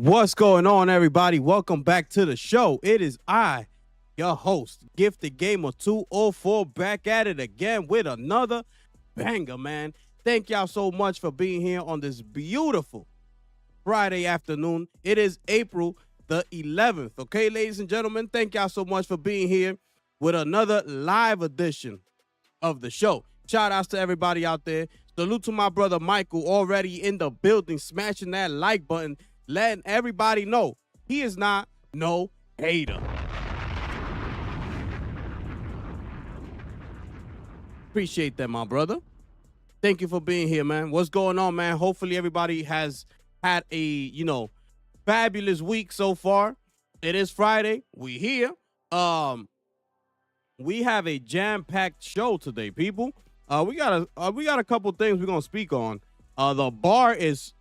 What's going on, everybody? Welcome back to the show. It is I, your host, Gifted Gamer 204, back at it again with another banger, man. Thank y'all so much for being here on this beautiful Friday afternoon. It is April the 11th. Okay, ladies and gentlemen, thank y'all so much for being here with another live edition of the show. Shout outs to everybody out there. Salute to my brother Michael, already in the building, smashing that like button, letting everybody know he is not no hater. Appreciate that, my brother. Thank you for being here, man. What's going on, man? Hopefully everybody has had a, fabulous week so far. It is Friday. We here. We have a jam-packed show today, people. We got a couple things we're gonna speak on. The bar is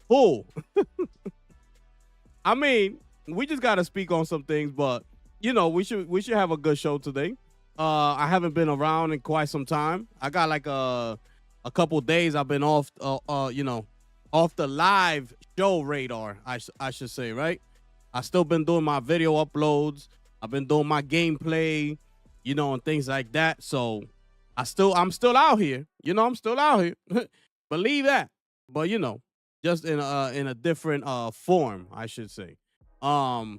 full. I mean, we just gotta speak on some things, but we should have a good show today. I haven't been around in quite some time. I got like a couple days I've been off off the live show radar, I should say, right? I still been doing my video uploads. I've been doing my gameplay, and things like that. So I'm still out here. I'm still out here. Believe that. But just in a different form, I should say. But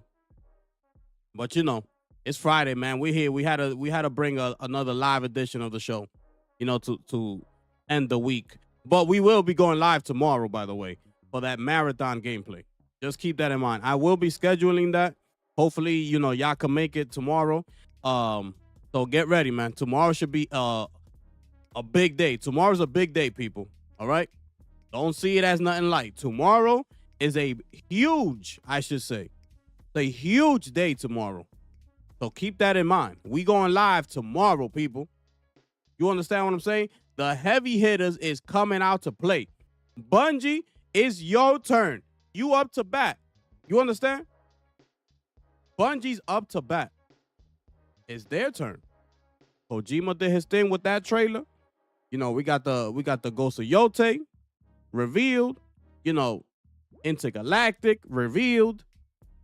it's Friday, man. We're here. We had to bring another live edition of the show, to end the week. But we will be going live tomorrow, by the way, for that marathon gameplay. Just keep that in mind. I will be scheduling that. Hopefully, y'all can make it tomorrow. So get ready, man. Tomorrow should be a big day. Tomorrow's a big day, people. All right? Don't see it as nothing light. Tomorrow is a huge, I should say, a huge day tomorrow. So keep that in mind. We going live tomorrow, people. You understand what I'm saying? The heavy hitters is coming out to play. Bungie, it's your turn. You up to bat. You understand? Bungie's up to bat. It's their turn. Kojima did his thing with that trailer. We got the Ghost of Yote revealed. Intergalactic revealed.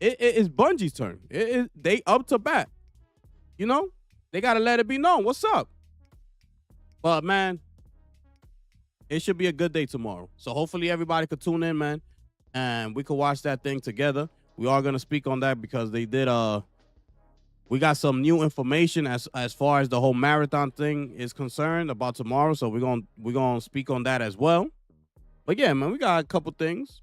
It is Bungie's turn. They up to bat. They gotta let it be known. What's up? But man, it should be a good day tomorrow. So hopefully everybody could tune in, man, and we could watch that thing together. We are gonna speak on that because they did we got some new information as far as the whole marathon thing is concerned about tomorrow. So we're gonna speak on that as well. But yeah, man, we got a couple things.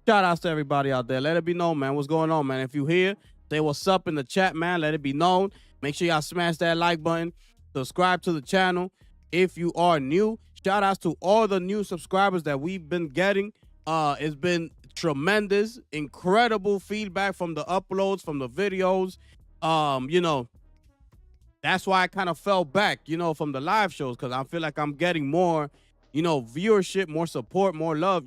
Shout outs to everybody out there. Let it be known, man. What's going on, man? If you here, say what's up in the chat, man. Let it be known. Make sure y'all smash that like button. Subscribe to the channel if you are new. Shout outs to all the new subscribers that we've been getting. It's been tremendous, incredible feedback from the uploads, from the videos. That's why I kind of fell back, from the live shows, because I feel like I'm getting more, viewership, more support, more love,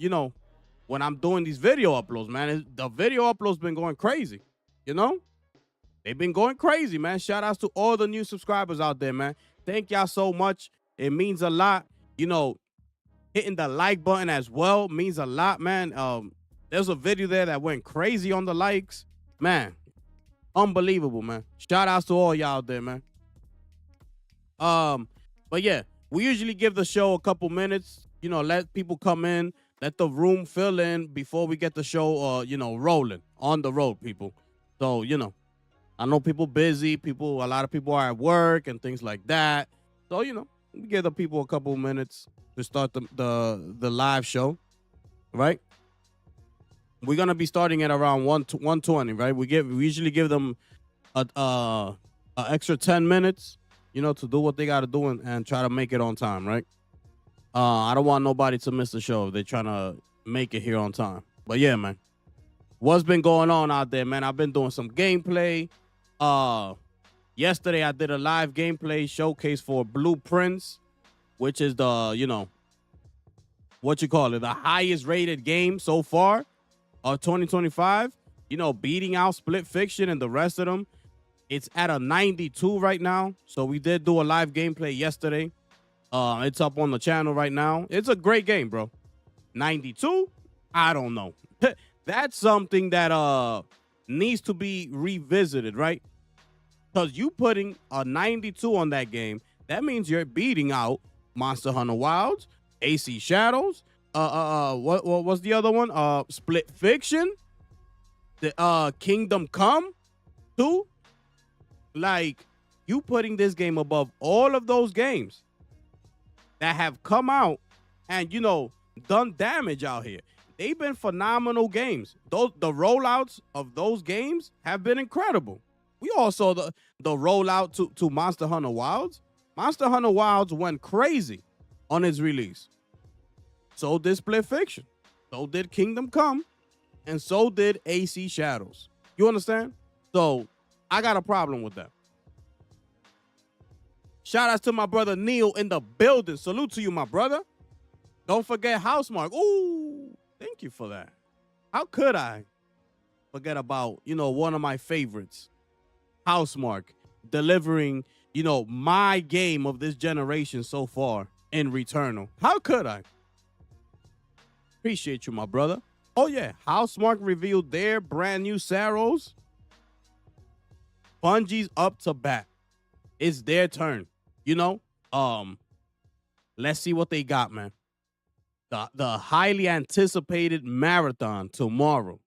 when I'm doing these video uploads, man. The video uploads been going crazy, They've been going crazy, man. Shout outs to all the new subscribers out there, man. Thank y'all so much. It means a lot. Hitting the like button as well means a lot, man. There's a video there that went crazy on the likes. Man, unbelievable, man. Shout outs to all y'all out there, man. But yeah, we usually give the show a couple minutes, let people come in, let the room fill in before we get the show, rolling on the road, people. So, I know people busy, a lot of people are at work and things like that. So, we give the people a couple minutes to start the live show, right? We're gonna be starting at around 1:20, right? We usually give them a extra 10 minutes, to do what they gotta do and try to make it on time, right? I don't want nobody to miss the show if they're trying to make it here on time. But yeah, man, what's been going on out there, man? I've been doing some gameplay. Yesterday I did a live gameplay showcase for Blueprints, which is the, the highest rated game so far of 2025. Beating out Split Fiction and the rest of them. It's at a 92 right now. So we did do a live gameplay yesterday. It's up on the channel right now. It's a great game, bro. 92? I don't know. That's something that needs to be revisited, right? Because you putting a 92 on that game, that means you're beating out Monster Hunter Wilds, AC Shadows. What's the other one? Split Fiction, the Kingdom Come 2. Like, you putting this game above all of those games that have come out and, you know, done damage out here. They've been phenomenal games. The rollouts of those games have been incredible. We all saw the rollout to Monster Hunter Wilds. Monster Hunter Wilds went crazy on its release. So did Split Fiction. So did Kingdom Come. And so did AC Shadows. You understand? So I got a problem with that. Shout outs to my brother Neil in the building. Salute to you, my brother. Don't forget Housemark. Ooh, thank you for that. How could I forget about, you know, one of my favorites, Housemark, delivering, you know, my game of this generation so far in Returnal. How could I? Appreciate you, my brother. Oh, yeah. Housemark revealed their brand new Saros. Bungie's up to bat. It's their turn. You know, let's see what they got, man. The highly anticipated marathon tomorrow.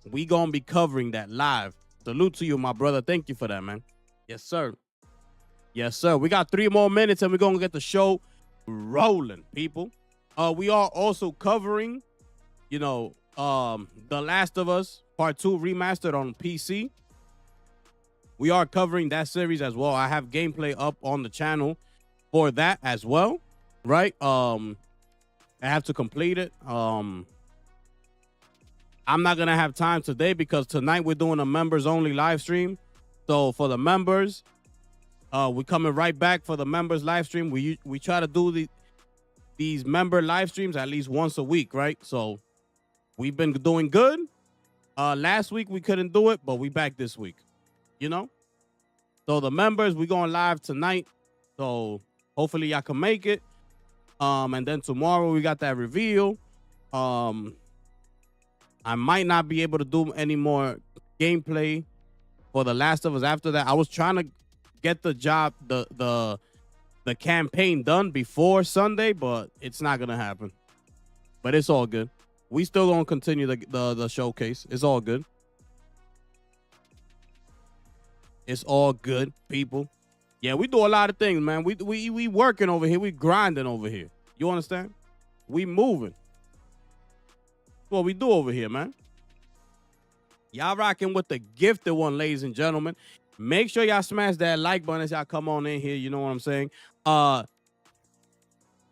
We gonna be covering that live. Salute to you, my brother. Thank you for that, man. Yes, sir. Yes, sir. We got 3 more minutes and we're gonna get the show rolling, people. We are also covering, you know, The Last of Us Part 2 remastered on PC. We are covering that series as well. I have gameplay up on the channel for that as well, right? I have to complete it. I'm not gonna have time today because tonight we're doing a members only live stream. So for the members, we're coming right back for the members live stream. We try to do these member live streams at least once a week, right? So we've been doing good. Last week we couldn't do it, but we back this week, you know? So the members, we going live tonight. So hopefully y'all can make it. And then tomorrow we got that reveal. I might not be able to do any more gameplay for The Last of Us after that. I was trying to get the job, the campaign done before Sunday, but it's not gonna happen. But it's all good. We still gonna continue the showcase. It's all good. It's all good, people. Yeah, we do a lot of things, man. We working over here. We grinding over here. You understand? We moving. What we do over here, man. Y'all rocking with the gifted one, ladies and gentlemen. Make sure y'all smash that like button as y'all come on in here. You know what I'm saying?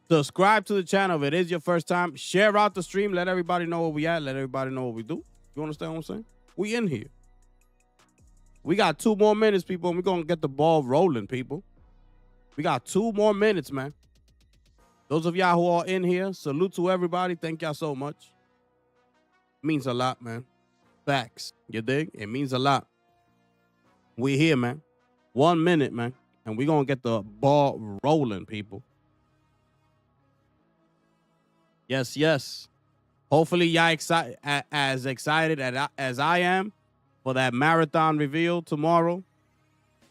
Subscribe to the channel if it is your first time. Share out the stream. Let everybody know where we at. Let everybody know what we do. You understand what I'm saying? We in here. We got 2 more minutes, people, and we're going to get the ball rolling, people. We got 2 more minutes, man. Those of y'all who are in here, salute to everybody. Thank y'all so much. Means a lot, man. Facts. You dig? It means a lot. We here, man. 1 minute, man. And we're going to get the ball rolling, people. Yes, yes. Hopefully y'all as excited as I am for that marathon reveal tomorrow.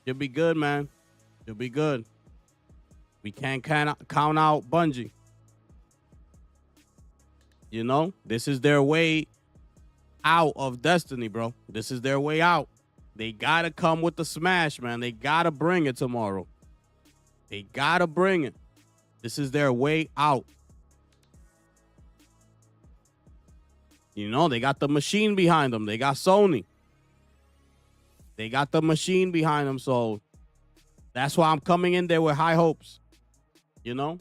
You'll be good, man. You'll be good. We can't count out Bungie. You know, this is their way out of Destiny, bro. This is their way out. They got to come with the smash, man. They got to bring it tomorrow. They got to bring it. This is their way out. You know, they got the machine behind them. They got Sony. They got the machine behind them. So that's why I'm coming in there with high hopes. You know?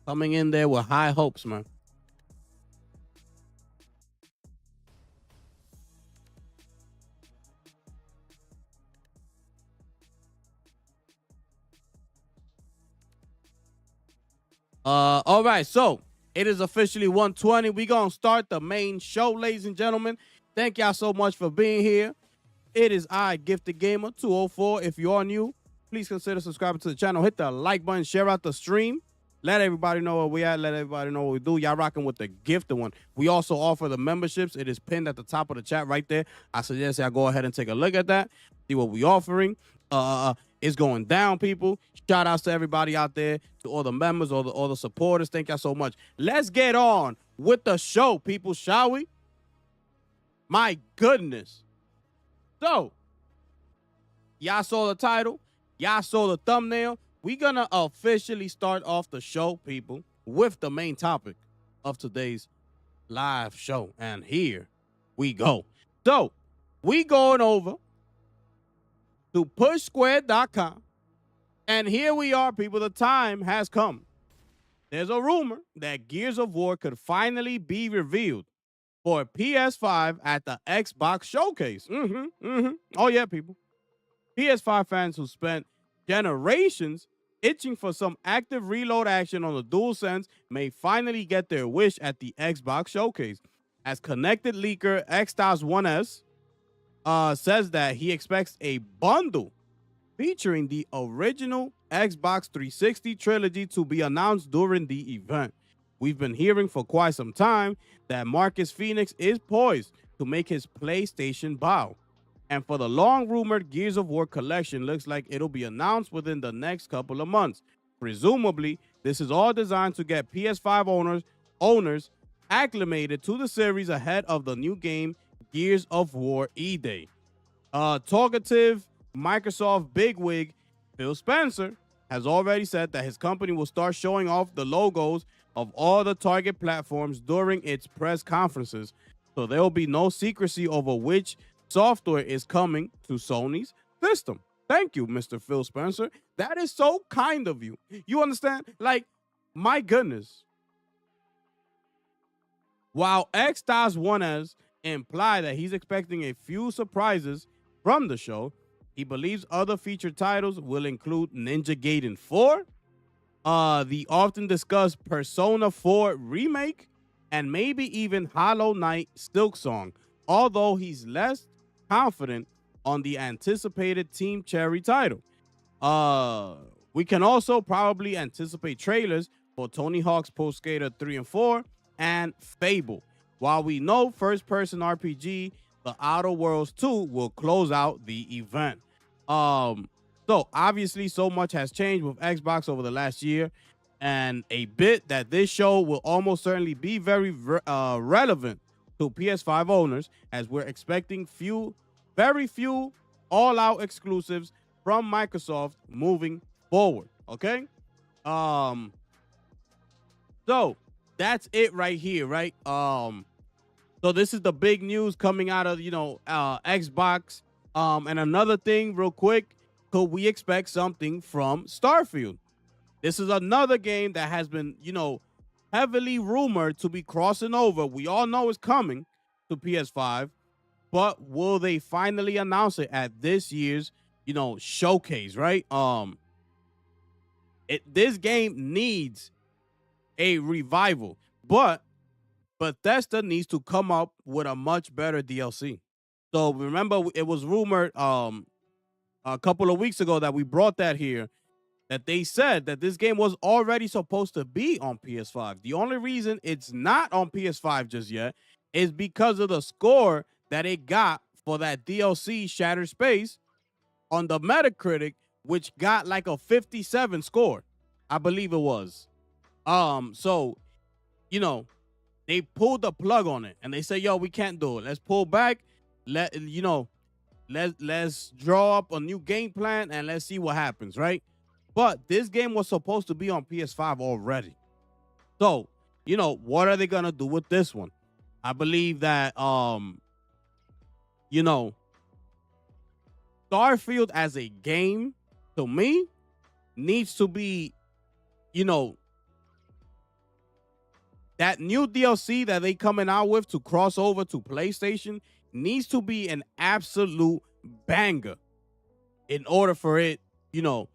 Coming in there with high hopes, man. All right, so it is officially 1:20. We're going to start the main show, ladies and gentlemen. Thank y'all so much for being here. It is I, Gifted Gamer 204. If you are new, please consider subscribing to the channel. Hit the like button, share out the stream. Let everybody know where we at. Let everybody know what we do. Y'all rocking with the gifted one. We also offer the memberships. It is pinned at the top of the chat right there. I suggest y'all go ahead and take a look at that. See what we offering. It's going down, people. Shout outs to everybody out there, to all the members, all the supporters. Thank y'all so much. Let's get on with the show, people, shall we? My goodness. So, y'all saw the title. Y'all saw the thumbnail. We're going to officially start off the show, people, with the main topic of today's live show. And here we go. So, we going over to pushsquared.com. And here we are, people. The time has come. There's a rumor that Gears of War could finally be revealed for PS5 at the Xbox Showcase. Oh, yeah, people. PS5 fans who spent generations itching for some active reload action on the DualSense may finally get their wish at the Xbox Showcase. As connected leaker Xtas1S says that he expects a bundle featuring the original Xbox 360 trilogy to be announced during the event. We've been hearing for quite some time that Marcus Phoenix is poised to make his PlayStation bow. And for the long-rumored Gears of War collection, looks like it'll be announced within the next couple of months. Presumably, this is all designed to get PS5 owners acclimated to the series ahead of the new game, Gears of War E-Day. Talkative Microsoft bigwig Phil Spencer has already said that his company will start showing off the logos of all the target platforms during its press conferences, so there will be no secrecy over which software is coming to Sony's system. Thank you, Mr. Phil Spencer. That is so kind of you. You understand? Like, my goodness. While Xtas1S implied that he's expecting a few surprises from the show, he believes other featured titles will include Ninja Gaiden 4, the often discussed Persona 4 remake, and maybe even Hollow Knight Silksong, although he's less confident on the anticipated Team Cherry title. We can also probably anticipate trailers for Tony Hawk's Pro Skater 3 and 4 and Fable. While we know first-person RPG The Outer Worlds 2 will close out the event. So obviously so much has changed with Xbox over the last year, and a bit that this show will almost certainly be very relevant to PS5 owners, as we're expecting very few all-out exclusives from Microsoft moving forward. Okay, so that's it right here, right? So this is the big news coming out of Xbox. And another thing, real quick, could we expect something from Starfield? This is another game that has been, heavily rumored to be crossing over. We all know it's coming to PS5, but will they finally announce it at this year's, showcase, right? This game needs a revival, but Bethesda needs to come up with a much better DLC. So remember, it was rumored a couple of weeks ago that we brought that here, that they said that this game was already supposed to be on PS5. The only reason it's not on PS5 just yet is because of the score that it got for that DLC Shattered Space on the Metacritic, which got like a 57 score, I believe it was. So, they pulled the plug on it and they said, yo, we can't do it. Let's pull back. Let's draw up a new game plan and let's see what happens, right? But this game was supposed to be on PS5 already. So, what are they going to do with this one? I believe that, Starfield as a game, to me, needs to be, that new DLC that they coming out with to cross over to PlayStation needs to be an absolute banger in order for it, to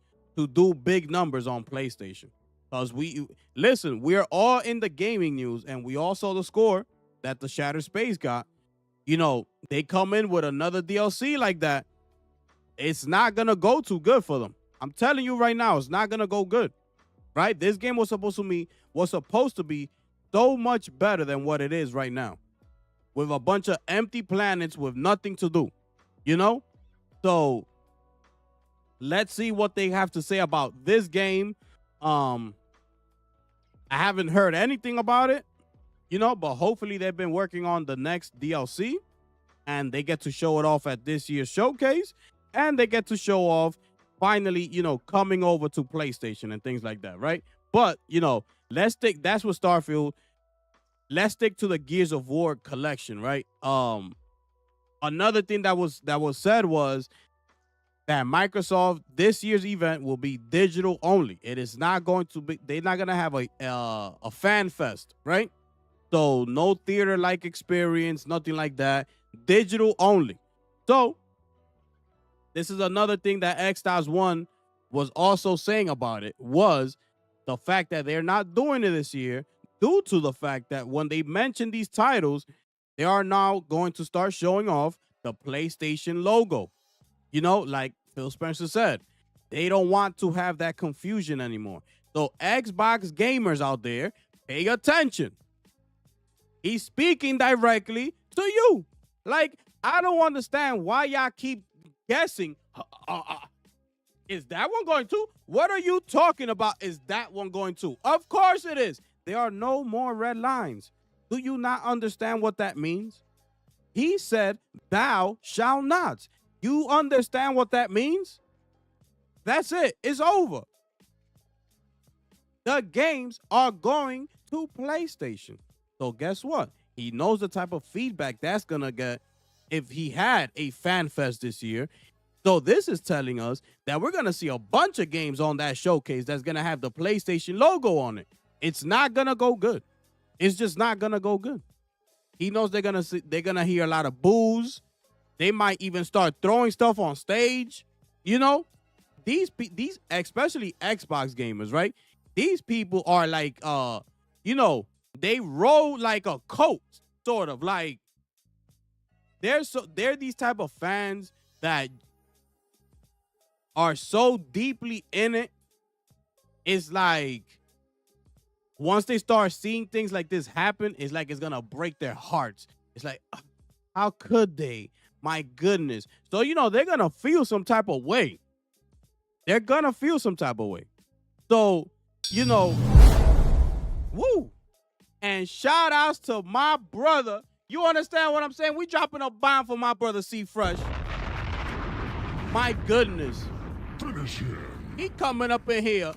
do big numbers on PlayStation. Because we're all in the gaming news and we all saw the score that the Shattered Space got. They come in with another DLC like that, it's not going to go too good for them. I'm telling you right now, it's not going to go good, right? This game was supposed to be so much better than what it is right now, with a bunch of empty planets with nothing to do, you know? So let's see what they have to say about this game. I haven't heard anything about it, but hopefully they've been working on the next DLC and they get to show it off at this year's showcase, and they get to show off finally, coming over to PlayStation and things like that, right? But, that's what Starfield. Let's stick to the Gears of War collection, right? Another thing that was said was that Microsoft this year's event will be digital only. It is not going to be. They're not gonna have a fan fest, right? So no theater like experience, nothing like that. Digital only. So this is another thing that Xbox was also saying about it, was the fact that they're not doing it this year, due to the fact that when they mention these titles, they are now going to start showing off the PlayStation logo. Like Phil Spencer said, they don't want to have that confusion anymore. So Xbox gamers out there, pay attention. He's speaking directly to you. Like, I don't understand why y'all keep guessing. Is that one going to? What are you talking about? Is that one going to? Of course it is. There are no more red lines. Do you not understand what that means? He said, thou shalt not. You understand what that means? That's it. It's over. The games are going to PlayStation. So guess what? He knows the type of feedback that's going to get if he had a fan fest this year. So this is telling us that we're going to see a bunch of games on that showcase that's going to have the PlayStation logo on it. It's not going to go good. It's just not going to go good. He knows they're going to hear a lot of boos. They might even start throwing stuff on stage. These especially Xbox gamers, right? These people are like they roll like a coat, sort of. Like they're these type of fans that are so deeply in it. It's like once they start seeing things like this happen, it's like it's gonna break their hearts. It's like, how could they? My goodness. So they're gonna feel some type of way. They're gonna feel some type of way. So woo. And shout outs to my brother. You understand what I'm saying? We dropping a bomb for my brother C Fresh. My goodness. Finish him. He coming up in here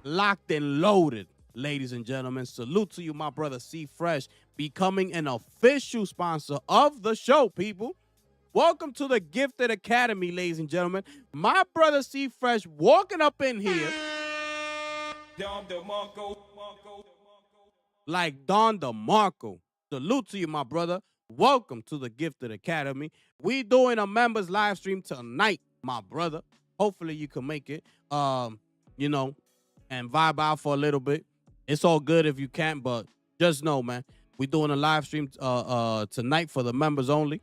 locked and loaded, ladies and gentlemen. Salute to you, my brother C Fresh, becoming an official sponsor of the show, people. Welcome to the Gifted Academy, ladies and gentlemen. My brother C Fresh walking up in here like Don DeMarco. Salute to you, my brother. Welcome to the Gifted Academy. We doing a members live stream tonight, my brother. Hopefully you can make it. And vibe out for a little bit. It's all good if you can't, but just know, man, we doing a live stream tonight for the members only.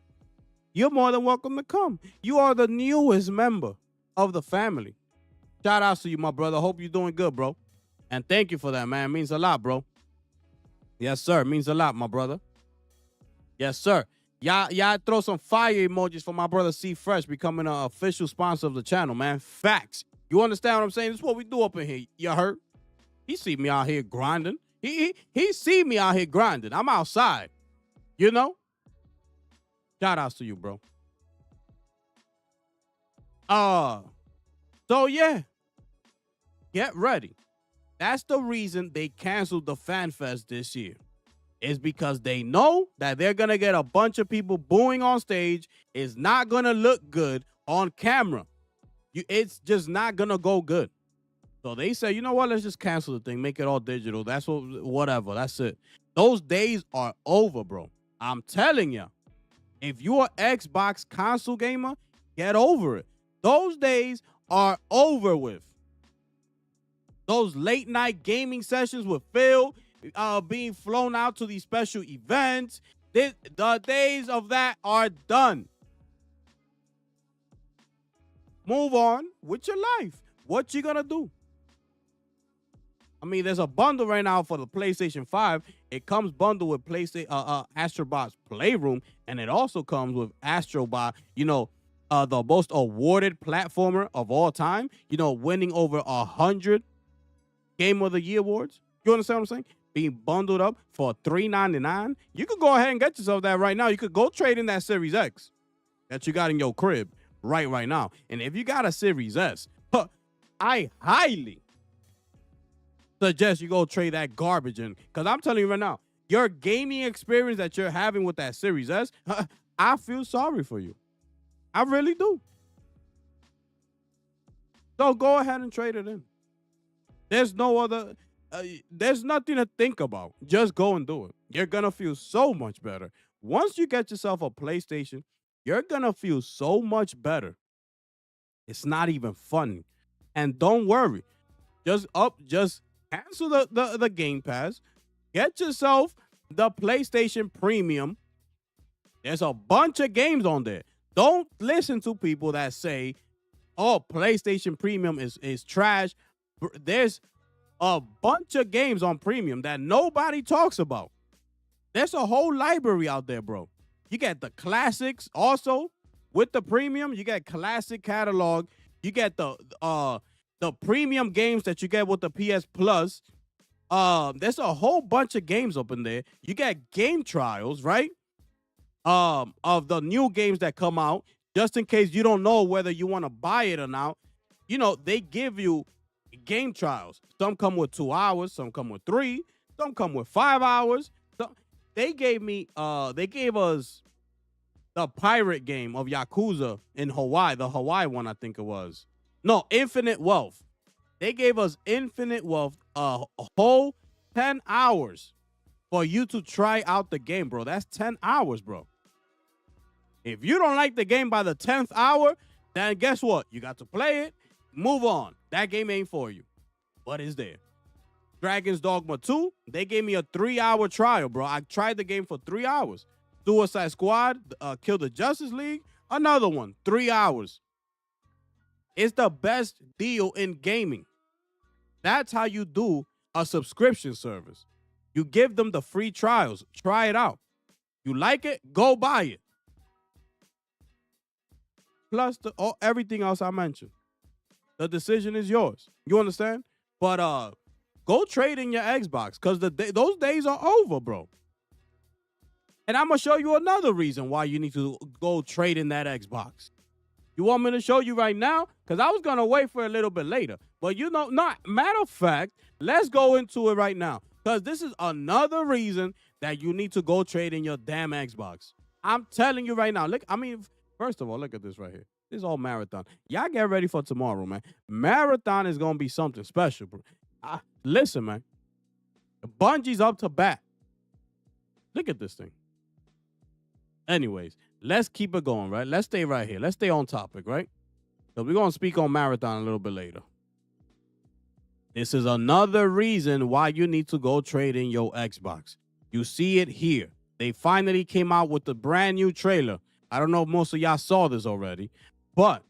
You're more than welcome to come. You are the newest member of the family. Shout out to you, my brother. Hope you're doing good, bro. And thank you for that, man. It means a lot, bro. Yes, sir. It means a lot, my brother. Yes, sir. Y'all throw some fire emojis for my brother C Fresh becoming an official sponsor of the channel, man. Facts. You understand what I'm saying? This is what we do up in here. You heard? He see me out here grinding. He see me out here grinding. I'm outside. Shout outs to you, bro. So yeah. Get ready. That's the reason they canceled the Fan Fest this year. Is because they know that they're going to get a bunch of people booing on stage. It's not going to look good on camera. It's just not going to go good. So they say, you know what? Let's just cancel the thing. Make it all digital. That's whatever. That's it. Those days are over, bro. I'm telling you. If you're an Xbox console gamer, get over it. Those days are over with. Those late night gaming sessions with Phil, being flown out to these special events, the days of that are done. Move on with your life. what you gonna do? I mean, there's a bundle right now for the PlayStation 5. It comes bundled with PlayStation Astrobot's Playroom, and it also comes with Astrobot, the most awarded platformer of all time, winning over 100 Game of the Year awards. You understand what I'm saying? Being bundled up for $399. You could go ahead and get yourself that right now. You could go trade in that Series X that you got in your crib right now. And if you got a Series S, I highly suggest you go trade that garbage in. Because I'm telling you right now, your gaming experience that you're having with that Series S, I feel sorry for you. I really do. So go ahead and trade it in. There's no other, there's nothing to think about. Just go and do it. You're going to feel so much better. Once you get yourself a PlayStation, you're going to feel so much better. It's not even funny. And don't worry. Just cancel the Game Pass. Get yourself the PlayStation Premium. There's a bunch of games on there. Don't listen to people that say, oh, PlayStation Premium is trash. There's a bunch of games on Premium that nobody talks about. There's a whole library out there, bro. You get the classics also with the Premium. You get classic catalog. You get the premium games that you get with the PS Plus. There's a whole bunch of games up in there. You get game trials, right? Of the new games that come out, just in case you don't know whether you want to buy it or not. They give you game trials. Some come with 2 hours, some come with 3, some come with 5 hours. They gave us the pirate game of Yakuza in Hawaii, the Hawaii one, I think it was. No, Infinite Wealth. They gave us Infinite Wealth a whole 10 hours for you to try out the game, bro. That's 10 hours, bro. If you don't like the game by the 10th hour, then guess what? You got to play it, move on. That game ain't for you. But it's there. Dragon's Dogma 2, they gave me a 3-hour trial, bro. I tried the game for 3 hours. Suicide Squad, Kill the Justice League, another one, 3 hours. It's the best deal in gaming. That's how you do a subscription service. You give them the free trials. Try it out. You like it? Go buy it. Plus everything else I mentioned. The decision is yours. You understand? But go trade in your Xbox because those days are over, bro. And I'm going to show you another reason why you need to go trade in that Xbox. You want me to show you right now? Because I was going to wait for a little bit later. But matter of fact, let's go into it right now. Because this is another reason that you need to go trade in your damn Xbox. I'm telling you right now. First of all, look at this right here. This is all Marathon. Y'all get ready for tomorrow, man. Marathon is going to be something special, bro. Listen, man. Bungie's up to bat. Look at this thing. Anyways, let's keep it going, right? Let's stay right here. Let's stay on topic, right? So we're going to speak on Marathon a little bit later. This is another reason why you need to go trade in your Xbox. You see it here. They finally came out with the brand new trailer. I don't know if most of y'all saw this already, but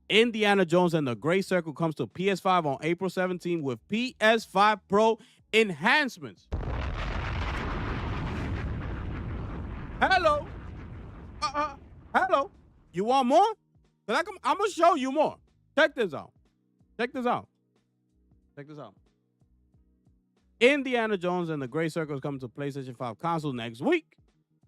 Indiana Jones and the Great Circle comes to PS5 on April 17 with PS5 Pro enhancements. Hello. Hello. You want more? I'm going to show you more. Check this out. Indiana Jones and the Great Circle is coming to PlayStation 5 console next week.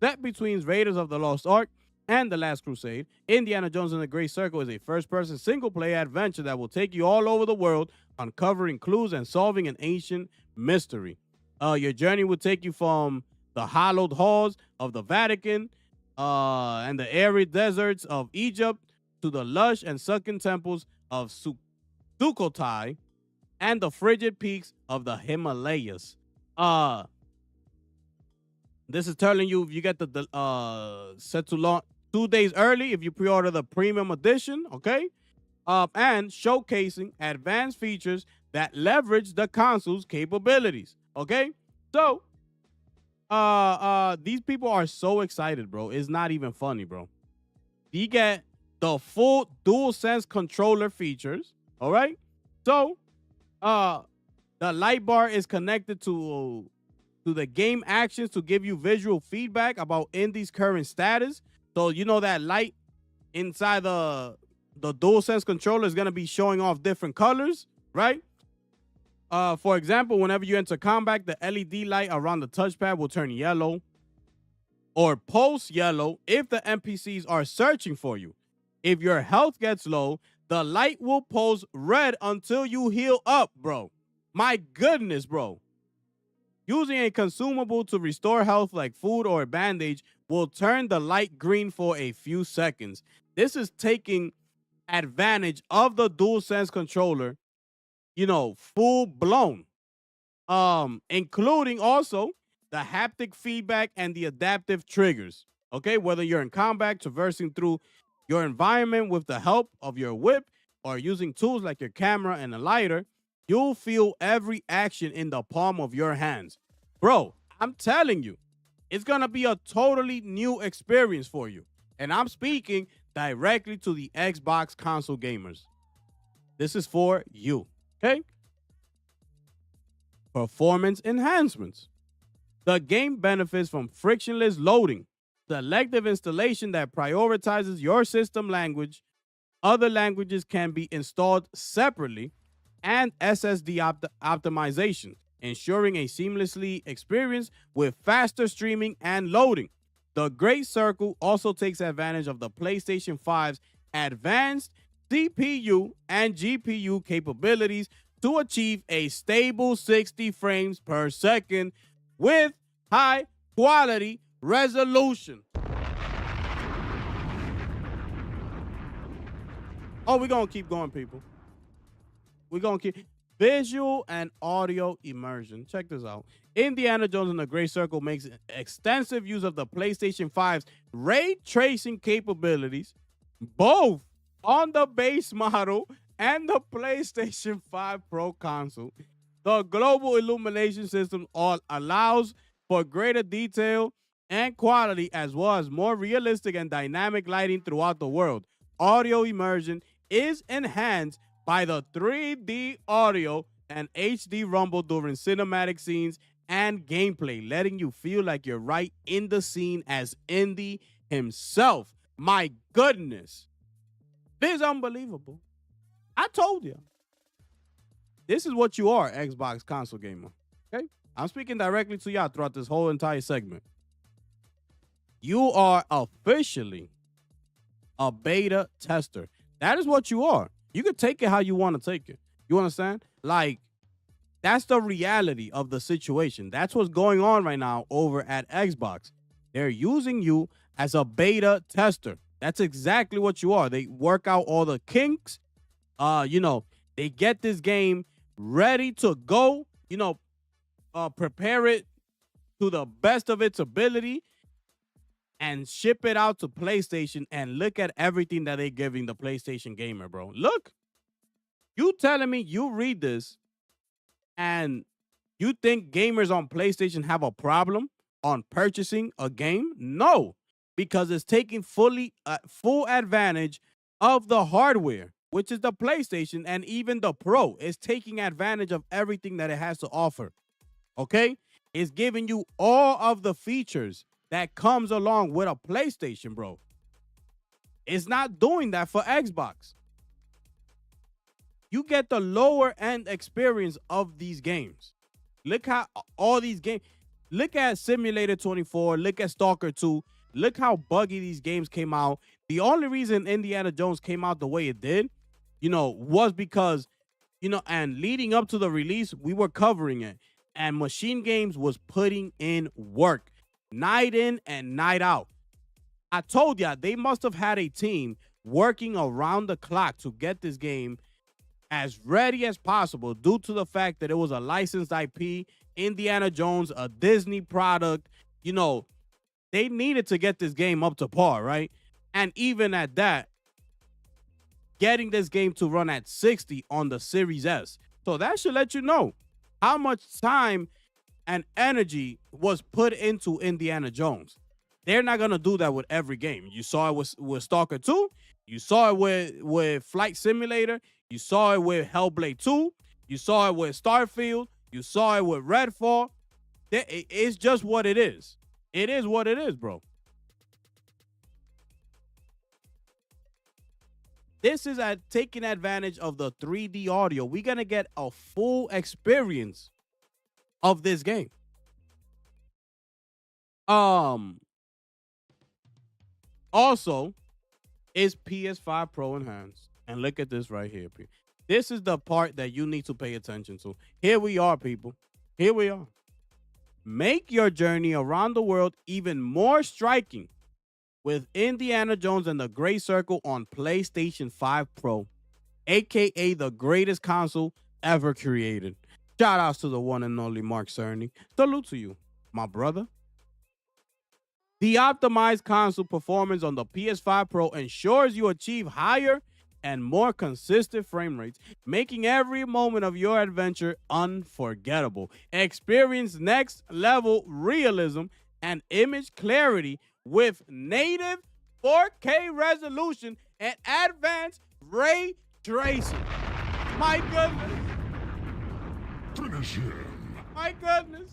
Set between Raiders of the Lost Ark and The Last Crusade, Indiana Jones and the Great Circle is a first-person single-player adventure that will take you all over the world, uncovering clues and solving an ancient mystery. Your journey will take you from the hallowed halls of the Vatican and the arid deserts of Egypt to the lush and sunken temples of Sukhothai and the frigid peaks of the Himalayas. This is telling you if you get the set to launch 2 days early if you pre-order the premium edition, okay? And showcasing advanced features that leverage the console's capabilities, okay? So, these people are so excited, bro. It's not even funny, bro. You get the full DualSense controller features, all right? So, the light bar is connected to the game actions to give you visual feedback about Indy's current status. So you know that light inside the DualSense controller is gonna be showing off different colors, right? For example, whenever you enter combat, the LED light around the touchpad will turn yellow or pulse yellow if the NPCs are searching for you. If your health gets low, the light will pulse red until you heal up, bro. My goodness, bro. Using a consumable to restore health like food or a bandage will turn the light green for a few seconds. This is taking advantage of the DualSense controller, you know, full blown. Including also the haptic feedback and the adaptive triggers. Okay, whether you're in combat, traversing through your environment with the help of your whip, or using tools like your camera and a lighter, you'll feel every action in the palm of your hands. Bro, I'm telling you, it's gonna be a totally new experience for you. And I'm speaking directly to the Xbox console gamers. This is for you, okay? Performance enhancements. The game benefits from frictionless loading, selective installation that prioritizes your system language. Other languages can be installed separately, and SSD optimization, ensuring a seamlessly experience with faster streaming and loading. The Great Circle also takes advantage of the PlayStation 5's advanced CPU and GPU capabilities to achieve a stable 60 frames per second with high quality resolution. Oh, we're going to keep going, people. We're going to keep visual and audio immersion. Check this out. Indiana Jones and the Great Circle makes extensive use of the PlayStation 5's ray tracing capabilities, both on the base model and the PlayStation 5 Pro console. The global illumination system allows for greater detail and quality, as well as more realistic and dynamic lighting throughout the world. Audio immersion is enhanced by the 3D audio and HD rumble during cinematic scenes and gameplay, letting you feel like you're right in the scene as Indy himself. My goodness. This is unbelievable. I told you. This is what you are, Xbox console gamer. Okay? I'm speaking directly to y'all throughout this whole entire segment. You are officially a beta tester. That is what you are. You can take it how you want to take it. You understand? Like, that's the reality of the situation. That's what's going on right now over at Xbox. They're using you as a beta tester. That's exactly what you are. They work out all the kinks. They get this game ready to go, prepare it to the best of its ability and ship it out to PlayStation. And look at everything that they're giving the PlayStation gamer, bro. Look, you telling me you read this and you think gamers on PlayStation have a problem on purchasing a game? No, because it's taking full advantage of the hardware, which is the PlayStation, and even the Pro is taking advantage of everything that it has to offer. Okay? It's giving you all of the features that comes along with a PlayStation, bro. It's not doing that for Xbox. You get the lower end experience of these games. Look how all these games, look at Simulator 24, look at Stalker 2, look how buggy these games came out. The only reason Indiana Jones came out the way it did, was because, and leading up to the release, we were covering it. And Machine Games was putting in work, night in and night out. I told ya, they must have had a team working around the clock to get this game as ready as possible due to the fact that it was a licensed IP, Indiana Jones, a Disney product. They needed to get this game up to par, right? And even at that, getting this game to run at 60 on the Series S. So that should let you know how much time and energy was put into Indiana Jones. They're not going to do that with every game. You saw it with Stalker 2. You saw it with Flight Simulator. You saw it with Hellblade 2. You saw it with Starfield. You saw it with Redfall. It's just what it is. It is what it is, bro. This is taking advantage of the 3D audio. We're going to get a full experience of this game. Also, it's PS5 Pro enhanced. And look at this right here, people. This is the part that you need to pay attention to. Here we are, people. Here we are. Make your journey around the world even more striking with Indiana Jones and the Great Circle on PlayStation 5 Pro, aka the greatest console ever created. Shout outs to the one and only Mark Cerny. Salute to you, my brother. The optimized console performance on the PS5 Pro ensures you achieve higher and more consistent frame rates, making every moment of your adventure unforgettable. Experience next level realism and image clarity with native 4K resolution and advanced ray tracing. My goodness. Finish him. My goodness.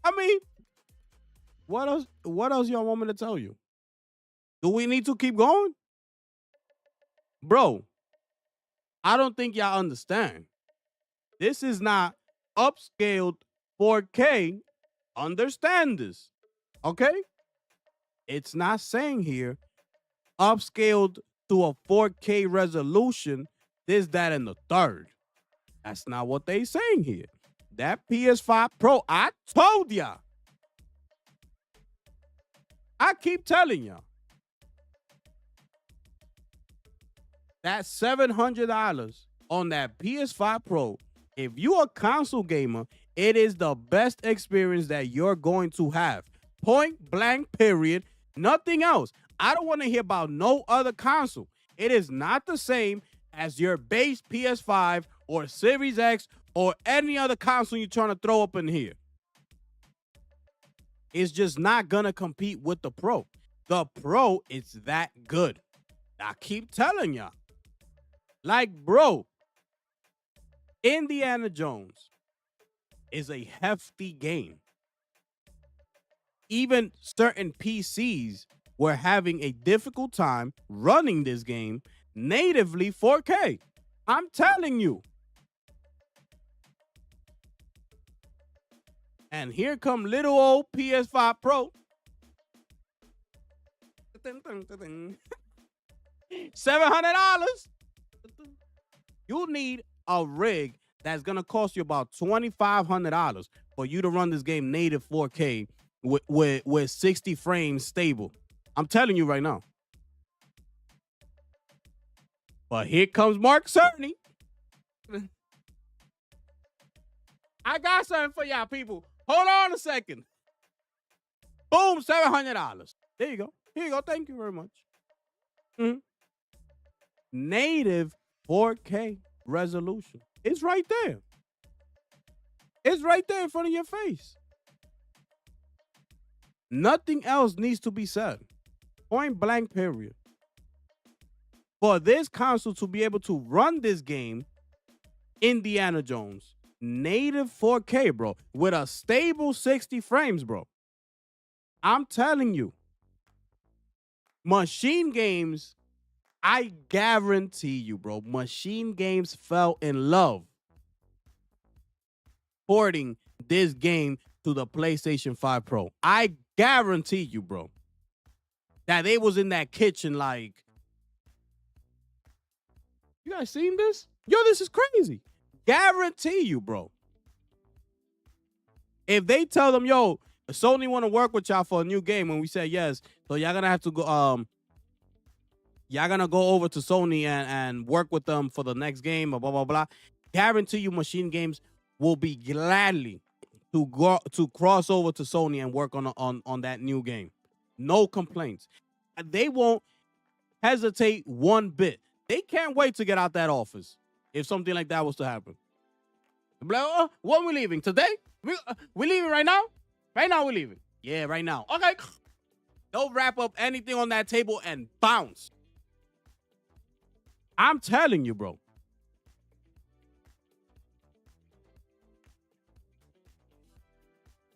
I mean, what else y'all want me to tell you? Do we need to keep going? Bro, I don't think y'all understand. This is not upscaled 4K. Understand this, okay? It's not saying here upscaled to a 4K resolution, this, that, and the third. That's not what they saying here. That PS5 Pro, I told y'all. I keep telling y'all. That $700 on that PS5 Pro, if you're a console gamer, it is the best experience that you're going to have. Point blank, period. Nothing else. I don't want to hear about no other console. It is not the same as your base PS5 or Series X or any other console you're trying to throw up in here. It's just not going to compete with the Pro. The Pro is that good. I keep telling y'all. Like, bro, Indiana Jones is a hefty game. Even certain PCs were having a difficult time running this game natively 4K. I'm telling you. And here come little old PS5 Pro. $700. You need a rig that's going to cost you about $2,500 for you to run this game native 4K with 60 frames stable. I'm telling you right now. But here comes Mark Cerny. I got something for y'all people. Hold on a second. Boom, $700. There you go. Here you go. Thank you very much. Mm-hmm. Native 4K resolution. It's right there. It's right there in front of your face. Nothing else needs to be said. Point blank, period. For this console to be able to run this game, Indiana Jones, native 4K, bro, with a stable 60 frames, bro. I'm telling you, Machine Games, I guarantee you, bro, Machine Games fell in love porting this game to the PlayStation 5 Pro. I guarantee you, bro, that they was in that kitchen like, you guys seen this? Yo, this is crazy. Guarantee you, bro. If they tell them, yo, Sony want to work with y'all for a new game, and we say yes, so y'all gonna have to go, y'all gonna go over to Sony and work with them for the next game, or blah, blah, blah. Guarantee you Machine Games will be gladly to cross over to Sony and work on that new game. No complaints. They won't hesitate one bit. They can't wait to get out that office if something like that was to happen. When we leaving? Today? We leaving right now? Right now we're leaving. Yeah, right now. Okay. They'll wrap up anything on that table and bounce. I'm telling you, bro.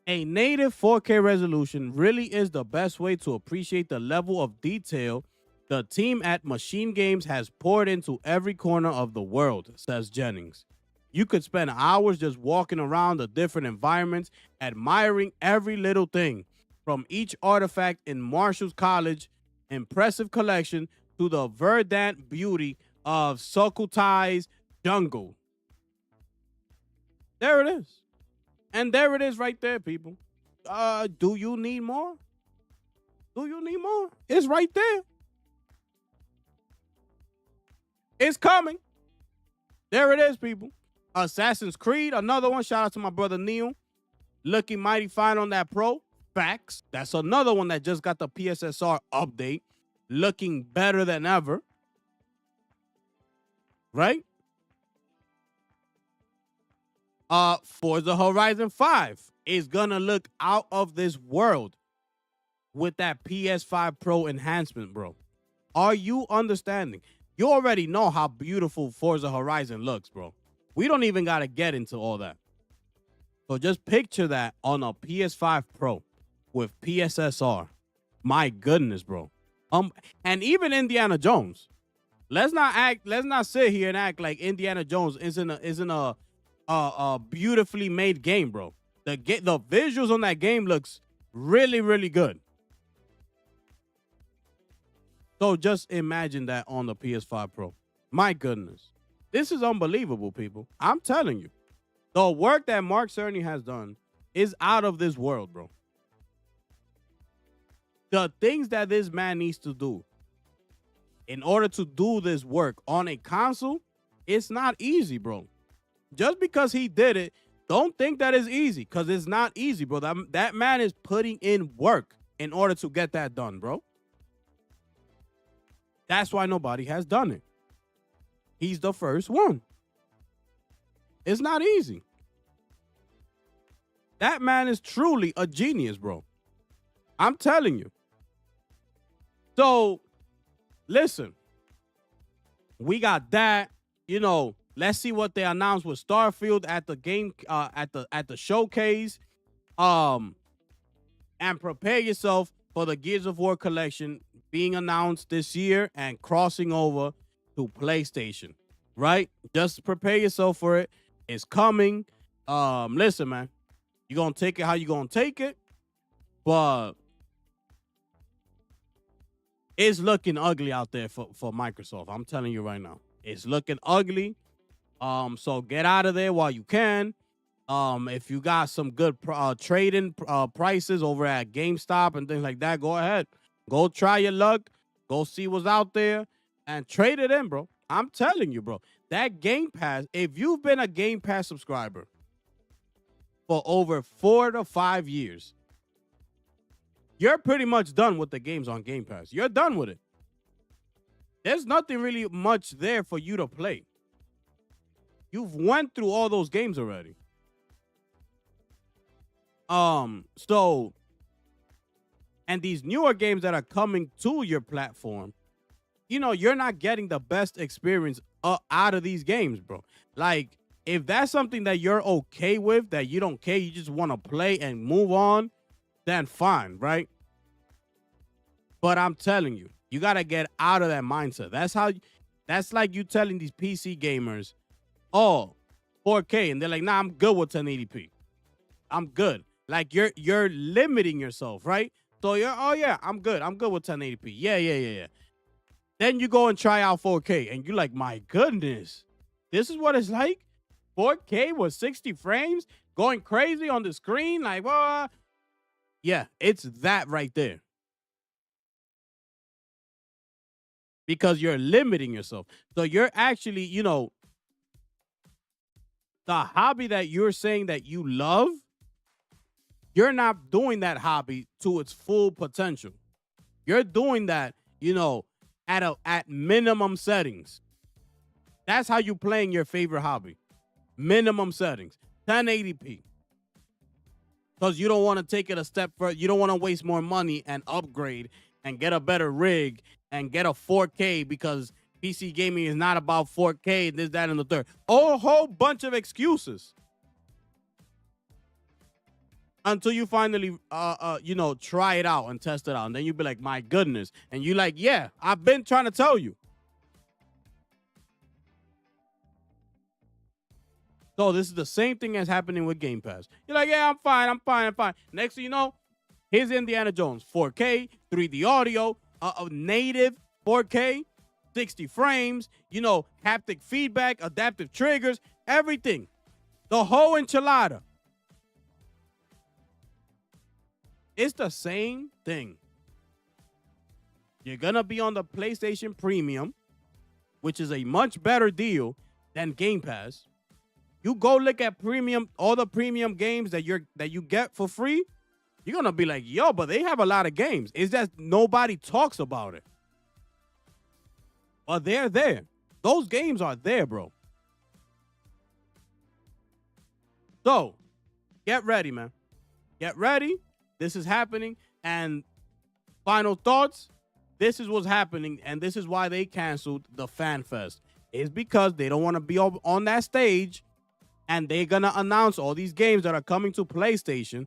A native 4K resolution really is the best way to appreciate the level of detail the team at Machine Games has poured into every corner of the world, says Jennings. You could spend hours just walking around the different environments, admiring every little thing, from each artifact in Marshall's College impressive collection to the verdant beauty of Sukutai's jungle. There it is. And there it is right there, people. Do you need more? Do you need more? It's right there. It's coming. There it is, people. Assassin's Creed, another one. Shout out to my brother Neil. Looking mighty fine on that Pro. Facts. That's another one that just got the PSSR update. Looking better than ever. Right? Forza Horizon 5 is gonna look out of this world with that PS5 Pro enhancement, bro. Are you understanding? You already know how beautiful Forza Horizon looks, bro. We don't even gotta get into all that. So just picture that on a PS5 Pro with PSSR. My goodness, bro. And even Indiana Jones. Let's not sit here and act like Indiana Jones isn't a beautifully made game, bro. The visuals on that game looks really, really good. So just imagine that on the PS5 Pro. My goodness. This is unbelievable, people. I'm telling you. The work that Mark Cerny has done is out of this world, bro. The things that this man needs to do in order to do this work on a console, it's not easy, bro. Just because he did it, don't think that is easy, because it's not easy, bro. That man is putting in work in order to get that done, bro. That's why nobody has done it. He's the first one. It's not easy. That man is truly a genius, bro. I'm telling you. So, listen. We got that. You know, let's see what they announced with Starfield at the game at the showcase. And prepare yourself for the Gears of War collection being announced this year and crossing over to PlayStation. Right? Just prepare yourself for it. It's coming. Listen, man. You're gonna take it how you gonna take it, but it's looking ugly out there for Microsoft. I'm telling you right now. It's looking ugly. So get out of there while you can. If you got some good trading prices over at GameStop and things like that, go ahead. Go try your luck. Go see what's out there and trade it in, bro. I'm telling you, bro. That Game Pass, if you've been a Game Pass subscriber for over 4 to 5 years, you're pretty much done with the games on Game Pass. You're done with it. There's nothing really much there for you to play. You've went through all those games already. So, and these newer games that are coming to your platform, you know, you're not getting the best experience out of these games, bro. Like, if that's something that you're okay with, that you don't care, you just want to play and move on, then fine, right? But I'm telling you, you got to get out of that mindset. That's like you telling these PC gamers, oh, 4K. And they're like, nah, I'm good with 1080p. I'm good. Like you're limiting yourself, right? So oh yeah, I'm good. I'm good with 1080p. Yeah. Then you go and try out 4K and you're like, my goodness, this is what it's like? 4K with 60 frames going crazy on the screen? Like, what? Yeah, it's that right there. Because you're limiting yourself. So you're actually, you know, the hobby that you're saying that you love, you're not doing that hobby to its full potential. You're doing that, you know, at minimum settings. That's how you playing your favorite hobby. Minimum settings. 1080p. Because you don't want to take it a step further. You don't want to waste more money and upgrade and get a better rig and get a 4K because PC gaming is not about 4K, this, that, and the third. A whole bunch of excuses. Until you finally, try it out and test it out. And then you'll be like, my goodness. And you're like, yeah, I've been trying to tell you. So this is the same thing as happening with Game Pass. You're like, yeah, I'm fine. Next thing you know, here's Indiana Jones, 4K, 3D audio, native 4K, 60 frames, haptic feedback, adaptive triggers, everything. The whole enchilada. It's the same thing. You're going to be on the PlayStation Premium, which is a much better deal than Game Pass. You go look at all the premium games that you get for free, you're going to be like, yo, but they have a lot of games. It's just nobody talks about it. But they're there. Those games are there, bro. So, get ready, man. Get ready. This is happening. And final thoughts, this is what's happening. And this is why they canceled the Fan Fest. It's because they don't want to be on that stage. And they're going to announce all these games that are coming to PlayStation.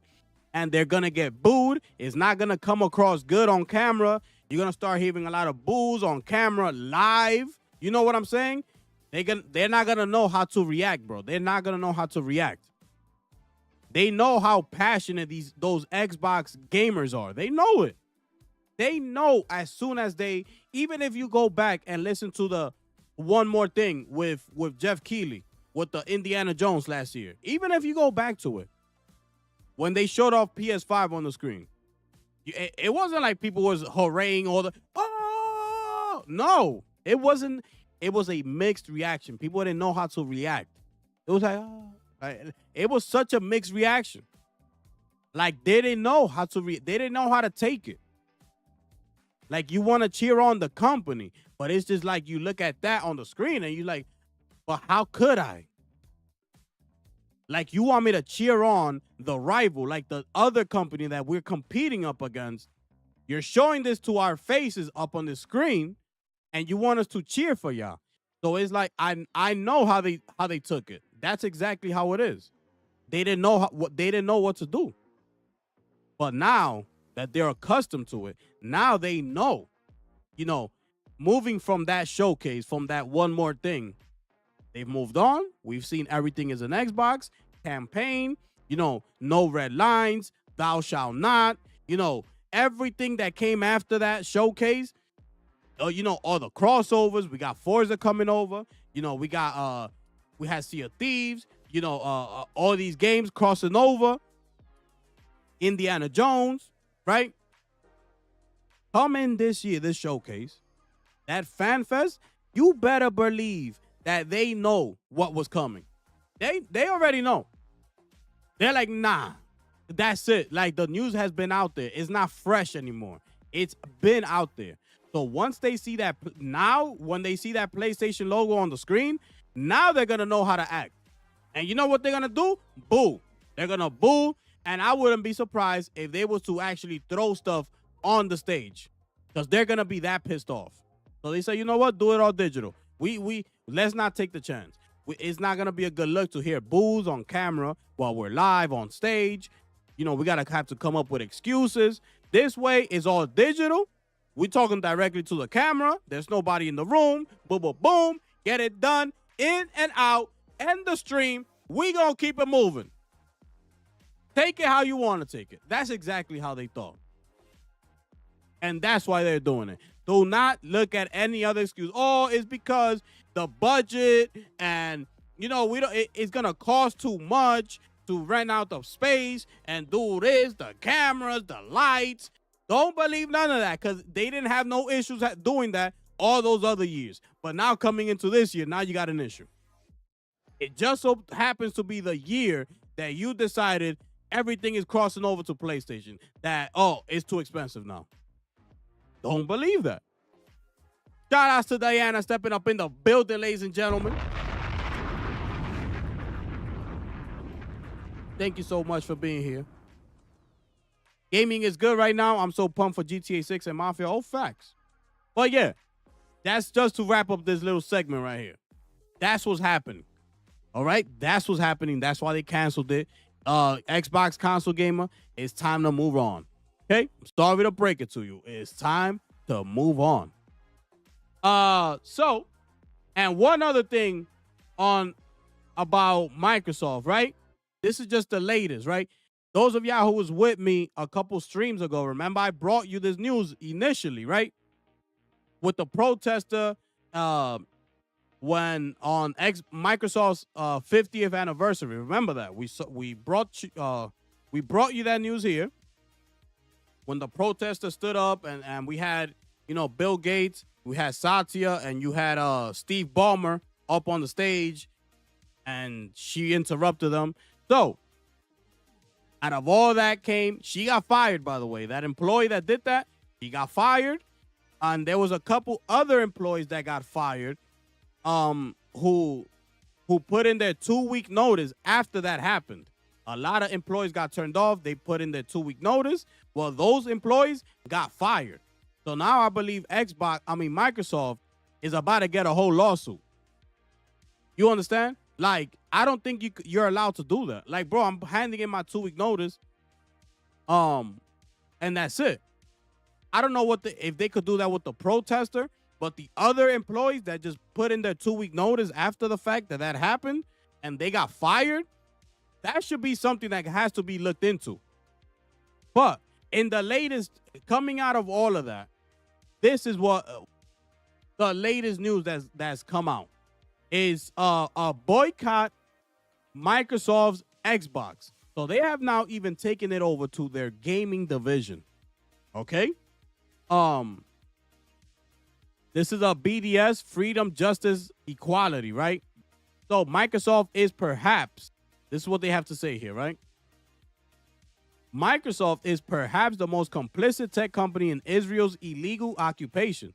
And they're going to get booed. It's not going to come across good on camera. You're going to start hearing a lot of boos on camera live. You know what I'm saying? They're not going to know how to react, bro. They're not going to know how to react. They know how passionate those Xbox gamers are. They know it. They know as soon as even if you go back and listen to the One More Thing with Jeff Keighley, with the Indiana Jones last year, even if you go back to it, when they showed off PS5 on the screen, it wasn't like people was hooraying no, it wasn't. It was a mixed reaction. People didn't know how to react. It was like, it was such a mixed reaction. Like they didn't know how to they didn't know how to take it. Like you want to cheer on the company, but it's just like you look at that on the screen and you're like, but how could I? Like you want me to cheer on the rival, like the other company that we're competing up against. You're showing this to our faces up on the screen, and you want us to cheer for y'all. So it's like I know how they took it. That's exactly how it is. They didn't know what to do. But now that they're accustomed to it, now they know. Moving from that showcase, from that One More Thing, they've moved on. We've seen everything is an Xbox campaign. No red lines. Thou shalt not. Everything that came after that showcase. All the crossovers. We got Forza coming over. We had Sea of Thieves. All these games crossing over. Indiana Jones, right? Coming this year, this showcase, that Fan Fest, you better believe that they know what was coming. They already know. They're like, nah, that's it. Like the news has been out there. It's not fresh anymore. It's been out there. So once they see that, now when they see that PlayStation logo on the screen, now they're going to know how to act. And you know what they're going to do? Boo. They're going to boo. And I wouldn't be surprised if they was to actually throw stuff on the stage, because they're going to be that pissed off. So they say, you know what? Do it all digital. We let's not take the chance. It's not going to be a good look to hear boos on camera while we're live on stage. We got to have to come up with excuses. This way, it's all digital. We're talking directly to the camera. There's nobody in the room. Boom, boom, boom. Get it done. In and out. End the stream. We going to keep it moving. Take it how you want to take it. That's exactly how they thought. And that's why they're doing it. Do not look at any other excuse. Oh, it's because the budget and, it's going to cost too much to rent out the space and do this, the cameras, the lights. Don't believe none of that, because they didn't have no issues at doing that all those other years. But now coming into this year, now you got an issue. It just so happens to be the year that you decided everything is crossing over to PlayStation. That, it's too expensive now. Don't believe that. Shout outs to Diana stepping up in the building, ladies and gentlemen. Thank you so much for being here. Gaming is good right now. I'm so pumped for GTA 6 and Mafia. Oh, facts. But yeah, That's just to wrap up this little segment right here. That's what's happening. All right, that's what's happening. That's why they canceled it. Xbox console gamer, it's time to move on. Okay, I'm sorry to break it to you. It's time to move on. So, and one other thing on about Microsoft, right? This is just the latest, right? Those of y'all who was with me a couple streams ago, remember I brought you this news initially, right? With the protester, when on Microsoft's 50th anniversary. Remember that we brought you that news here when the protester stood up and we had Bill Gates, we had Satya, and you had Steve Ballmer up on the stage, and she interrupted them. So out of all that came, she got fired, by the way. That employee that did that, he got fired. And there was a couple other employees that got fired who put in their 2-week notice after that happened. A lot of employees got turned off. They put in their 2-week notice. Well, those employees got fired. So now I believe Microsoft is about to get a whole lawsuit. You understand? Like, I don't think you're allowed to do that. Like, bro, I'm handing in my 2-week notice. And that's it. I don't know if they could do that with the protester, but the other employees that just put in their 2-week notice after the fact that happened and they got fired, that should be something that has to be looked into. But in the latest, coming out of all of that, this is what the latest news that's come out is a boycott Microsoft's Xbox. So they have now even taken it over to their gaming division. Okay? This is a BDS, freedom, justice, equality, right? So Microsoft is perhaps, this is what they have to say here, right? Microsoft is perhaps the most complicit tech company in Israel's illegal occupation,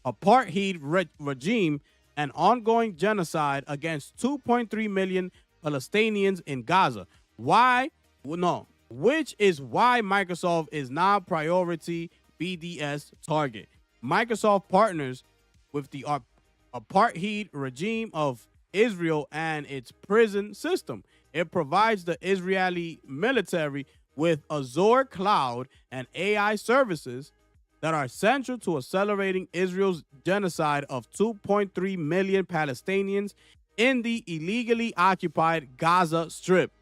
apartheid regime, and ongoing genocide against 2.3 million Palestinians in Gaza. Why? No. Which is why Microsoft is now priority BDS target. Microsoft partners with the apartheid regime of Israel and its prison system. It provides the Israeli military with Azure Cloud and AI services that are central to accelerating Israel's genocide of 2.3 million Palestinians in the illegally occupied Gaza Strip.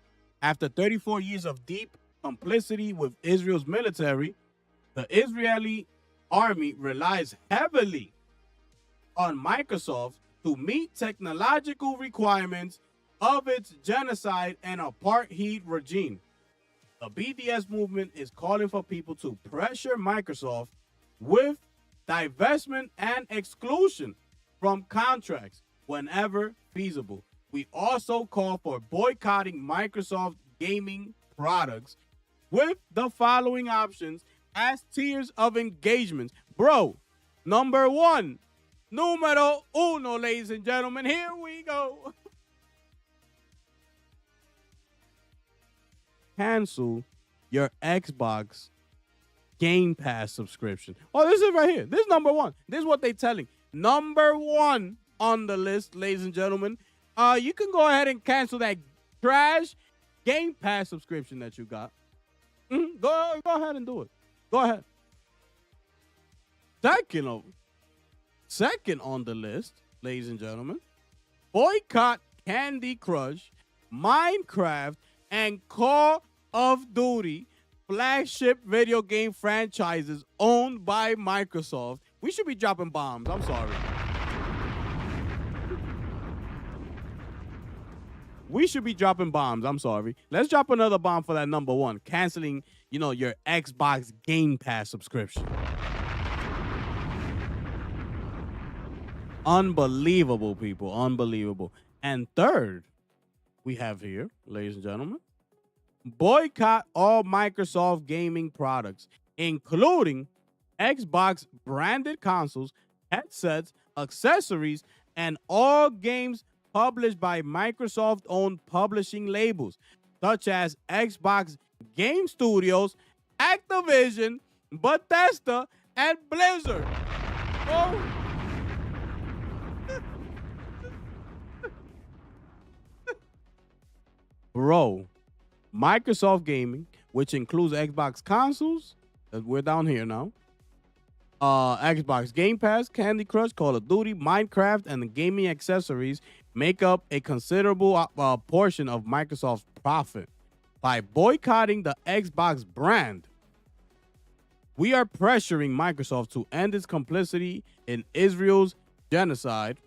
After 34 years of deep complicity with Israel's military, the Israeli army relies heavily on Microsoft to meet technological requirements of its genocide and apartheid regime. The BDS movement is calling for people to pressure Microsoft with divestment and exclusion from contracts whenever feasible. We also call for boycotting Microsoft gaming products with the following options as tiers of engagements. Bro, number one, numero uno, ladies and gentlemen, here we go. Cancel your Xbox Game Pass subscription. Oh, this is right here. This is number one. This is what they're telling. Number one on the list, ladies and gentlemen. You can go ahead and cancel that trash Game Pass subscription that you got. Go ahead and do it. Go ahead. Second on the list, ladies and gentlemen, boycott Candy Crush, Minecraft, and Call of Duty flagship video game franchises owned by Microsoft. We should be dropping bombs. I'm sorry. We should be dropping bombs. I'm sorry. Let's drop another bomb for that number one. Canceling, your Xbox Game Pass subscription. Unbelievable, people. Unbelievable. And third, we have here, ladies and gentlemen, boycott all Microsoft gaming products, including Xbox branded consoles, headsets, accessories, and all games published by Microsoft-owned publishing labels, such as Xbox Game Studios, Activision, Bethesda, and Blizzard. Bro, Microsoft Gaming, which includes Xbox consoles, we're down here now, Xbox Game Pass, Candy Crush, Call of Duty, Minecraft, and the gaming accessories make up a considerable portion of Microsoft's profit. By boycotting the Xbox brand, we are pressuring Microsoft to end its complicity in Israel's genocide,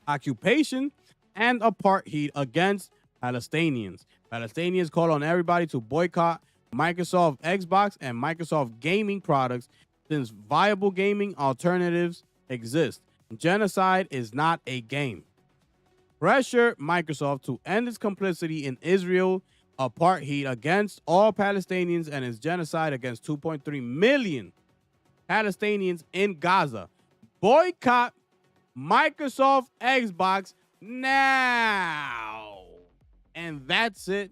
occupation, and apartheid against Palestinians. Palestinians call on everybody to boycott Microsoft Xbox and Microsoft gaming products since viable gaming alternatives exist. Genocide is not a game. Pressure Microsoft to end its complicity in Israel apartheid against all Palestinians and its genocide against 2.3 million Palestinians in Gaza. Boycott Microsoft Xbox now. And that's it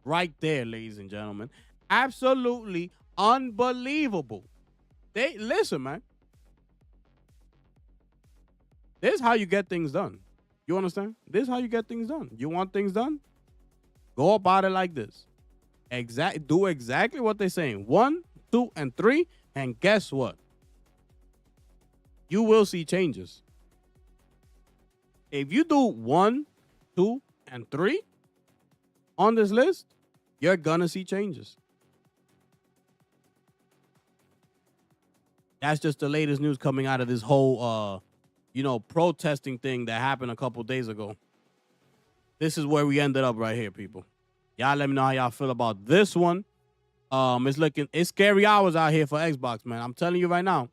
right there, ladies and gentlemen. Absolutely unbelievable. Listen, man. This is how you get things done. You understand? This is how you get things done. You want things done? Go about it like this. Do exactly what they're saying. 1, 2, and 3. And guess what? You will see changes. If you do 1, 2, and 3 on this list, you're gonna see changes. That's just the latest news coming out of this whole protesting thing that happened a couple days ago. This is where we ended up right here, people. Y'all let me know how y'all feel about this one. It's scary hours out here for Xbox, man. I'm telling you right now.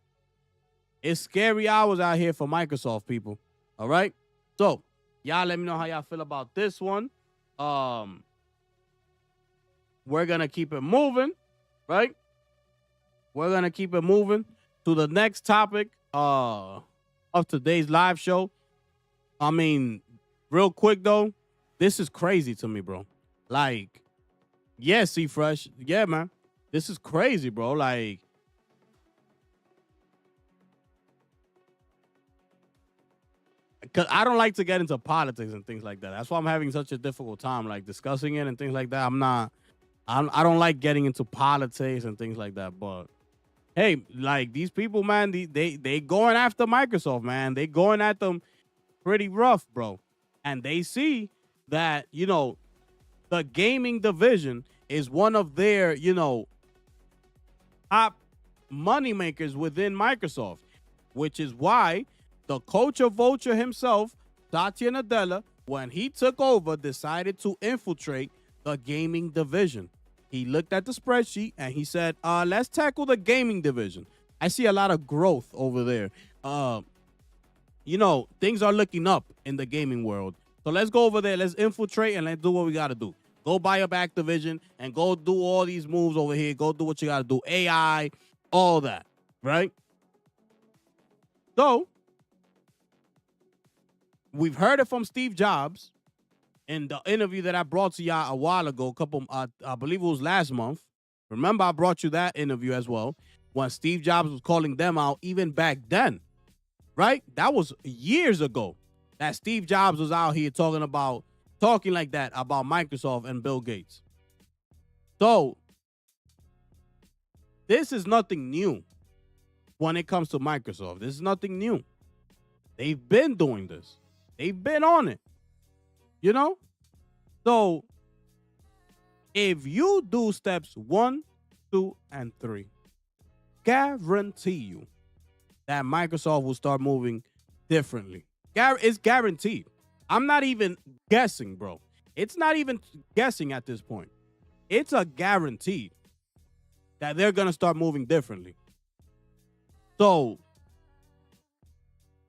It's scary hours out here for Microsoft, people. All right? So, y'all let me know how y'all feel about this one. We're going to keep it moving, right? We're going to keep it moving to the next topic of today's live show. I mean, real quick, though, this is crazy to me, bro. Like, yeah, C-Fresh. Yeah, man. This is crazy, bro. Like, because I don't like to get into politics and things like that. That's why I'm having such a difficult time, like, discussing it and things like that. I don't like getting into politics and things like that. But, hey, like, these people, man, they going after Microsoft, man. They going at them pretty rough, bro. And they see that, the gaming division is one of their, top money makers within Microsoft, which is why the culture vulture himself, Satya Nadella, when he took over, decided to infiltrate the gaming division. He looked at the spreadsheet and he said, let's tackle the gaming division. I see a lot of growth over there. Things are looking up in the gaming world. So let's go over there. Let's infiltrate and let's do what we got to do. Go buy up Activision and go do all these moves over here. Go do what you got to do. AI, all that, right? So, we've heard it from Steve Jobs in the interview that I brought to y'all a while ago, I believe it was last month. Remember, I brought you that interview as well, when Steve Jobs was calling them out even back then, right? That was years ago that Steve Jobs was out here talking like that about Microsoft and Bill Gates. So, this is nothing new when it comes to Microsoft. This is nothing new. They've been doing this. They've been on it. So, if you do steps 1, 2, and 3, guarantee you that Microsoft will start moving differently. It's guaranteed. I'm not even guessing, bro. It's not even guessing at this point. It's a guarantee that they're going to start moving differently. So,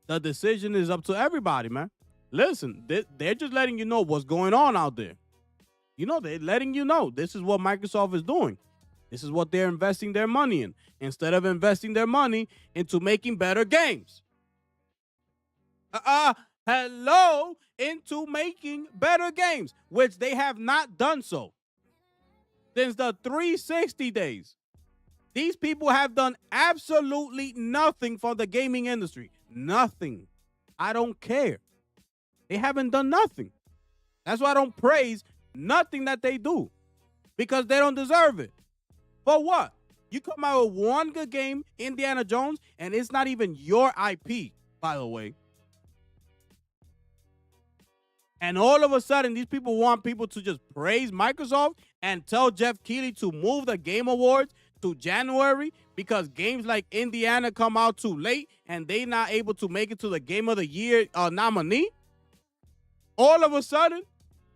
the decision is up to everybody, man. Listen, they're just letting you know what's going on out there. They're letting you know this is what Microsoft is doing. This is what they're investing their money in, instead of investing their money into making better games. Into making better games, which they have not done so since the 360 days. These people have done absolutely nothing for the gaming industry. Nothing. I don't care. They haven't done nothing. That's why I don't praise Nothing that they do because they don't deserve it. For what? You come out with one good game, Indiana Jones, and it's not even your IP, by the way. And all of a sudden, these people want people to just praise Microsoft and tell Jeff Keighley to move the Game Awards to January because games like Indiana come out too late and they not able to make it to the Game of the Year nominee. All of a sudden,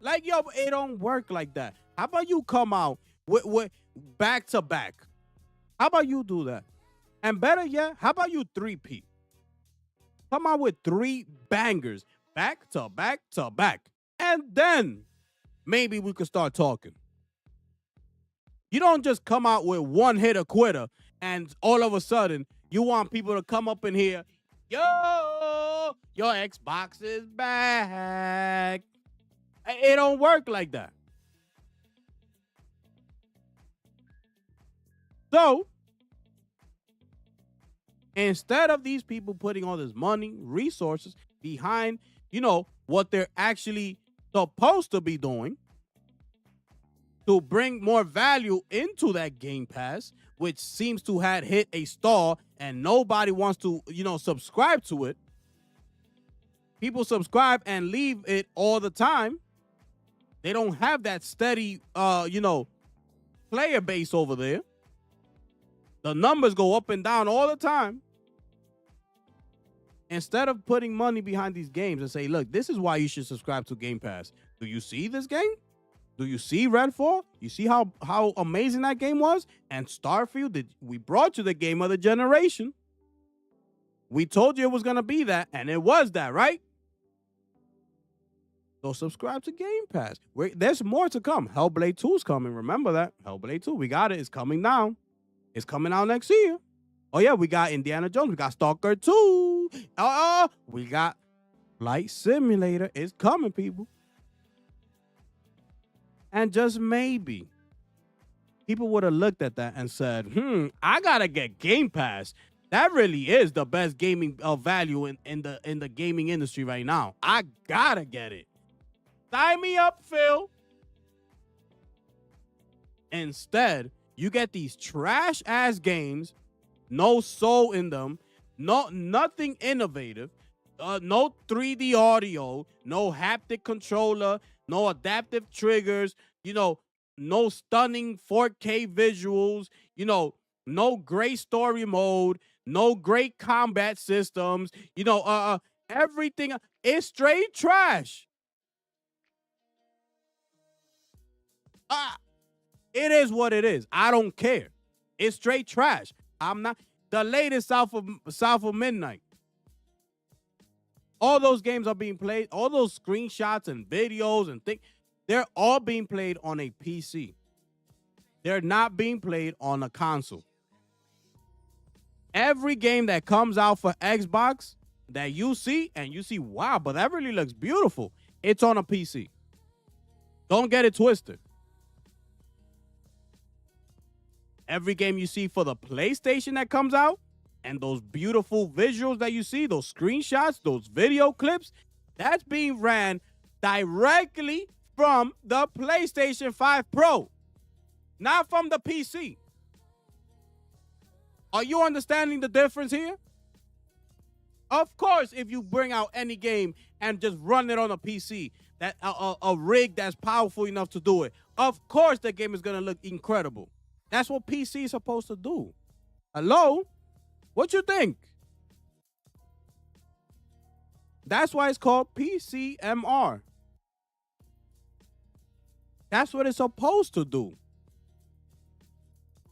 like, yo, it don't work like that. How about you come out with back to back? How about you do that? And better yet, how about you 3P? Come out with 3 bangers back to back to back. And then maybe we could start talking. You don't just come out with one hitter quitter and all of a sudden you want people to come up in here, yo, your Xbox is back. It don't work like that. So, instead of these people putting all this money, resources behind, what they're actually supposed to be doing to bring more value into that Game Pass, which seems to have hit a stall and nobody wants to, subscribe to it. People subscribe and leave it all the time. They don't have that steady, player base over there. The numbers go up and down all the time. Instead of putting money behind these games and say, look, this is why you should subscribe to Game Pass. Do you see this game? Do you see Redfall? You see how amazing that game was? And Starfield, we brought you the game of the generation. We told you it was going to be that, and it was that, right? So subscribe to Game Pass. There's more to come. Hellblade 2 is coming. Remember that. Hellblade 2, we got it. It's coming now. It's coming out next year. Oh, yeah, we got Indiana Jones. We got Stalker 2. We got Flight Simulator. It's coming, people. And just maybe, people would have looked at that and said, I got to get Game Pass. That really is the best gaming value in the gaming industry right now. I got to get it. Sign me up, Phil. Instead, you get these trash-ass games, no soul in them, nothing innovative, no 3D audio, no haptic controller, no adaptive triggers, no stunning 4K visuals, no great story mode, no great combat systems, everything is straight trash. It is what it is. I don't care. It's straight trash. I'm not the latest South of Midnight. All those games are being played. All those screenshots and videos and things, they're all being played on a PC. They're not being played on a console. Every game that comes out for Xbox that you see, and you see, wow, but that really looks beautiful, it's on a PC. Don't get it twisted. Every game you see for the PlayStation that comes out, and those beautiful visuals that you see, those screenshots, those video clips, that's being ran directly from the PlayStation 5 Pro, not from the PC. Are you understanding the difference here? Of course, if you bring out any game and just run it on a PC, that a rig that's powerful enough to do it, of course the game is going to look incredible. That's what PC is supposed to do. Hello? What you think? That's why it's called PCMR. That's what it's supposed to do.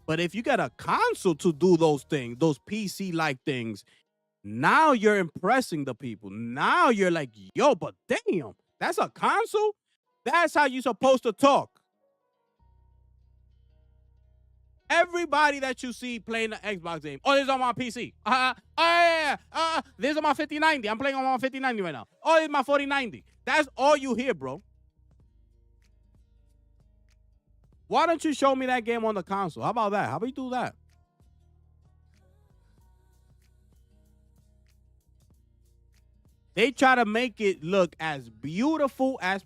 But if you got a console to do those things, those PC-like things, now you're impressing the people. Now you're like, yo, but damn, that's a console? That's how you're supposed to talk. Everybody that you see playing the Xbox game, oh, this is on my PC. This is on my 5090. I'm playing on my 5090 right now. Oh, this is my 4090. That's all you hear, bro. Why don't you show me that game on the console? How about that? How about you do that? They try to make it look as beautiful as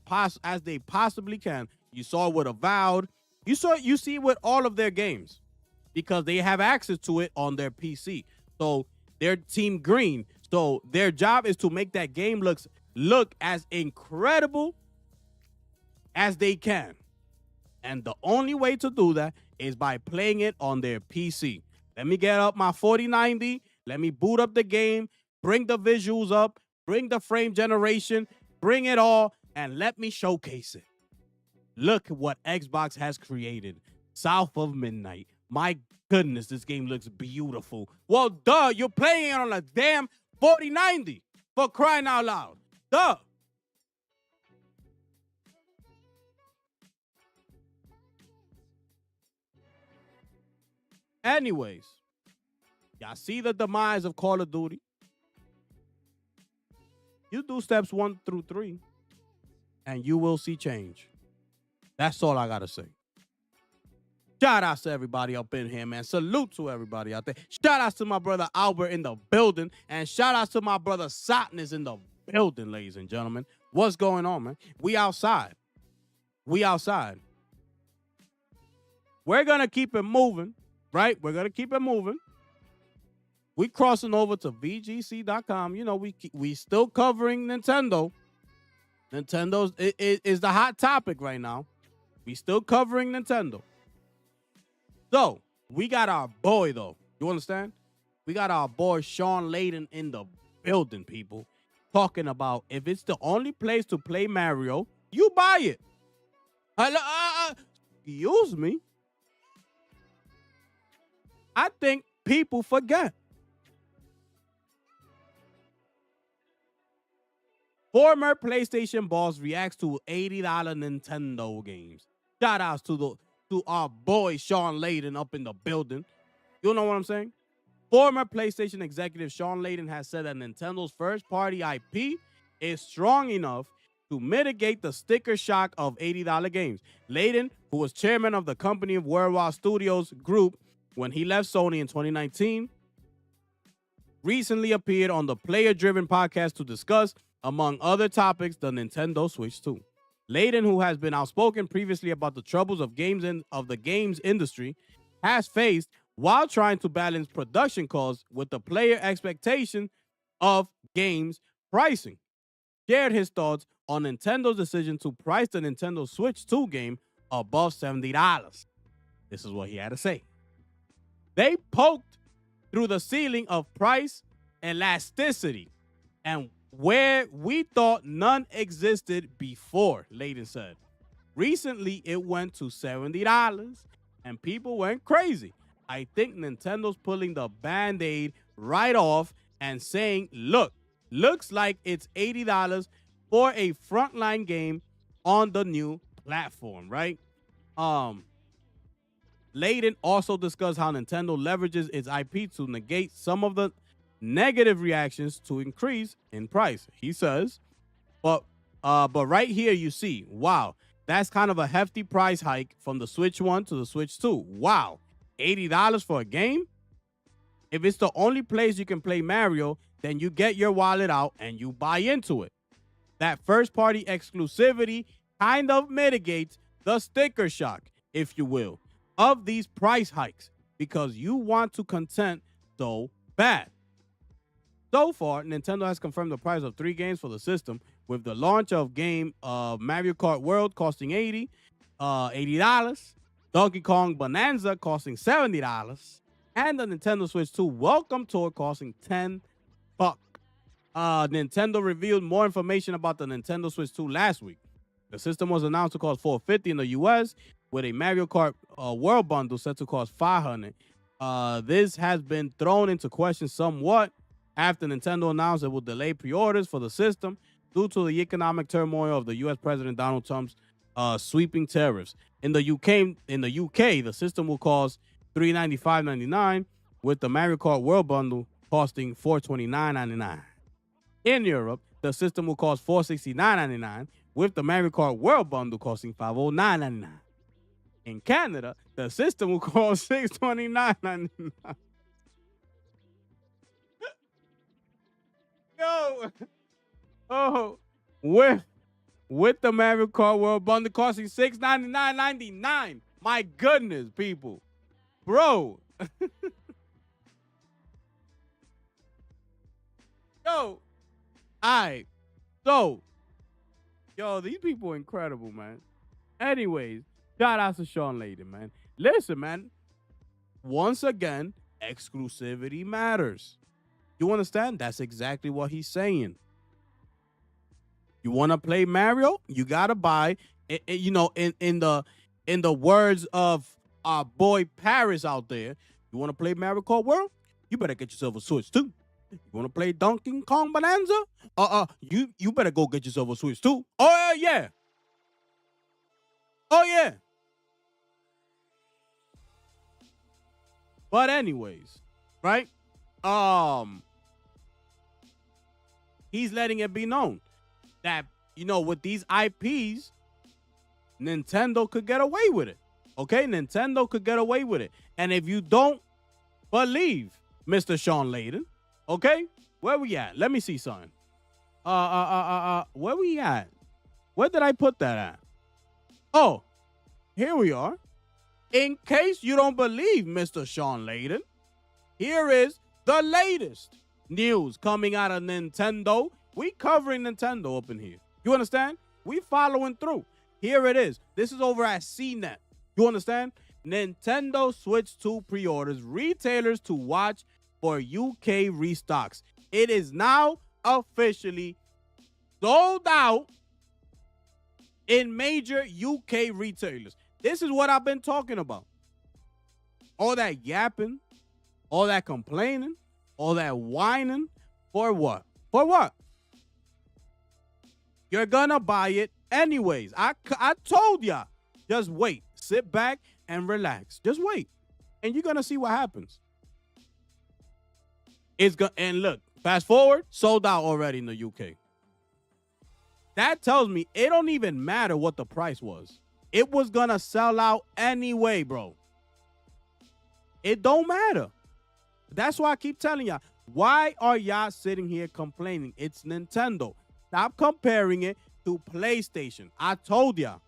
they possibly can. You saw it with Avowed. You see it with all of their games because they have access to it on their PC. So they're Team Green. So their job is to make that game look as incredible as they can. And the only way to do that is by playing it on their PC. Let me get up my 4090. Let me boot up the game, bring the visuals up, bring the frame generation, bring it all, and let me showcase it. Look at what Xbox has created. South of Midnight. My goodness, this game looks beautiful. Well, duh, you're playing it on a damn 4090 for crying out loud. Duh. Anyways, y'all see the demise of Call of Duty. You do steps 1 through 3, and you will see change. That's all I gotta say. Shout out to everybody up in here, man. Salute to everybody out there. Shout out to my brother Albert in the building, and shout out to my brother Satnus in the building, ladies and gentlemen. What's going on, man? We outside. We outside. We're gonna keep it moving, right? We're gonna keep it moving. We crossing over to VGC.com. You know, we still covering Nintendo. Nintendo is the hot topic right now. We still covering Nintendo. So, we got our boy, though. You understand? We got our boy Sean Layden in the building, people. Talking about if it's the only place to play Mario, you buy it. Excuse me. I think people forget. Former PlayStation boss reacts to $80 Nintendo games. Shout outs to our boy Sean Layden up in the building. You know what I'm saying? Former PlayStation executive Sean Layden has said that Nintendo's first-party IP is strong enough to mitigate the sticker shock of $80 games. Layden, who was chairman of the company of Worldwide Studios Group when he left Sony in 2019, recently appeared on the Player Driven podcast to discuss, among other topics, the Nintendo Switch 2. Layden, who has been outspoken previously about the troubles of the games industry, has faced while trying to balance production costs with the player expectation of games pricing. Shared his thoughts on Nintendo's decision to price the Nintendo Switch 2 game above $70. This is what he had to say. They poked through the ceiling of price elasticity and where we thought none existed before, Layden said. Recently, it went to $70 and people went crazy. I think Nintendo's pulling the Band-Aid right off and saying, look, looks like it's $80 for a frontline game on the new platform, right? Layden also discussed how Nintendo leverages its IP to negate some of the negative reactions to increase in price. He says, but right here you see, wow, that's kind of a hefty price hike from the Switch 1 to the Switch 2. Wow, $80 for a game? If it's the only place you can play Mario, then you get your wallet out and you buy into it. That first-party exclusivity kind of mitigates the sticker shock, if you will, of these price hikes because you want to content so bad. So far, Nintendo has confirmed the price of 3 games for the system, with the launch of game Mario Kart World costing $80, Donkey Kong Bonanza costing $70, and the Nintendo Switch 2 Welcome Tour costing $10. Nintendo revealed more information about the Nintendo Switch 2 last week. The system was announced to cost $450 in the US, with a Mario Kart World Bundle set to cost $500. This has been thrown into question somewhat after Nintendo announced it will delay pre-orders for the system due to the economic turmoil of the U.S. President Donald Trump's sweeping tariffs. In the UK, the system will cost $395.99, with the Mario Kart World Bundle costing $429.99. In Europe, the system will cost $469.99, with the Mario Kart World Bundle costing $509.99. In Canada, the system will cost $629.99. Yo, oh, with with the Mario Kart World bundle costing $699.99. My goodness, people. Bro. Yo. Alright. So, yo, these people are incredible, man. Anyways, shout out to Sean Layden, man. Listen, man. Once again, exclusivity matters. You understand? That's exactly what he's saying. You want to play Mario? You gotta buy. You know, in the words of our boy Paris out there, you want to play Mario Kart World? You better get yourself a Switch too. You want to play Donkey Kong Bonanza? You better go get yourself a Switch too. Oh yeah. Oh yeah. But anyways, right? He's letting it be known that, you know, with these IPs, Nintendo could get away with it. Okay? Nintendo could get away with it. And if you don't believe Mr. Sean Layden, okay? Where we at? Let me see something. Where we at? Where did I put that at? Oh, here we are. In case you don't believe Mr. Sean Layden, here is the latest news coming out of Nintendo. We covering Nintendo up in here. You understand? We following through. Here it is. This is over at CNET. You understand? Nintendo Switch 2 pre-orders. Retailers to watch for UK restocks. It is now officially sold out in major UK retailers. This is what I've been talking about. All that yapping, all that complaining, all that whining. For what? For what? You're gonna buy it anyways. I told ya. Just wait. Sit back and relax. Just wait. And you're gonna see what happens. And look, fast forward, sold out already in the UK. That tells me it don't even matter what the price was. It was gonna sell out anyway, bro. It don't matter. That's why I keep telling y'all. Why are y'all sitting here complaining? It's Nintendo. Stop comparing it to PlayStation. I told y'all.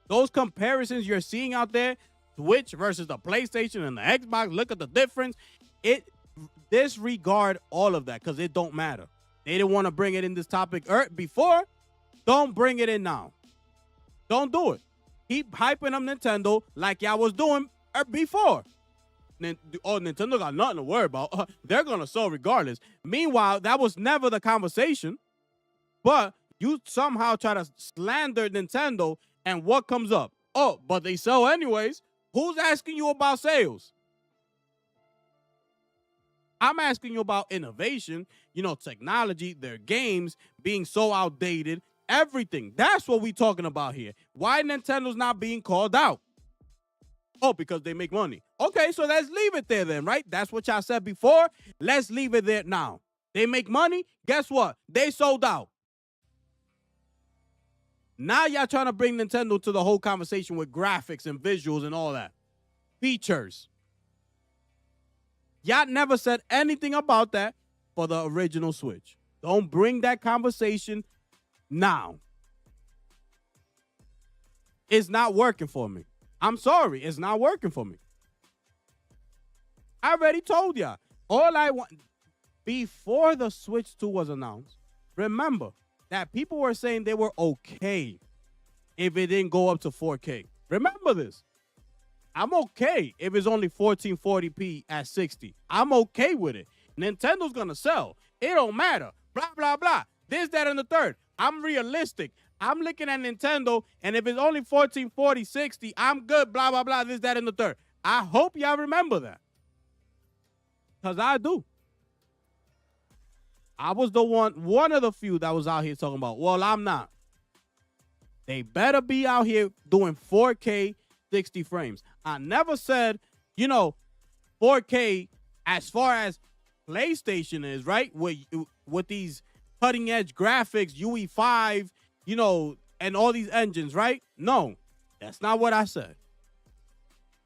Those comparisons you're seeing out there, Switch versus the PlayStation and the Xbox, look at the difference. Disregard all of that because it don't matter. They didn't want to bring it in this topic before. Don't bring it in now. Don't do it. Keep hyping up Nintendo like y'all was doing before. Nintendo got nothing to worry about. They're going to sell regardless. Meanwhile, that was never the conversation. But you somehow try to slander Nintendo, and what comes up? Oh, but they sell anyways. Who's asking you about sales? I'm asking you about innovation, you know, technology, their games being so outdated, everything. That's what we're talking about here. Why Nintendo's not being called out? Oh, because they make money. Okay, so let's leave it there then, right? That's what y'all said before. Let's leave it there now. They make money. Guess what? They sold out. Now y'all trying to bring Nintendo to the whole conversation with graphics and visuals and all that. Features. Y'all never said anything about that for the original Switch. Don't bring that conversation now. It's not working for me. I'm sorry. It's not working for me. I already told y'all. All I want, before the Switch 2 was announced, remember that people were saying they were okay if it didn't go up to 4K. Remember this. I'm okay if it's only 1440p at 60. I'm okay with it. Nintendo's going to sell. It don't matter. Blah, blah, blah. This, that, and the third. I'm realistic. I'm looking at Nintendo, and if it's only 1440, 60, I'm good. Blah, blah, blah. This, that, and the third. I hope y'all remember that. Because I do. I was the one of the few that was out here talking about, well, I'm not. They better be out here doing 4K 60 frames. I never said, you know, 4K as far as PlayStation is, right? With these cutting edge graphics, UE5, you know, and all these engines, right? No, that's not what I said.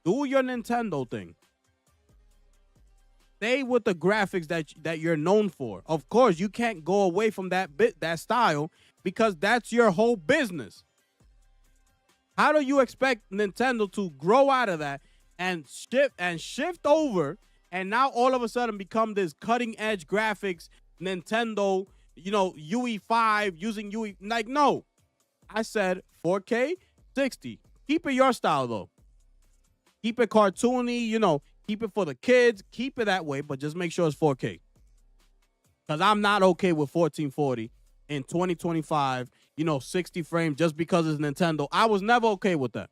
Do your Nintendo thing. Stay with the graphics that you're known for. Of course, you can't go away from that style because that's your whole business. How do you expect Nintendo to grow out of that and shift over and now all of a sudden become this cutting edge graphics Nintendo, UE5 using UE? Like, no. I said 4K, 60. Keep it your style though. Keep it cartoony, keep it for the kids, keep it that way, but just make sure it's 4K. Because I'm not okay with 1440 in 2025, 60 frames just because it's Nintendo. I was never okay with that.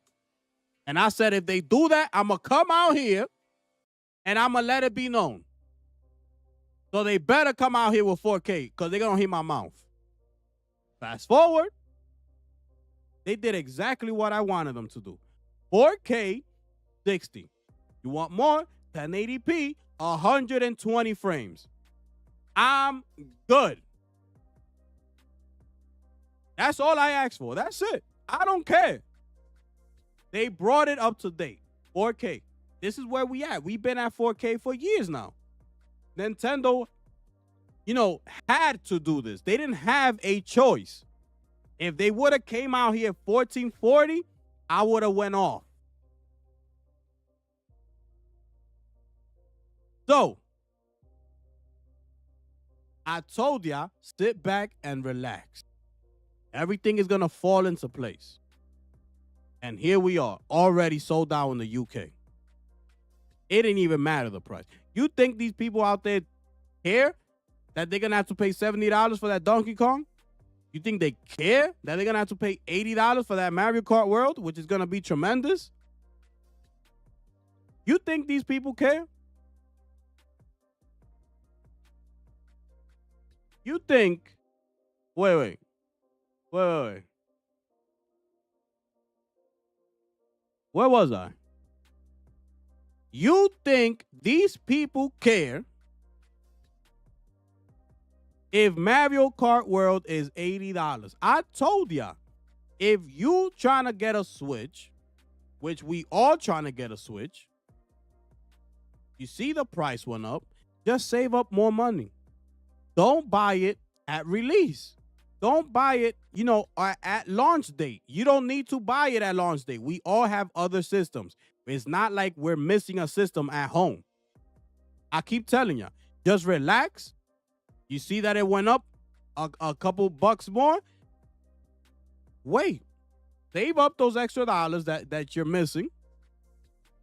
And I said, if they do that, I'm going to come out here and I'm going to let it be known. So they better come out here with 4K because they're going to hear my mouth. Fast forward. They did exactly what I wanted them to do. 4K, 60. You want more? 1080p, 120 frames. I'm good. That's all I asked for. That's it. I don't care. They brought it up to date. 4K. This is where we at. We've been at 4K for years now. Nintendo, had to do this. They didn't have a choice. If they would have came out here 1440, I would have went off. So, I told y'all, sit back and relax. Everything is going to fall into place. And here we are, already sold out in the UK. It didn't even matter the price. You think these people out there care that they're going to have to pay $70 for that Donkey Kong? You think they care that they're going to have to pay $80 for that Mario Kart World, which is going to be tremendous? You think these people care? You think, wait. Where was I? You think these people care if Mario Kart World is $80? I told y'all, if you trying to get a Switch, which we all trying to get a Switch, you see the price went up, just save up more money. Don't buy it at release. Don't buy it, at launch date. You don't need to buy it at launch date. We all have other systems. It's not like we're missing a system at home. I keep telling you, just relax. You see that it went up a couple bucks more? Wait. Save up those extra dollars that you're missing.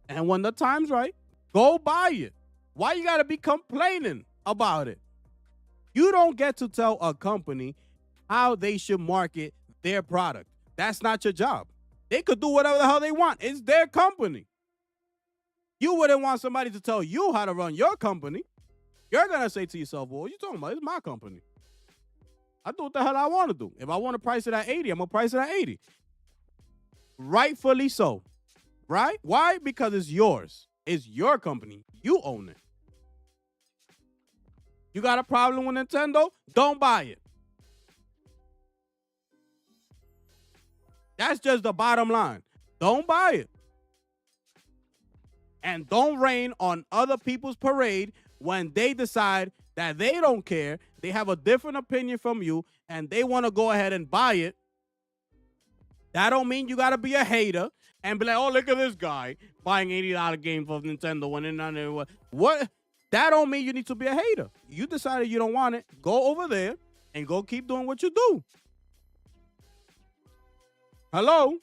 And when the time's right, go buy it. Why you got to be complaining about it? You don't get to tell a company how they should market their product. That's not your job. They could do whatever the hell they want. It's their company. You wouldn't want somebody to tell you how to run your company. You're going to say to yourself, well, what are you talking about? It's my company. I do what the hell I want to do. If I want to price it at 80, I'm going to price it at 80. Rightfully so. Right? Why? Because it's yours. It's your company. You own it. You got a problem with Nintendo? Don't buy it. That's just the bottom line. Don't buy it. And don't rain on other people's parade when they decide that they don't care, they have a different opinion from you, and they want to go ahead and buy it. That don't mean you got to be a hater and be like, oh, look at this guy buying $80 game for Nintendo when it's not. What? That don't mean you need to be a hater. You decided you don't want it. Go over there and go keep doing what you do. Hello?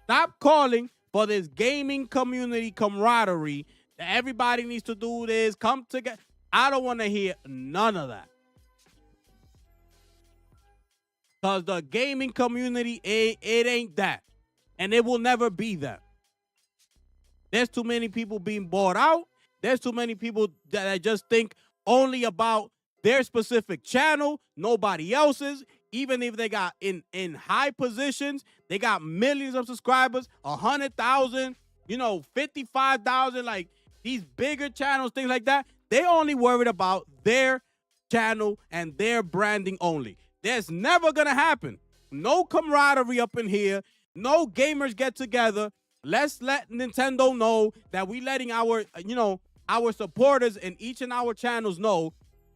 Stop calling for this gaming community camaraderie that everybody needs to do this, come together. I don't want to hear none of that. Because the gaming community, it ain't that. And it will never be that. There's too many people being bought out. There's too many people that just think only about their specific channel, nobody else's. Even if they got in high positions, they got millions of subscribers, 100,000, 55,000, like these bigger channels, things like that. They only worried about their channel and their branding only. There's never going to happen. No camaraderie up in here. No gamers get together. Let's let Nintendo know that we letting our our supporters in each and our channels know,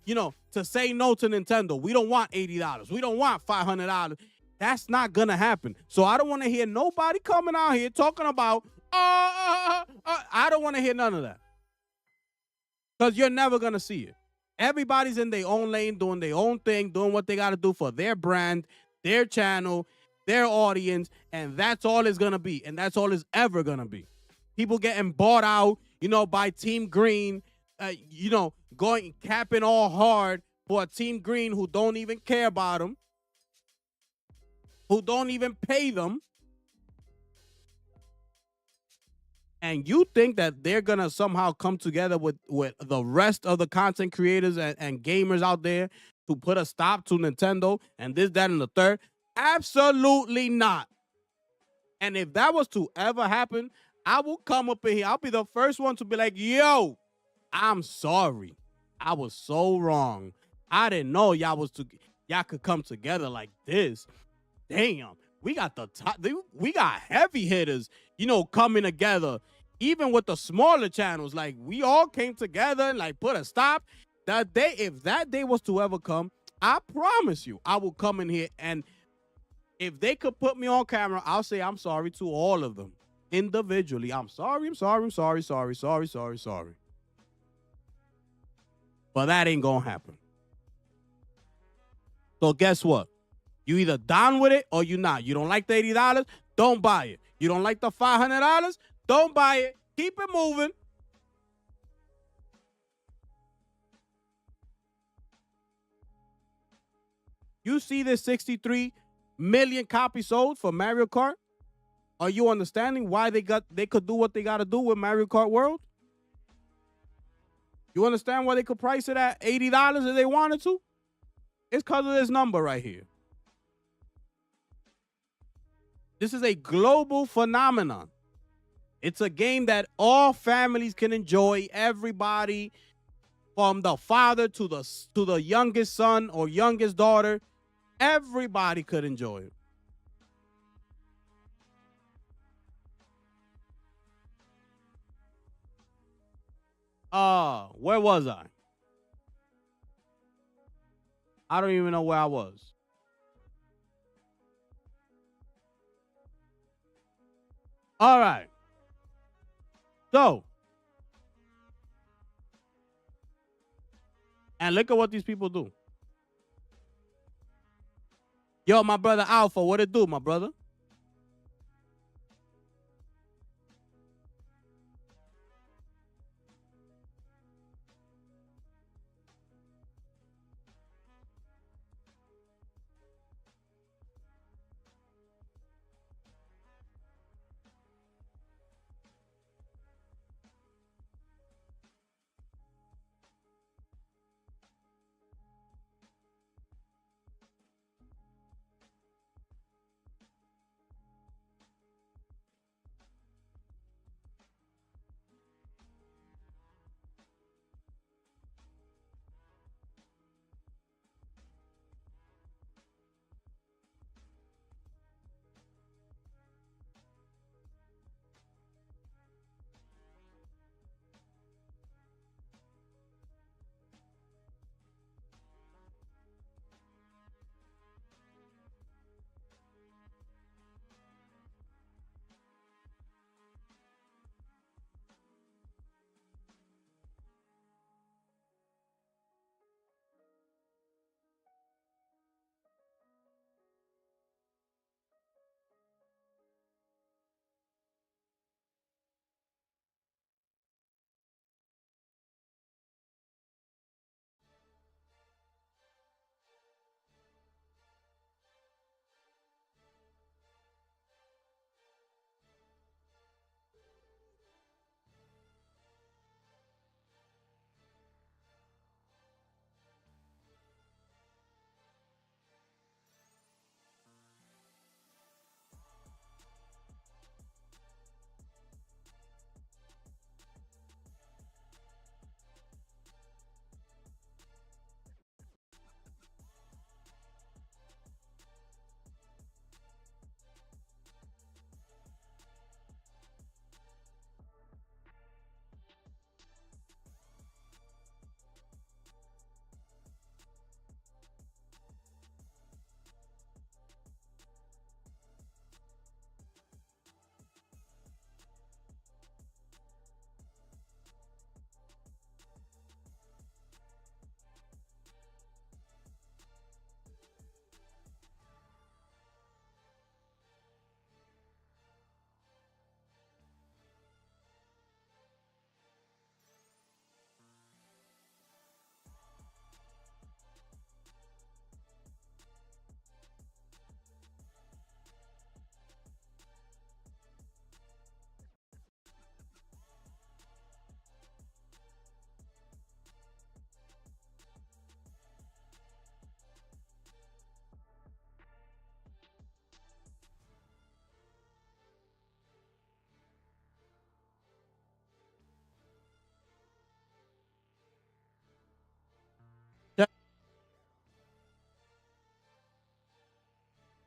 to say no to Nintendo. We don't want $80. We don't want $500. That's not gonna happen. So I don't want to hear nobody coming out here talking about, I don't want to hear none of that. Because you're never gonna see it. Everybody's in their own lane, doing their own thing, doing what they gotta do for their brand, their channel, their audience, and that's all it's gonna be. And that's all it's ever gonna be. People getting bought out, by Team Green, going capping all hard for a Team Green who don't even care about them, who don't even pay them. And you think that they're going to somehow come together with the rest of the content creators and gamers out there to put a stop to Nintendo and this, that, and the third? Absolutely not. And if that was to ever happen, I will come up in here. I'll be the first one to be like, yo, I'm sorry. I was so wrong. I didn't know y'all could come together like this. Damn, we got we got heavy hitters, coming together. Even with the smaller channels, like we all came together and like put a stop. If that day was to ever come, I promise you, I will come in here, and if they could put me on camera, I'll say I'm sorry to all of them individually. I'm sorry. But that ain't gonna happen. So guess what? You either down with it or you not. You don't like the $80, don't buy it. You don't like the $500, don't buy it. Keep it moving. You see this 63 million copies sold for Mario Kart? Are you understanding why they could do what they got to do with Mario Kart World? You understand why they could price it at $80 if they wanted to? It's because of this number right here. This is a global phenomenon. It's a game that all families can enjoy. Everybody, from the father to the youngest son or youngest daughter, everybody could enjoy it. Where was I? I don't even know where I was. All right. So, and look at what these people do. Yo, my brother Alpha, what it do, my brother?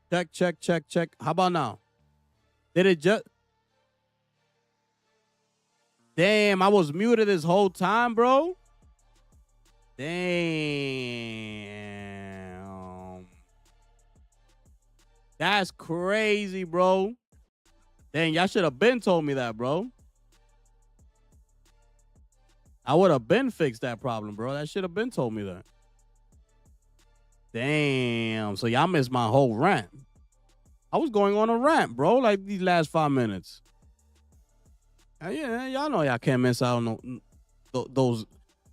Check, check, check, check. How about now? Did it just... Damn, I was muted this whole time, bro. Damn. That's crazy, bro. Dang, y'all should have been told me that, bro. I would have been fixed that problem, bro. That should have been told me that. Damn. So y'all missed my whole rant. I was going on a rant, bro, like these last 5 minutes. Yeah, y'all know y'all can't miss out on those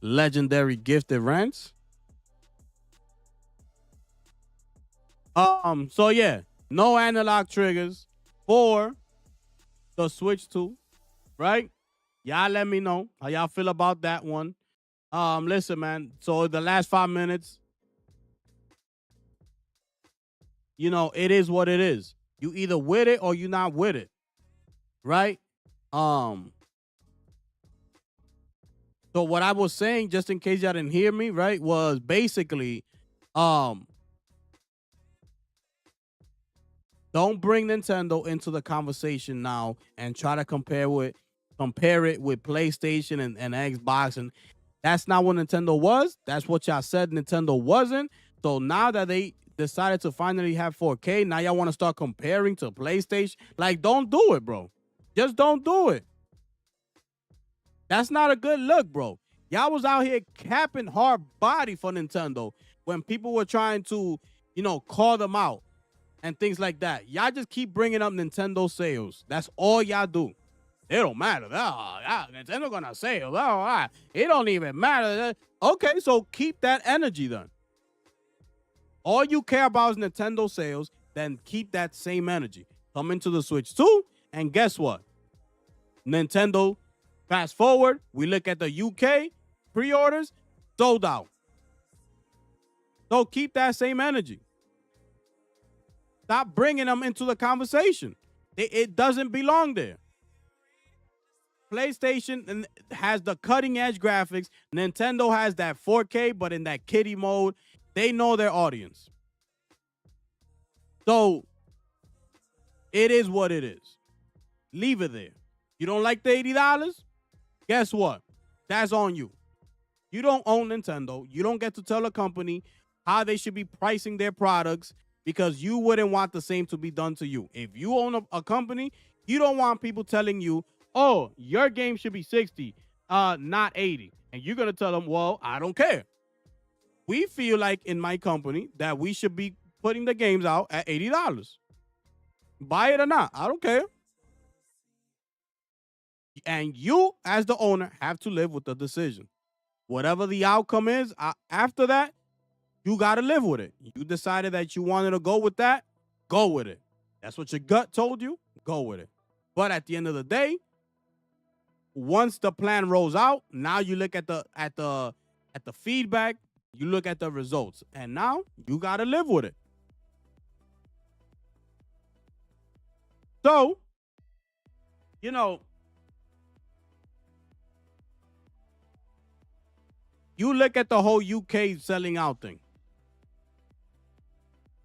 legendary gifted rants. So yeah, no analog triggers for the Switch 2, right? Y'all let me know how y'all feel about that one. Listen, man. So the last 5 minutes, you know, it is what it is. You either with it or you not with it, right? So what I was saying, just in case y'all didn't hear me, right, was basically, don't bring Nintendo into the conversation now and try to compare it with PlayStation and Xbox. And that's not what Nintendo was. That's what y'all said Nintendo wasn't. So now that they decided to finally have 4K, now y'all want to start comparing to PlayStation. Like, don't do it, bro. Just don't do it. That's not a good look, bro. Y'all was out here capping hard body for Nintendo when people were trying to, you know, call them out and things like that. Y'all just keep bringing up Nintendo sales. That's all y'all do. It don't matter. Nintendo gonna sell. It don't even matter. Okay, so keep that energy then. All you care about is Nintendo sales, then keep that same energy. Come into the Switch 2, and guess what? Nintendo, fast forward, we look at the UK pre-orders, sold out. So keep that same energy. Stop bringing them into the conversation. It doesn't belong there. PlayStation has the cutting edge graphics. Nintendo has that 4K, but in that kiddie mode. They know their audience. So it is what it is. Leave it there. You don't like the $80? Guess what? That's on you. You don't own Nintendo. You don't get to tell a company how they should be pricing their products because you wouldn't want the same to be done to you. If you own a company, you don't want people telling you, oh, your game should be 60, not 80. And you're going to tell them, well, I don't care. We feel like in my company that we should be putting the games out at $80. Buy it or not, I don't care. And you, as the owner, have to live with the decision. Whatever the outcome is, after that, you got to live with it. You decided that you wanted to go with that, go with it. That's what your gut told you, go with it. But at the end of the day, once the plan rolls out, now you look at the feedback, you look at the results, and now you got to live with it. So, you know, you look at the whole UK selling out thing.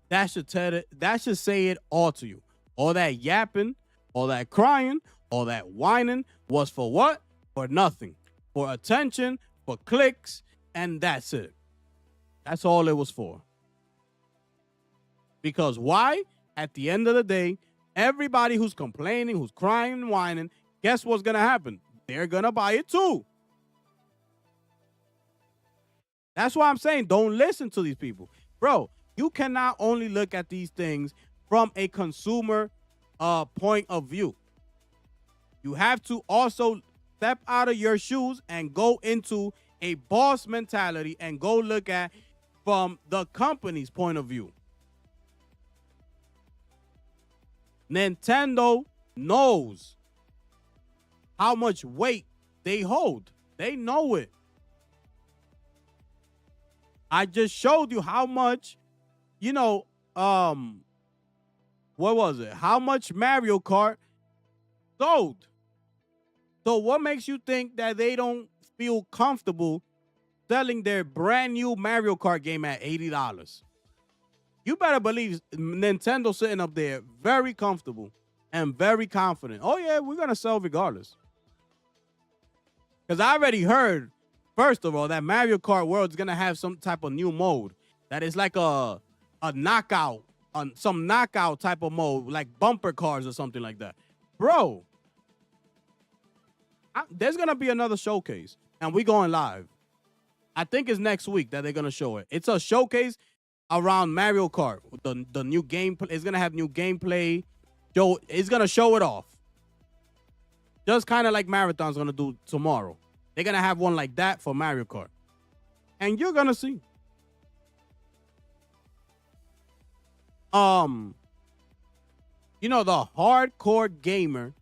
That should say it all to you. All that yapping, all that crying, all that whining was for what? For nothing. For attention, for clicks, and that's it. That's all it was for. Because why? At the end of the day, everybody who's complaining, who's crying and whining, guess what's going to happen? They're going to buy it too. That's why I'm saying don't listen to these people. Bro, you cannot only look at these things from a consumer point of view. You have to also step out of your shoes and go into a boss mentality and go look at from the company's point of view. Nintendo knows how much weight they hold. They know it. I just showed you how much, what was it? How much Mario Kart sold. So what makes you think that they don't feel comfortable selling their brand new Mario Kart game at $80? you better believe Nintendo sitting up there very comfortable and very confident. Oh yeah, we're gonna sell regardless. Because I already heard, first of all, that Mario Kart World is gonna have some type of new mode that is like a knockout, some knockout type of mode, like bumper cars or something like that. Bro, there's gonna be another showcase, and we going live. I think it's next week that they're gonna show it. It's a showcase around Mario Kart. The new gameplay. It's gonna have new gameplay. It's gonna show it off. Just kind of like Marathon's gonna do tomorrow. They're gonna have one like that for Mario Kart. And you're gonna see. You know, the hardcore gamer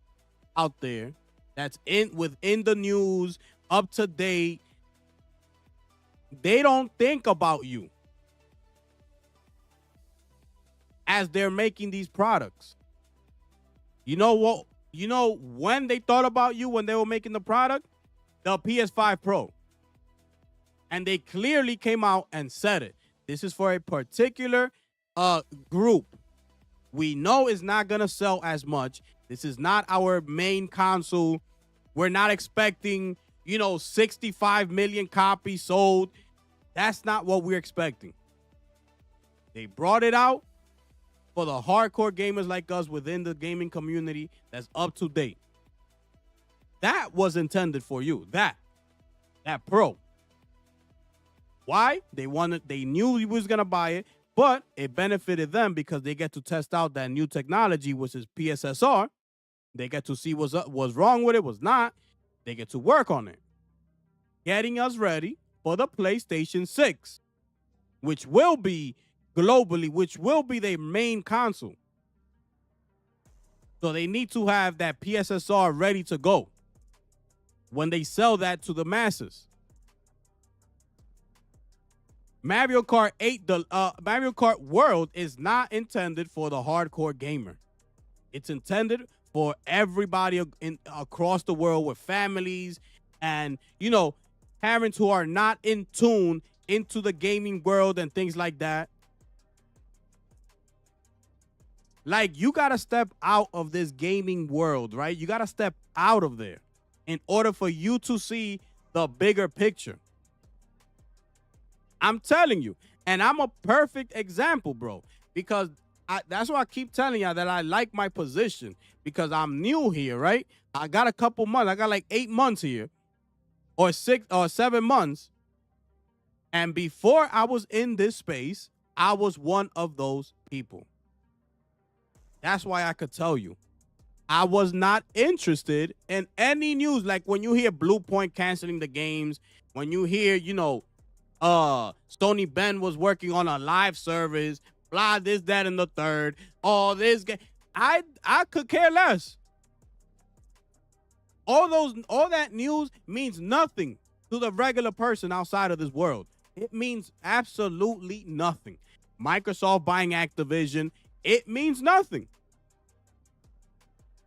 out there that's within the news, up to date, they don't think about you as they're making these products. You know what? You know when they thought about you when they were making the product? The PS5 Pro. And they clearly came out and said it. This is for a particular group. We know it's not going to sell as much. This is not our main console. We're not expecting, 65 million copies sold. That's not what we're expecting. They brought it out for the hardcore gamers like us within the gaming community that's up to date. That was intended for you. That Pro. Why? They knew you was gonna buy it, but it benefited them because they get to test out that new technology, which is PSSR. They get to see what's wrong with it, what's not. They get to work on it, getting us ready for the PlayStation 6, which will be globally, which will be their main console. So they need to have that PSSR ready to go when they sell that to the masses. Mario Kart 8, Mario Kart World is not intended for the hardcore gamer. It's intended for everybody across the world with families and, parents who are not in tune into the gaming world and things like that. Like, you got to step out of this gaming world, right? You got to step out of there in order for you to see the bigger picture. I'm telling you. And I'm a perfect example, bro, because that's why I keep telling y'all that I like my position, because I'm new here, right? I got a couple months. I got like 8 months here, or 6 or 7 months. And before I was in this space, I was one of those people. That's why I could tell you, I was not interested in any news. Like when you hear Blue Point canceling the games, when you hear, Stony Ben was working on a live service, blah, this, that, and the third, all this. I could care less. All that news means nothing to the regular person outside of this world. It means absolutely nothing. Microsoft buying Activision, it means nothing.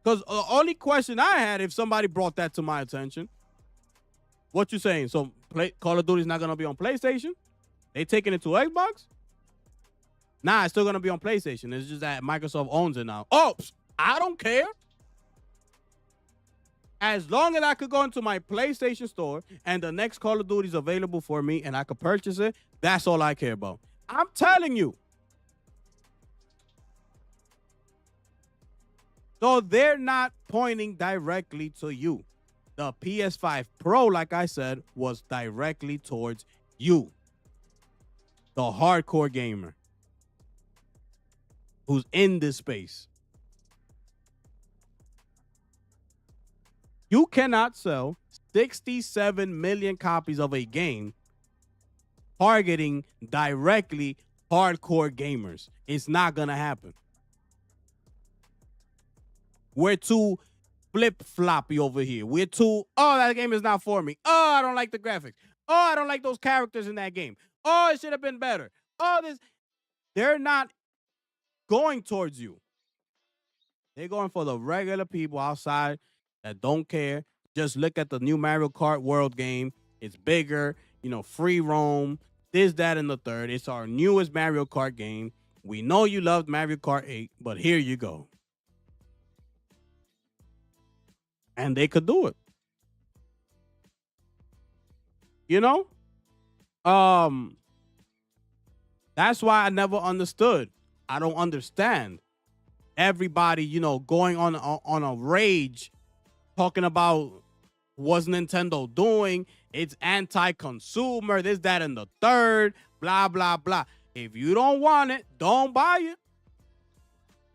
Because the only question I had, if somebody brought that to my attention, what you saying? So Call of Duty is not going to be on PlayStation? They taking it to Xbox? Nah, it's still going to be on PlayStation. It's just that Microsoft owns it now. Oh, I don't care. As long as I could go into my PlayStation store and the next Call of Duty is available for me and I could purchase it, that's all I care about. I'm telling you. So they're not pointing directly to you. The PS5 Pro, like I said, was directly towards you, the hardcore gamer who's in this space. You cannot sell 67 million copies of a game targeting directly hardcore gamers. It's not going to happen. We're too flip-floppy over here. We're too, that game is not for me. Oh, I don't like the graphics. Oh, I don't like those characters in that game. Oh, it should have been better. Oh, this. They're not going towards you. They're going for the regular people outside that don't care. Just look at the new Mario Kart World game. It's bigger, free roam, this, that, and the third. It's our newest Mario Kart game. We know you loved Mario Kart 8, but here you go. And they could do it. You know? That's why I never understood. I don't understand everybody, going on a rage talking about what's Nintendo doing. It's anti-consumer, this, that, and the third, blah, blah, blah. If you don't want it, don't buy it.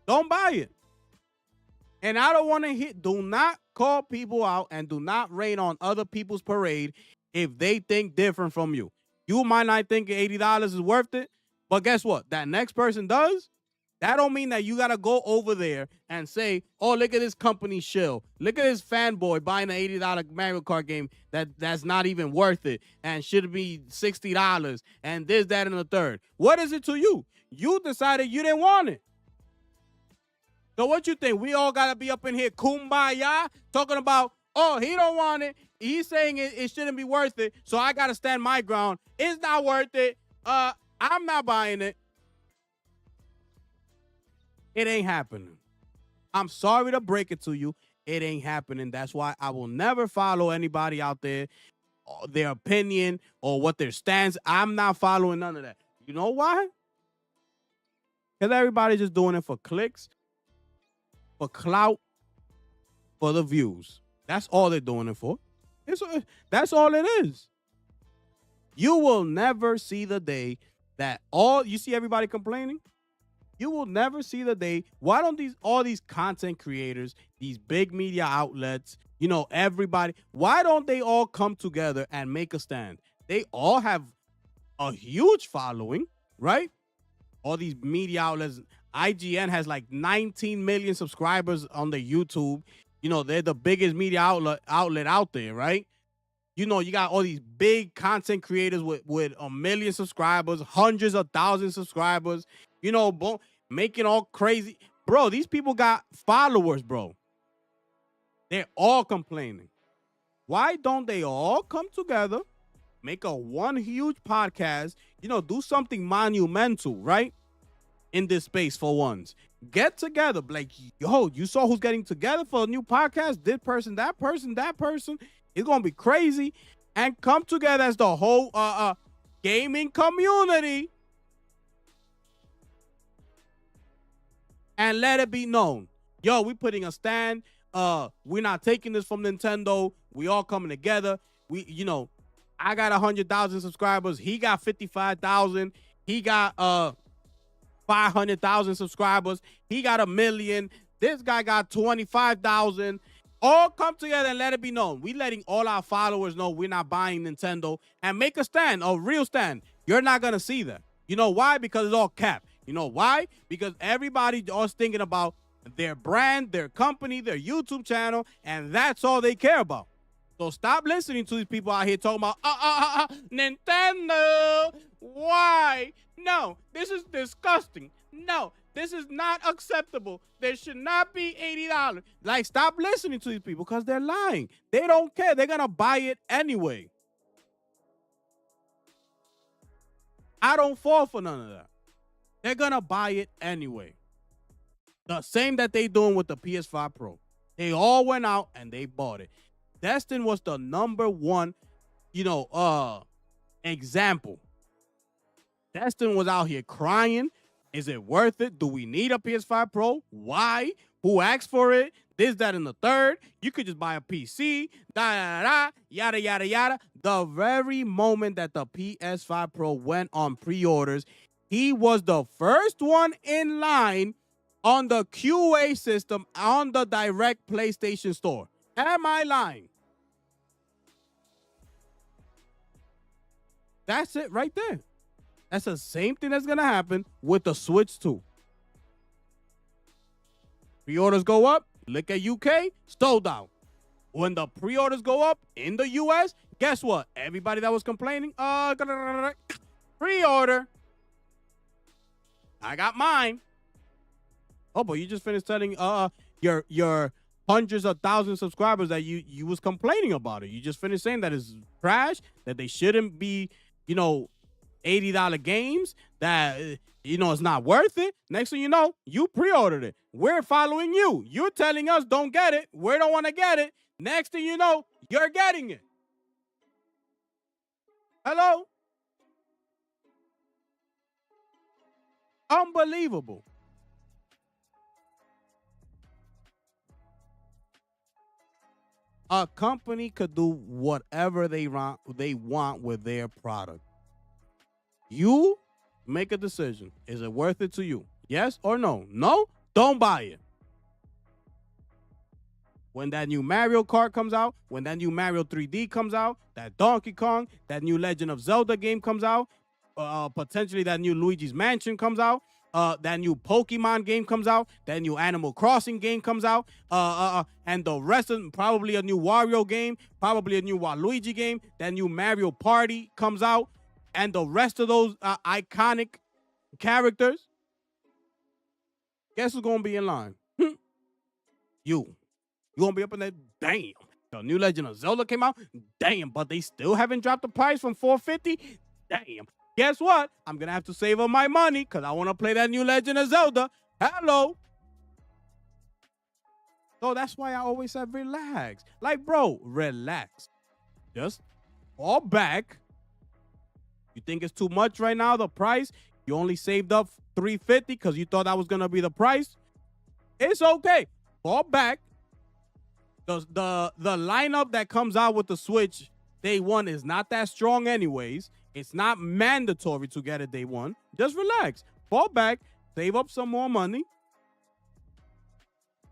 Don't buy it. And I don't want to do not call people out and do not rain on other people's parade if they think different from you. You might not think $80 is worth it, but guess what? That next person does. That don't mean that you got to go over there and say, oh, look at this company shill. Look at this fanboy buying an $80 Mario Kart game that's not even worth it and should be $60 and this, that, and the third. What is it to you? You decided you didn't want it. So what you think? We all got to be up in here kumbaya talking about, oh, he don't want it. He's saying it shouldn't be worth it, so I got to stand my ground. It's not worth it. I'm not buying it. It ain't happening. I'm sorry to break it to you. It ain't happening. That's why I will never follow anybody out there, their opinion or what their stance. I'm not following none of that. You know why? Because everybody's just doing it for clicks, for clout, for the views. That's all they're doing it for. That's all it is. You will never see the day that you see everybody complaining. You will never see the day. Why don't all these content creators, these big media outlets, everybody, why don't they all come together and make a stand? They all have a huge following, right? All these media outlets. IGN has like 19 million subscribers on their YouTube. They're the biggest media outlet out there, right? You got all these big content creators with a million subscribers, hundreds of thousands of subscribers, making all crazy. Bro, these people got followers, bro. They're all complaining. Why don't they all come together, make one huge podcast, do something monumental, right? In this space for once. Get together. Like, yo, you saw who's getting together for a new podcast? This person, that person, that person. It's going to be crazy. And come together as the whole gaming community. And let it be known. Yo, we putting a stand. We're not taking this from Nintendo. We all coming together. I got 100,000 subscribers. He got 55,000. He got 500,000 subscribers. He got 1 million. This guy got 25,000. All come together and let it be known. We letting all our followers know we're not buying Nintendo and make a stand, a real stand. You're not going to see that. You know why? Because it's all cap. You know why? Because everybody is thinking about their brand, their company, their YouTube channel, and that's all they care about. So stop listening to these people out here talking about, Nintendo. Why? No, this is disgusting. No, this is not acceptable. There should not be $80. Like, stop listening to these people because they're lying. They don't care. They're going to buy it anyway. I don't fall for none of that. They're going to buy it anyway. The same that they doing with the PS5 Pro. They all went out and they bought it. Destin was the number one, example. Destin was out here crying. Is it worth it? Do we need a PS5 Pro? Why? Who asked for it? This, that, and the third. You could just buy a PC. Yada, yada, yada. The very moment that the PS5 Pro went on pre-orders, he was the first one in line on the QA system on the direct PlayStation Store. Am I lying? That's it right there. That's the same thing that's going to happen with the Switch 2. Pre-orders go up. Look at UK, sold out. When the pre-orders go up in the US, guess what? Everybody that was complaining, pre-order. I got mine. Oh, but you just finished telling your hundreds of thousands of subscribers that you was complaining about it. You just finished saying that it's trash, that they shouldn't be, $80 games, that You know it's not worth it. Next thing you know, you pre-ordered it. We're following you. You're telling us don't get it. We don't want to get it. Next thing you know, you're getting it. Hello? Unbelievable. A company could do whatever they want with their product. You make a decision. Is it worth it to you? Yes or no? No? Don't buy it. When that new Mario Kart comes out, when that new Mario 3D comes out, that Donkey Kong, that new Legend of Zelda game comes out, potentially that new Luigi's Mansion comes out, that new Pokemon game comes out, that new Animal Crossing game comes out, and the rest of them, probably a new Wario game, probably a new Waluigi game, that new Mario Party comes out, and the rest of those iconic characters. Guess who's gonna be in line? You. You gonna be up in there? Damn. The new Legend of Zelda came out? Damn, but they still haven't dropped the price from $450? Damn. Guess what? I'm gonna have to save up my money because I want to play that new Legend of Zelda. Hello. So that's why I always said relax. Like, bro, relax. Just fall back. You think it's too much right now, the price? You only saved up $350 because you thought that was gonna be the price? It's okay. Fall back. The lineup that comes out with the Switch day one is not that strong anyways. It's not mandatory to get it day one. Just relax. Fall back. Save up some more money.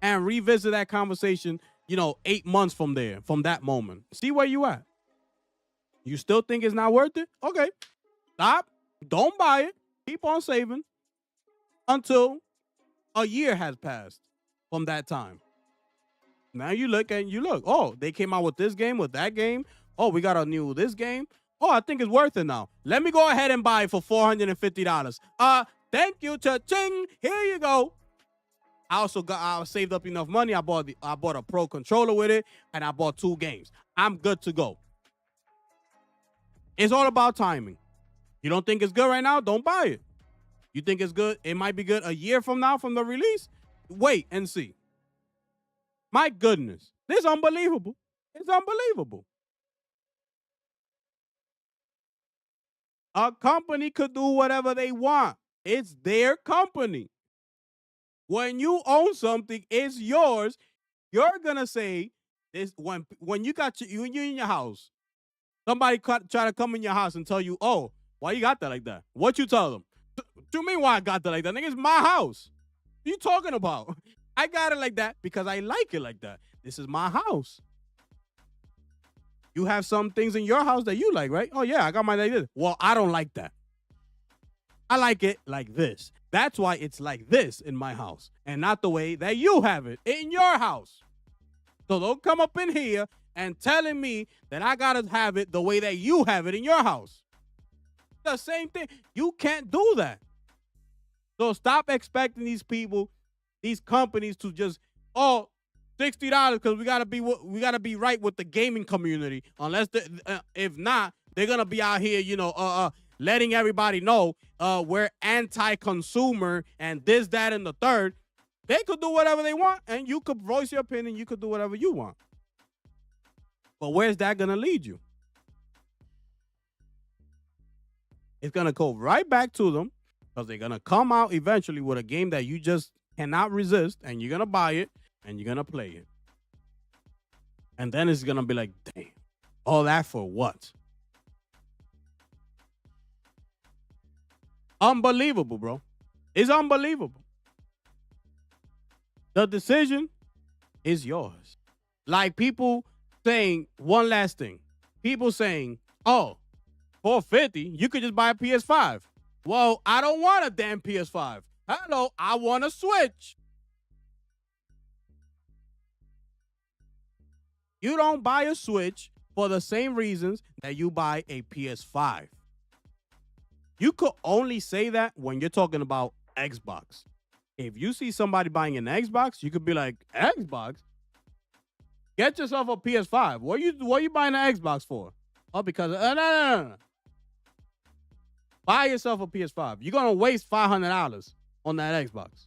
And revisit that conversation, 8 months from there, from that moment. See where you at. You still think it's not worth it? Okay. Stop. Don't buy it. Keep on saving until a year has passed from that time. Now you look. Oh, they came out with this game, with that game. Oh, we got a new this game. Oh, I think it's worth it now. Let me go ahead and buy it for $450. Thank you, cha-ching. Here you go. I saved up enough money. I bought a Pro controller with it, and I bought 2 games. I'm good to go. It's all about timing. You don't think it's good right now? Don't buy it. You think it's good? It might be good a year from now from the release? Wait and see. My goodness. This is unbelievable. It's unbelievable. A company could do whatever they want. It's their company. When you own something, it's yours. You're gonna say this when you're in your house. Somebody try to come in your house and tell you, "Oh, why you got that like that?" What you tell them? What you mean why I got that like that? Nigga, it's my house. What you talking about? I got it like that because I like it like that. This is my house. You have some things in your house that you like, right? Oh, yeah, I got mine like this. Well, I don't like that. I like it like this. That's why it's like this in my house and not the way that you have it in your house. So don't come up in here and telling me that I got to have it the way that you have it in your house. The same thing. You can't do that. So stop expecting these people, these companies to just, $60 because we gotta be right with the gaming community. Unless if not, they're gonna be out here, letting everybody know we're anti-consumer and this, that, and the third. They could do whatever they want, and you could voice your opinion. You could do whatever you want. But where's that gonna lead you? It's gonna go right back to them because they're gonna come out eventually with a game that you just cannot resist, and you're gonna buy it. And you're going to play it. And then it's going to be like, damn, all that for what? Unbelievable, bro. It's unbelievable. The decision is yours. Like people saying, one last thing. People saying, oh, $450, you could just buy a PS5. Well, I don't want a damn PS5. Hello, I want a Switch. You don't buy a Switch for the same reasons that you buy a PS5. You could only say that when you're talking about Xbox. If you see somebody buying an Xbox, you could be like, Xbox? Get yourself a PS5. What are you buying an Xbox for? Oh, because no. Buy yourself a PS5. You're gonna waste $500 on that Xbox.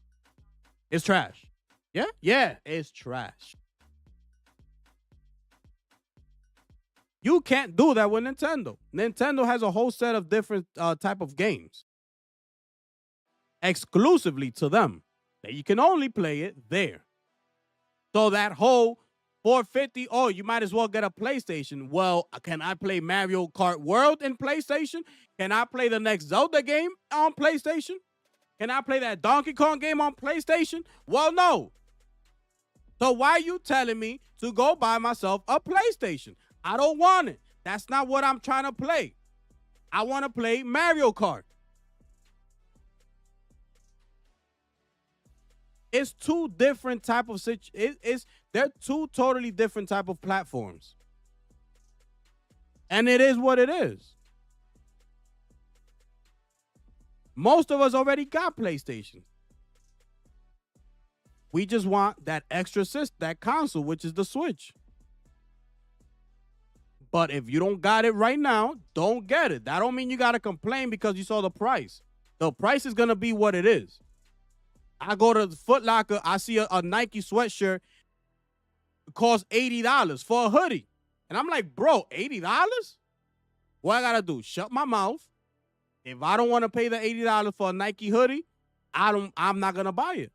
It's trash. Yeah, yeah, it's trash. You can't do that with Nintendo. Nintendo has a whole set of different type of games exclusively to them that you can only play it there. So that whole 450, oh, you might as well get a PlayStation. Well, can I play Mario Kart World in PlayStation? Can I play the next Zelda game on PlayStation? Can I play that Donkey Kong game on PlayStation? Well, no. So why are you telling me to go buy myself a PlayStation? I don't want it. That's not what I'm trying to play. I want to play Mario Kart. It's two different type of they're two totally different type of platforms. And it is what it is. Most of us already got PlayStation. We just want that extra that console, which is the Switch. But if you don't got it right now, don't get it. That don't mean you got to complain because you saw the price. The price is going to be what it is. I go to Foot Locker, I see a Nike sweatshirt costs $80 for a hoodie. And I'm like, bro, $80? What I got to do? Shut my mouth. If I don't want to pay the $80 for a Nike hoodie, I'm not going to buy it.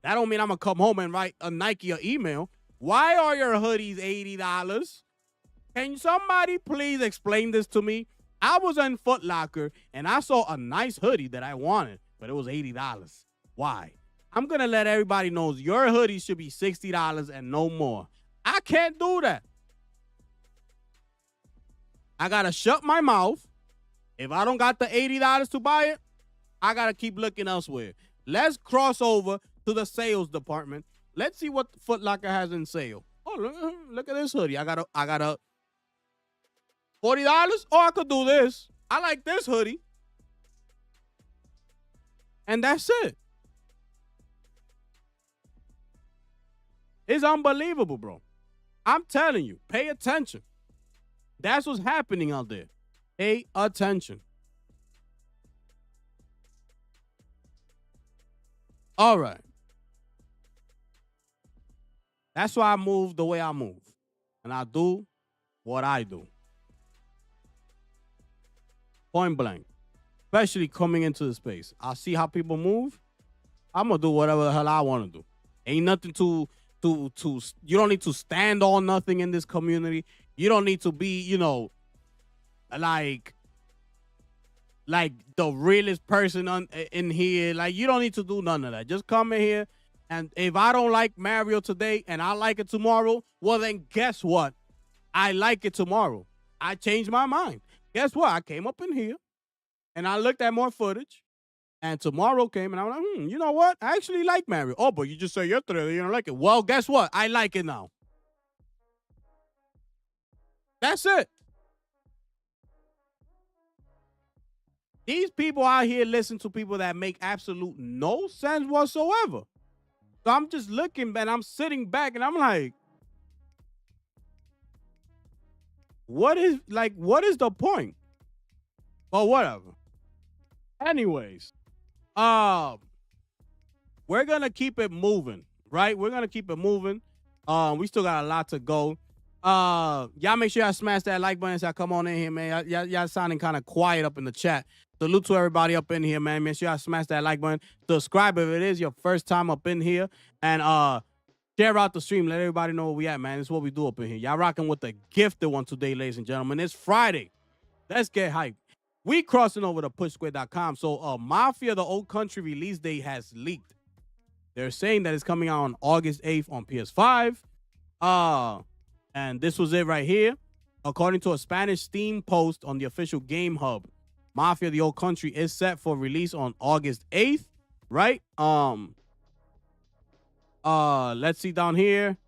That don't mean I'm going to come home and write a Nike or email. Why are your hoodies $80? Can somebody please explain this to me? I was in Foot Locker and I saw a nice hoodie that I wanted, but it was $80. Why? I'm going to let everybody know your hoodie should be $60 and no more. I can't do that. I got to shut my mouth. If I don't got the $80 to buy it, I got to keep looking elsewhere. Let's cross over to the sales department. Let's see what Foot Locker has in sale. Oh, look at this hoodie. I got a $40. Oh, I could do this. I like this hoodie. And that's it. It's unbelievable, bro. I'm telling you, pay attention. That's what's happening out there. Pay attention. All right. That's why I move the way I move. And I do what I do. Point blank. Especially coming into the space. I see how people move. I'm going to do whatever the hell I want to do. Ain't nothing to you don't need to stand on nothing in this community. You don't need to be, like the realest person in here. Like, you don't need to do none of that. Just come in here, and if I don't like Mario today and I like it tomorrow, well, then guess what? I like it tomorrow. I changed my mind. Guess what? I came up in here, and I looked at more footage, and tomorrow came, and I was like, you know what? I actually like Mario. Oh, but you just said yesterday you don't like it. Well, guess what? I like it now. That's it. These people out here listen to people that make absolute no sense whatsoever. So I'm just looking, and I'm sitting back, and I'm like, what is the point? But whatever. Anyways, we're gonna keep it moving, right? We're gonna keep it moving. We still got a lot to go. Y'all make sure y'all smash that like button as y'all come on in here, man. Y'all sounding kind of quiet up in the chat. Salute to everybody up in here, man. Make sure y'all smash that like button. Subscribe if it is your first time up in here. And share out the stream. Let everybody know where we at, man. This is what we do up in here. Y'all rocking with the gifted one today, ladies and gentlemen. It's Friday. Let's get hyped. We crossing over to pushsquare.com. So Mafia, the Old Country release date has leaked. They're saying that it's coming out on August 8th on PS5. And this was it right here. According to a Spanish Steam post on the official Game Hub, Mafia, the Old Country is set for release on August 8th, right? Let's see down here.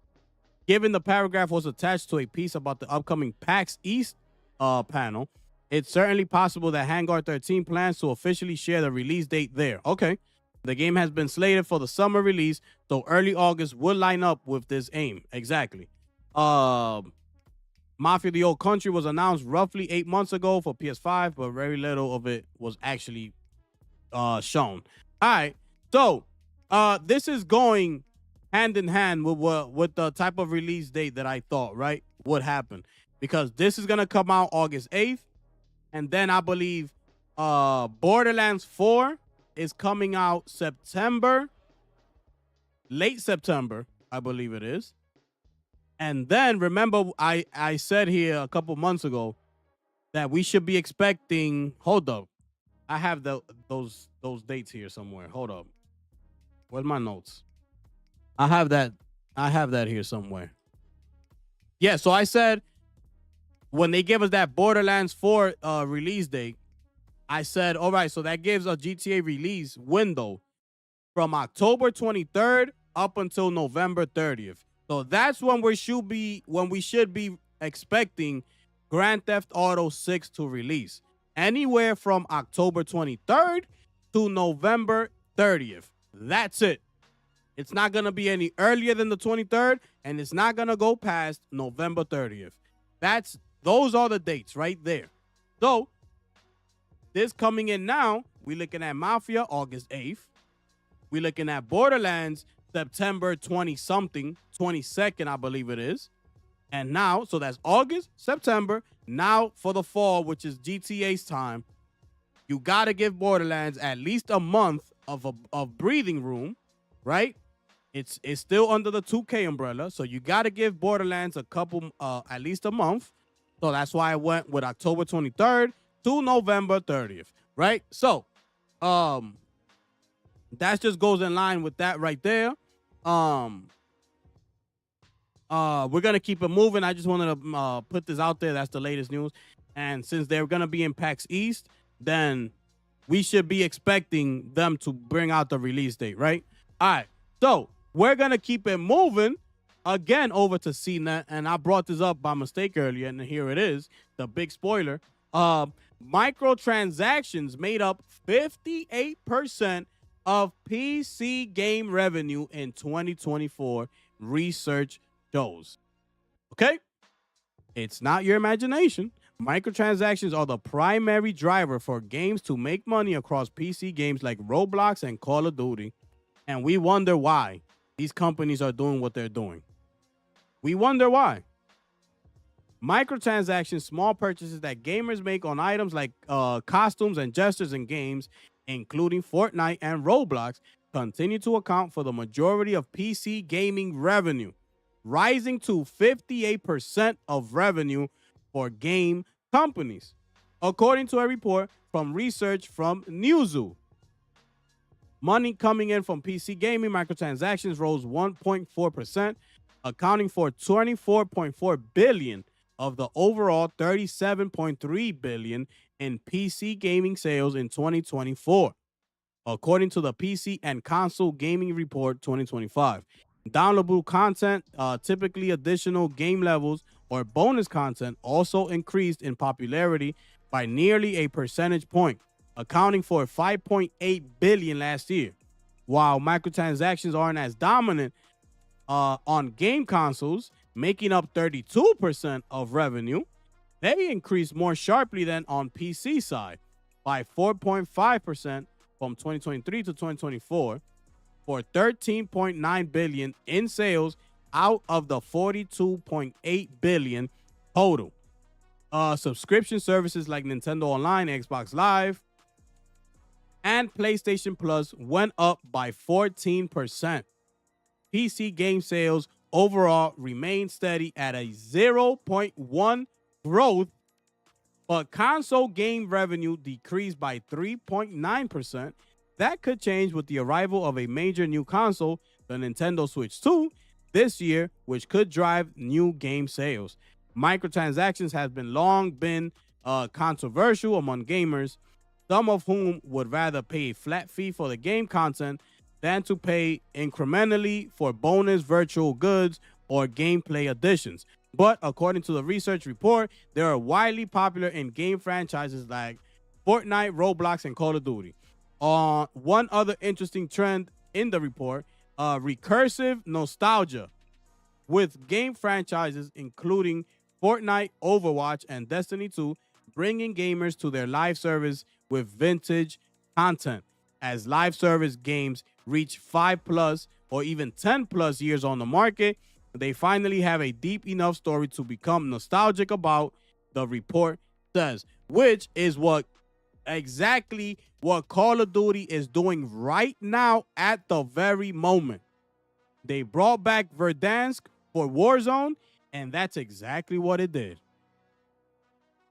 Given the paragraph was attached to a piece about the upcoming PAX East panel, it's certainly possible that Hangar 13 plans to officially share the release date there. Okay. The game has been slated for the summer release, so early August would line up with this aim. Exactly. Mafia the Old Country was announced roughly 8 months ago for PS5, but very little of it was actually shown. All right, so this is going hand in hand with the type of release date that I thought right would happen, because this is gonna come out August 8th, and then I believe Borderlands 4 is coming out late September, I believe it is. And then remember, I said here a couple months ago that we should be expecting. Hold up, I have those dates here somewhere. Hold up, where's my notes? I have that here somewhere. Yeah, so I said when they give us that Borderlands 4 release date, I said, all right, so that gives a GTA release window from October 23rd up until November 30th. So that's when we should be expecting Grand Theft Auto 6 to release. Anywhere from October 23rd to November 30th. That's it. It's not going to be any earlier than the 23rd, and it's not going to go past November 30th. Those are the dates right there. So this coming in now, we're looking at Mafia August 8th. We're looking at Borderlands September 20-something, 22nd, I believe it is. And now, so that's August, September. Now for the fall, which is GTA's time, you got to give Borderlands at least a month of breathing room, right? It's still under the 2K umbrella, so you got to give Borderlands at least a month. So that's why I went with October 23rd to November 30th, right? So, that just goes in line with that right there. We're gonna keep it moving. I just wanted to put this out there. That's the latest news. And since they're gonna be in PAX East, then we should be expecting them to bring out the release date, right? All right. So we're gonna keep it moving again over to CNET, and I brought this up by mistake earlier, and here it is, the big spoiler. Microtransactions made up 58% of PC game revenue in 2024, research shows. Okay? It's not your imagination. Microtransactions are the primary driver for games to make money across PC games like Roblox and Call of Duty. And we wonder why these companies are doing what they're doing. We wonder why. Microtransactions, small purchases that gamers make on items like costumes and gestures in games, including Fortnite and Roblox, continue to account for the majority of PC gaming revenue, rising to 58% of revenue for game companies, according to a report from research from Newzoo. Money coming in from PC gaming microtransactions rose 1.4%, accounting for 24.4 billion of the overall 37.3 billion in PC gaming sales in 2024, according to the PC and Console Gaming Report 2025. Downloadable content, typically additional game levels or bonus content, also increased in popularity by nearly a percentage point, accounting for 5.8 billion last year. While microtransactions aren't as dominant on game consoles, making up 32% of revenue, they increased more sharply than on PC side by 4.5% from 2023 to 2024 for 13.9 billion in sales out of the 42.8 billion total. Subscription services like Nintendo Online, Xbox Live, and PlayStation Plus went up by 14%. PC game sales overall remained steady at a 0.1 growth, but console game revenue decreased by 3.9%. That could change with the arrival of a major new console, the Nintendo Switch 2, this year, which could drive new game sales. Microtransactions has long been controversial among gamers, some of whom would rather pay a flat fee for the game content than to pay incrementally for bonus virtual goods or gameplay additions. But according to the research report, they are widely popular in game franchises like Fortnite, Roblox, and Call of Duty. One other interesting trend in the report, recursive nostalgia with game franchises including Fortnite, Overwatch, and Destiny 2, bringing gamers to their live service with vintage content. As live service games reach 5 plus or even 10 plus years on the market, they finally have a deep enough story to become nostalgic about, the report says, which is exactly what Call of Duty is doing right now at the very moment. They brought back Verdansk for Warzone, and that's exactly what it did.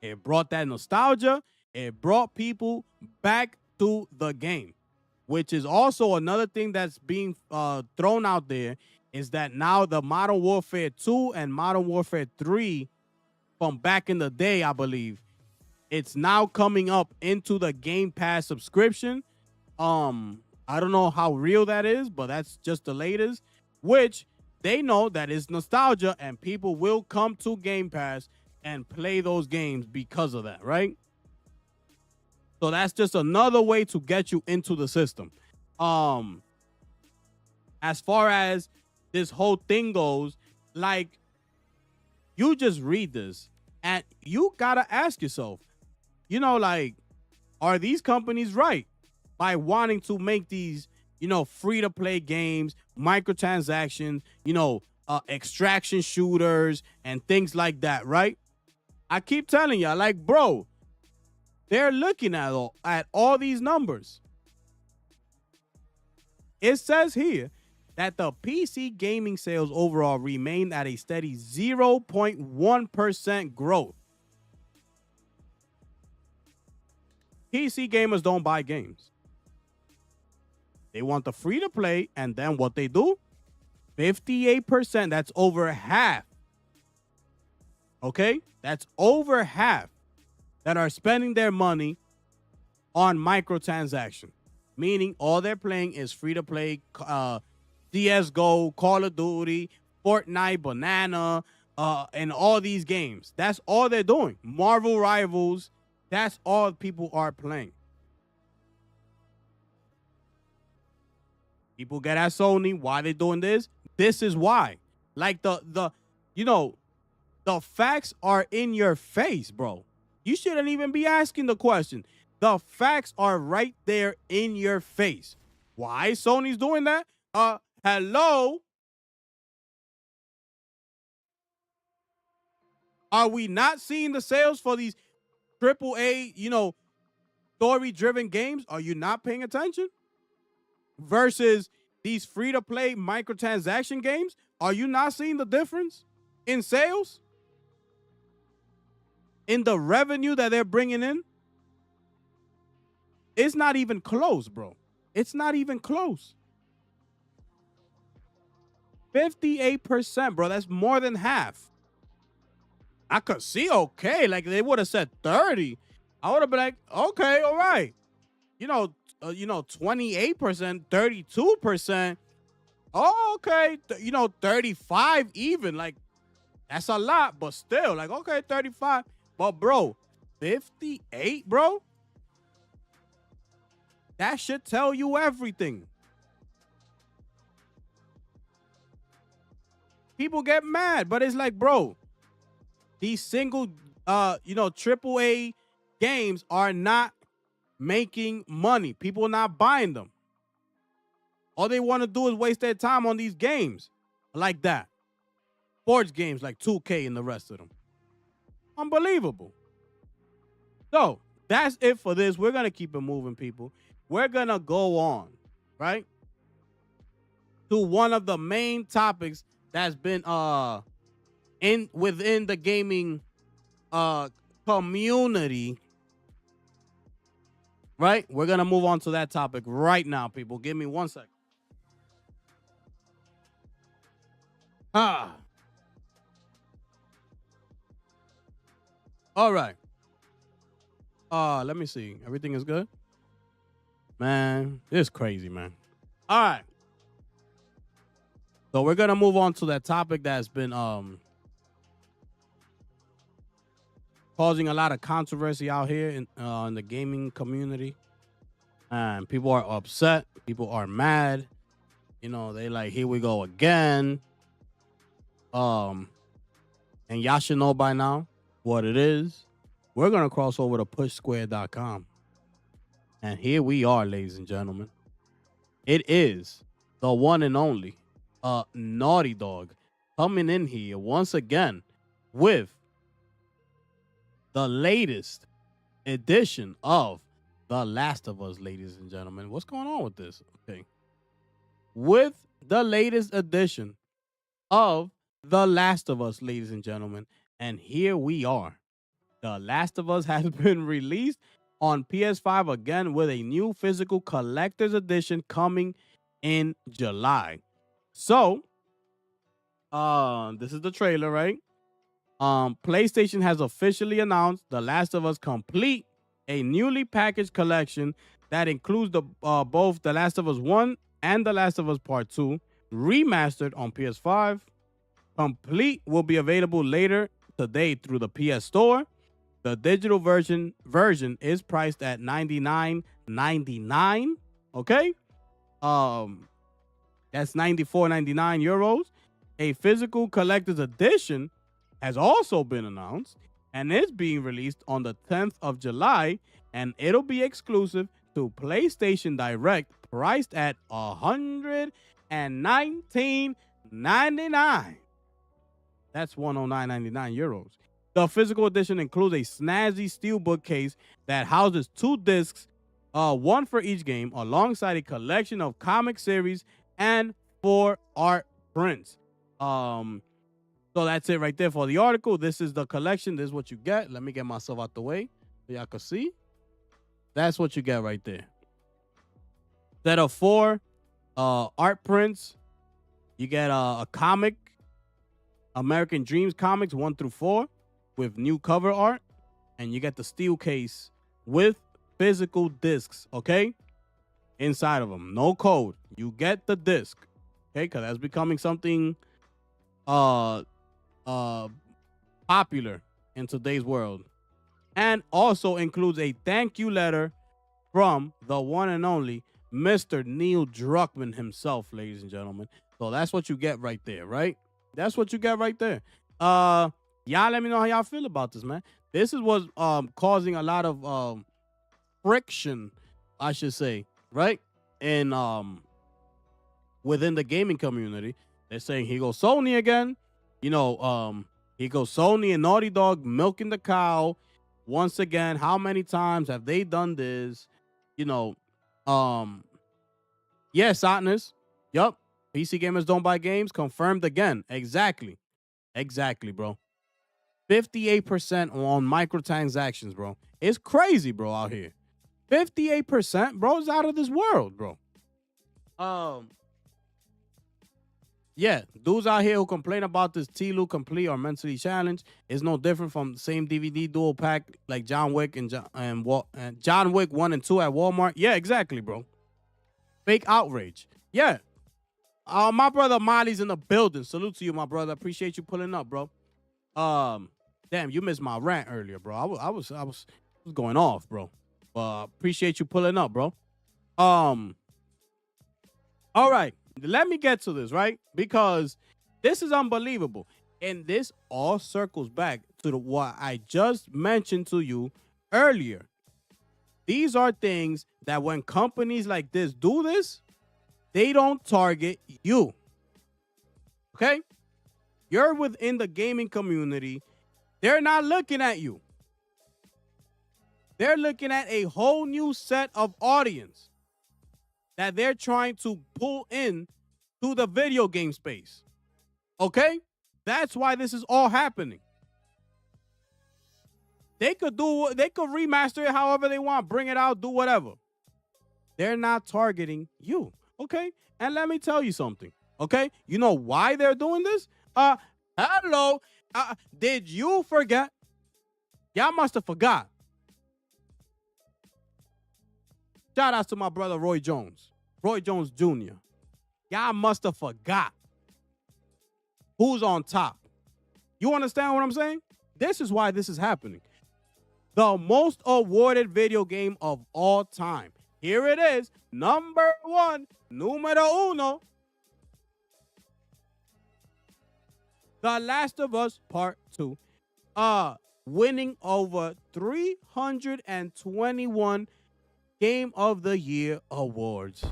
It brought that nostalgia. It brought people back to the game, which is also another thing that's being thrown out there, is that now the Modern Warfare 2 and Modern Warfare 3 from back in the day, I believe, it's now coming up into the Game Pass subscription. I don't know how real that is, but that's just the latest, which they know that is nostalgia and people will come to Game Pass and play those games because of that, right? So that's just another way to get you into the system. As far as this whole thing goes, like, you just read this and you gotta ask yourself, like, are these companies right by wanting to make these, free to play games, microtransactions, extraction shooters and things like that, right? I keep telling y'all, like, bro, they're looking at all these numbers. It says here that the PC gaming sales overall remained at a steady 0.1% growth. PC gamers don't buy games. They want the free to play, and then what they do? 58%, that's over half. Okay? That's over half that are spending their money on microtransaction. Meaning all they're playing is free to play CSGO, Call of Duty, Fortnite, Banana, and all these games. That's all they're doing. Marvel Rivals, that's all people are playing. People get at Sony, why they doing this? This is why. Like the facts are in your face, bro. You shouldn't even be asking the question. The facts are right there in your face. Why Sony's doing that? Hello? Are we not seeing the sales for these AAA, story-driven games? Are you not paying attention? Versus these free-to-play microtransaction games? Are you not seeing the difference in sales? In the revenue that they're bringing in? It's not even close, bro. It's not even close. 58%, bro. That's more than half. I could see, okay. Like, they would have said 30. I would have been like, okay, all right. 28%, 32%. Oh, okay. 35 even. Like, that's a lot, but still, like, okay, 35. But, bro, 58, bro? That should tell you everything. People get mad, but it's like, bro, these single, AAA games are not making money. People are not buying them. All they want to do is waste their time on these games like that. Sports games like 2K and the rest of them. Unbelievable. So, that's it for this. We're going to keep it moving, people. We're going to go on, right, to one of the main topics that's been within the gaming community, right? We're going to move on to that topic right now, people. Give me 1 second. All right. Let me see. Everything is good? Man, it's crazy, man. All right. So we're going to move on to that topic that's been causing a lot of controversy out here in the gaming community. And people are upset. People are mad. They like, here we go again. And y'all should know by now what it is. We're going to cross over to pushsquare.com. And here we are, ladies and gentlemen. It is the one and only Naughty Dog coming in here once again with the latest edition of The Last of Us, ladies and gentlemen. What's going on with this? Okay. With the latest edition of The Last of Us, ladies and gentlemen. And here we are. The Last of Us has been released on PS5 again with a new physical collector's edition coming in July. So, this is the trailer, right? PlayStation has officially announced The Last of Us Complete, a newly packaged collection that includes the both The Last of Us 1 and The Last of Us Part 2, remastered on PS5. Complete will be available later today through the PS Store. The digital version is priced at $99.99. Okay, that's 94.99 euros. A physical collector's edition has also been announced and is being released on the 10th of July, and it'll be exclusive to PlayStation Direct, priced at $119.99. That's 109.99 euros. The physical edition includes a snazzy steelbook case that houses 2 discs, one for each game, alongside a collection of comic series and 4 art prints. So that's it right there for the article. This is the collection. This is what you get. Let me get myself out the way so y'all can see. That's what you get right there. Set of 4 art prints. You get a comic, American Dreams comics 1 through 4. With new cover art, and you get the steel case with physical discs, okay? Inside of them. No code. You get the disc, okay? Because that's becoming something popular in today's world. And also includes a thank you letter from the one and only Mr. Neil Druckmann himself, ladies and gentlemen. So that's what you get right there, right? That's what you get right there. Y'all let me know how y'all feel about this, man. This is what's causing a lot of friction, I should say, right? And within the gaming community, they're saying here goes Sony again. You know, here goes Sony and Naughty Dog milking the cow once again. How many times have they done this? You know, yeah, Satnus. Yup. PC gamers don't buy games. Confirmed again. Exactly, bro. 58% on microtransactions, bro. It's crazy, bro, out here. 58%, bro, is out of this world, bro. Yeah, dudes out here who complain about this Telu Complete or mentally challenged is no different from the same DVD dual pack like John Wick and John Wick 1 and 2 at Walmart. Yeah, exactly, bro. Fake outrage. Yeah. My brother Molly's in the building. Salute to you, my brother. Appreciate you pulling up, bro. Damn, you missed my rant earlier, bro. I was going off, bro. Appreciate you pulling up, bro. All right, let me get to this, right? Because this is unbelievable. And this all circles back to what I just mentioned to you earlier. These are things that when companies like this do this, they don't target you. Okay? You're within the gaming community. They're not looking at you. They're looking at a whole new set of audience that they're trying to pull in to the video game space. Okay? That's why this is all happening. They could remaster it however they want, bring it out, do whatever. They're not targeting you. Okay? And let me tell you something. Okay? You know why they're doing this? Hello. Did you forget? Y'all must have forgot. Shout out to my brother Roy Jones. Roy Jones Jr. Y'all must have forgot who's on top. You understand what I'm saying? This is why this is happening. The most awarded video game of all time. Here it is. Number 1. Numero uno. The Last of Us Part 2, winning over 321 Game of the Year awards.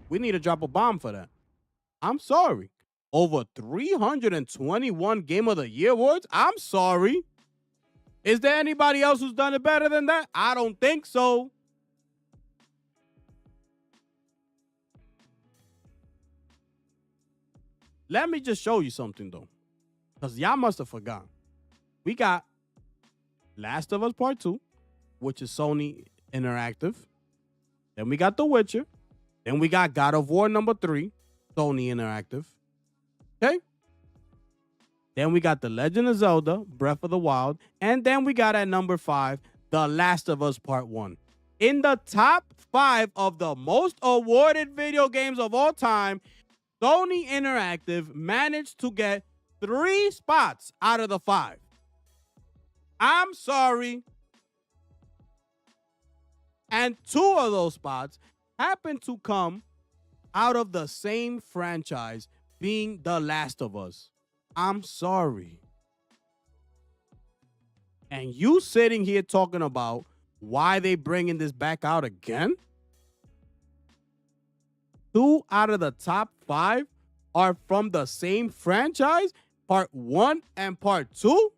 We need to drop a bomb for that. I'm sorry. Over 321 Game of the Year awards? I'm sorry. Is there anybody else who's done it better than that? I don't think so. Let me just show you something, though, because y'all must have forgotten. We got Last of Us Part 2, which is Sony Interactive. Then we got The Witcher. Then we got God of War number 3, Sony Interactive. Okay? Then we got The Legend of Zelda, Breath of the Wild. And then we got at number 5, The Last of Us Part 1. In the top 5 of the most awarded video games of all time, Sony Interactive managed to get 3 spots out of the 5. I'm sorry. And 2 of those spots happen to come out of the same franchise, being The Last of Us. I'm sorry. And you sitting here talking about why they bringing this back out again? 2 out of the top 5 are from the same franchise, Part 1 and Part 2?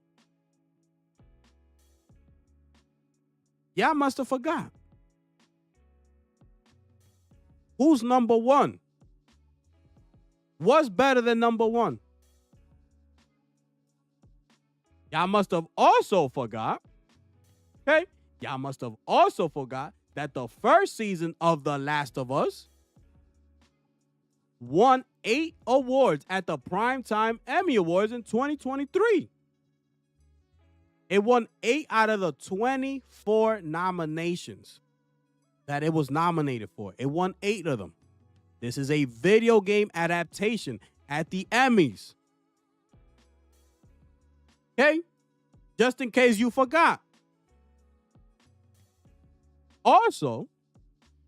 Y'all must have forgot. Who's number 1? What's better than number 1? Y'all must have also forgot, okay? Y'all must have also forgot that the first season of The Last of Us won 8 awards at the Primetime Emmy Awards in 2023. It won 8 out of the 24 nominations that it was nominated for. It won 8 of them. This is a video game adaptation at the Emmys. Okay? Just in case you forgot. Also,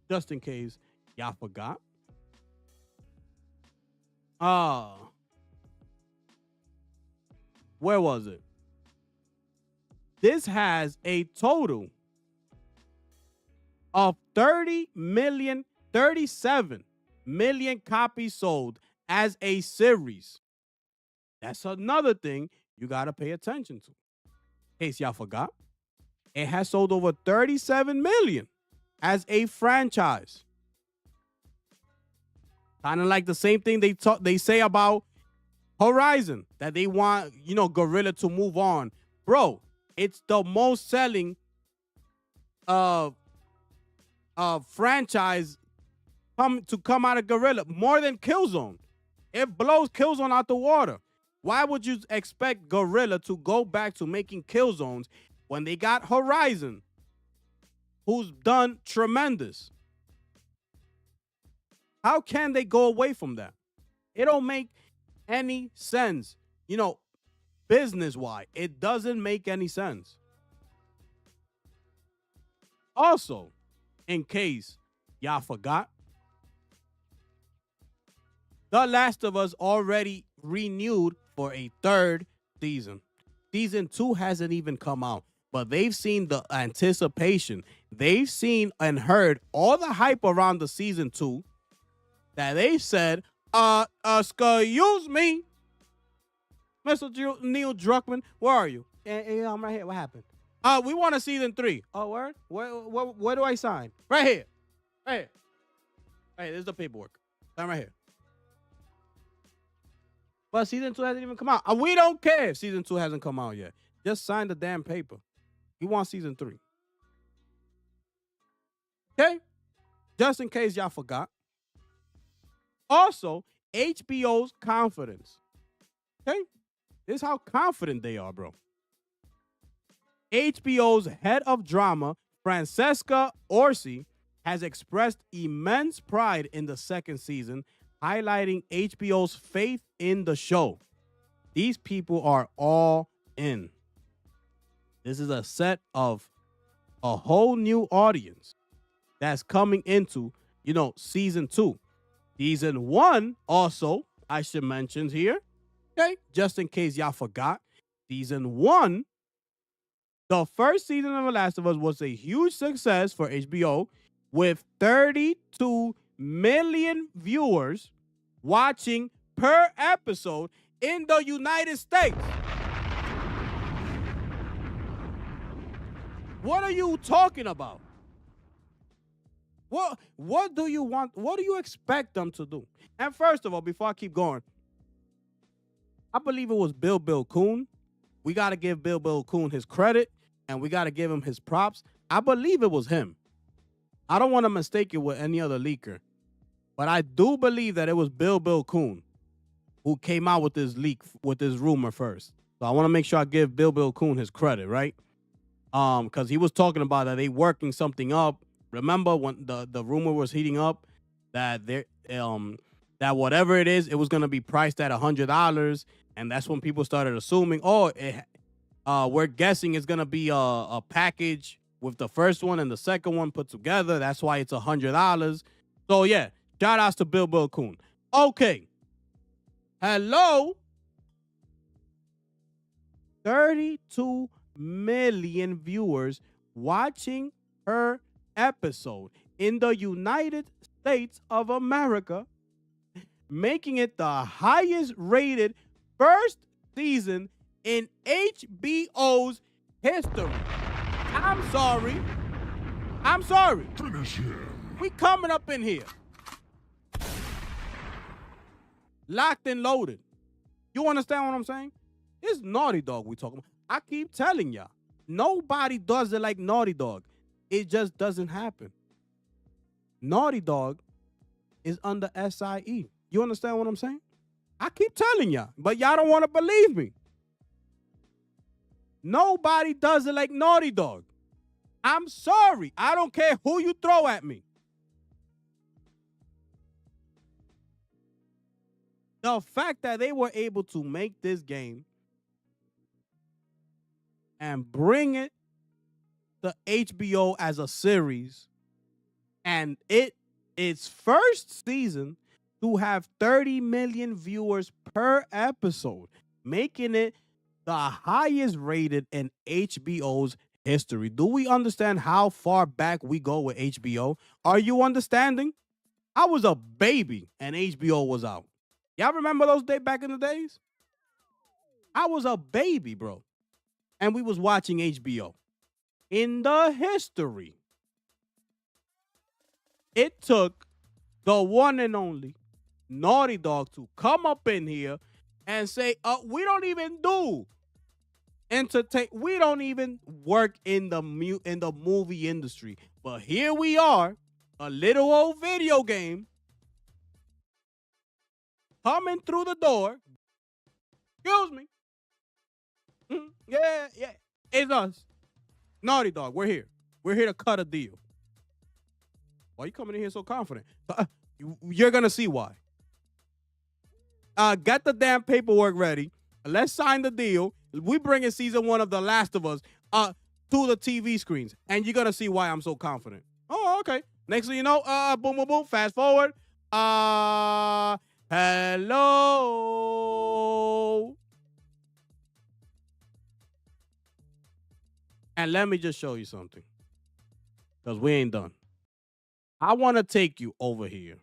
just in case y'all forgot, where was it? This has a total of 37 million copies sold as a series. That's another thing you got to pay attention to. In case y'all forgot, it has sold over 37 million as a franchise. Kind of like the same thing they say about Horizon, that they want, Guerrilla to move on. Bro, it's the most selling franchise come out of Guerrilla, more than Killzone. It blows Killzone out the water. Why would you expect Guerrilla to go back to making Killzones when they got Horizon, who's done tremendous? How can they go away from that? It don't make any sense. Business-wise, it doesn't make any sense. Also, in case y'all forgot, The Last of Us already renewed for a 3rd season. Season 2 hasn't even come out, but they've seen the anticipation. They've seen and heard all the hype around the season 2 that they said, excuse me, Mr. Neil Druckmann, where are you? Yeah, I'm right here. What happened? We want a season 3. Oh, word? Where do I sign? Right here. Right here. Hey, this is the paperwork. Sign right here. But season 2 hasn't even come out. We don't care if season 2 hasn't come out yet. Just sign the damn paper. We want season 3. Okay? Just in case y'all forgot. Also, HBO's confidence. Okay? This is how confident they are, bro. HBO's head of drama, Francesca Orsi, has expressed immense pride in the 2nd season, highlighting HBO's faith in the show. These people are all in. This is a set of a whole new audience that's coming into, season 2. Season 1 also, I should mention here, okay, just in case y'all forgot. Season 1, the first season of The Last of Us was a huge success for HBO with 32 million viewers watching per episode in the United States. What are you talking about? What do you want? What do you expect them to do? And first of all, before I keep going, I believe it was Bill Coon. We got to give Bill Coon his credit, and we got to give him his props. I believe it was him. I don't want to mistake it with any other leaker, but I do believe that it was Bill Coon who came out with this leak, with this rumor first. So I want to make sure I give Bill Coon his credit, right? Because he was talking about that they working something up. Remember when the rumor was heating up that that whatever it is, it was gonna be priced at $100, and that's when people started assuming, we're guessing it's gonna be a package with the first one and the second one put together. That's why it's $100. So yeah, shout outs to Bill Coon. Okay, hello, 32 million viewers watching her episode in the United States of America, making it the highest rated first season in HBO's history. I'm sorry. Finish him. We coming up in here. Locked and loaded. You understand what I'm saying? It's Naughty Dog we talking about. I keep telling y'all, nobody does it like Naughty Dog. It just doesn't happen. Naughty Dog is under SIE. You understand what I'm saying? I keep telling y'all, but y'all don't want to believe me. Nobody does it like Naughty Dog. I'm sorry. I don't care who you throw at me. The fact that they were able to make this game and bring it to HBO as a series, and its first season to have 30 million viewers per episode, making it the highest rated in HBO's history. Do we understand how far back we go with HBO? Are you understanding? I was a baby and HBO was out. Y'all remember those days back in the days? I was a baby, bro. And we was watching HBO. In the history, it took the one and only Naughty Dog to come up in here and say, we don't even do entertain. We don't even work in the movie industry. But here we are, a little old video game coming through the door. Excuse me. Yeah. It's us. Naughty Dog, we're here. We're here to cut a deal. Why are you coming in here so confident? You're going to see why. Get the damn paperwork ready. Let's sign the deal. We bringing season 1 of The Last of Us to the TV screens. And you're going to see why I'm so confident. Oh, okay. Next thing you know, boom, boom, boom. Fast forward. Hello. And let me just show you something, because we ain't done. I want to take you over here.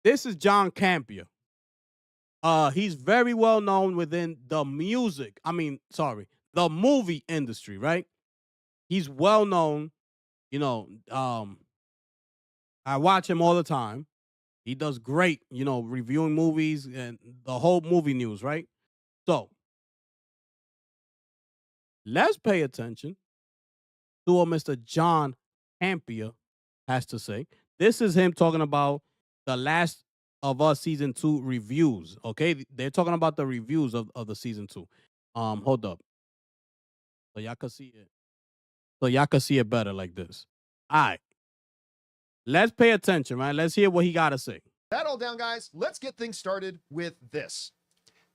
This is John Campea. He's very well known within the movie industry, right? He's well known. I watch him all the time. He does great, reviewing movies and the whole movie news, right? So let's pay attention to what Mr. John Campea has to say. This is him talking about The Last of Us Season 2 reviews, okay? They're talking about the reviews of the Season 2. Hold up. So y'all can see it. So y'all can see it better like this. All right. Let's pay attention, right? Let's hear what he got to say. That all down, guys. Let's get things started with this.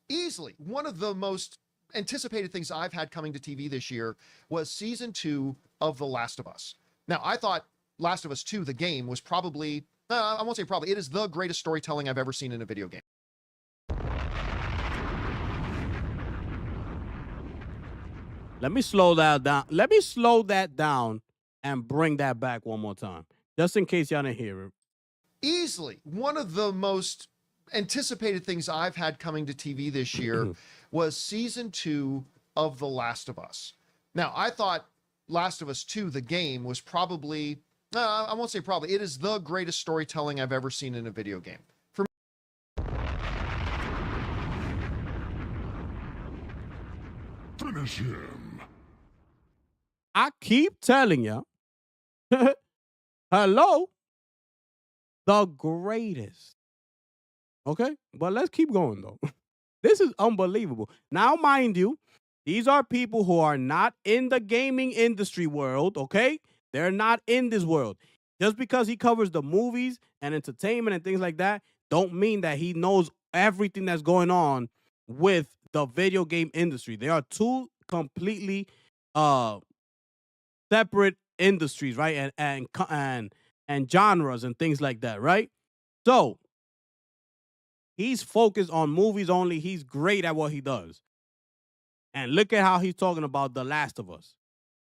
Easily, one of the most anticipated things I've had coming to TV this year was season 2 of The Last of Us. Now, I thought Last of Us 2, the game, was probably I won't say probably, it is the greatest storytelling I've ever seen in a video game. Let me slow that down. Let me slow that down and bring that back one more time, just in case y'all didn't hear it. Easily one of the most anticipated things I've had coming to TV this year was season 2 of The Last of Us. Now, I thought Last of Us 2, the game, was probably, I won't say probably, it is the greatest storytelling I've ever seen in a video game. For Finish him. I keep telling you, hello, the greatest. Okay, but let's keep going though. This is unbelievable. Now, mind you, these are people who are not in the gaming industry world, okay? They're not in this world. Just because he covers the movies and entertainment and things like that, don't mean that he knows everything that's going on with the video game industry. They are two completely separate industries, right? And genres and things like that, right? So he's focused on movies only. He's great at what he does. And look at how he's talking about The Last of Us.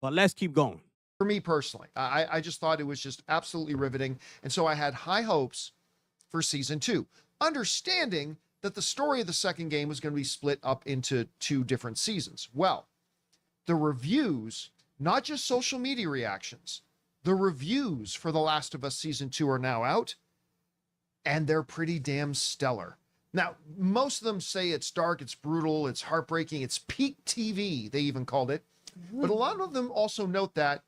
But let's keep going. For me personally, I just thought it was just absolutely riveting. And so I had high hopes for season 2, understanding that the story of the second game was going to be split up into 2 different seasons. Well, the reviews, not just social media reactions, the reviews for The Last of Us season 2 are now out, and they're pretty damn stellar. Now, most of them say it's dark, it's brutal, it's heartbreaking, it's peak TV, they even called it. But a lot of them also note that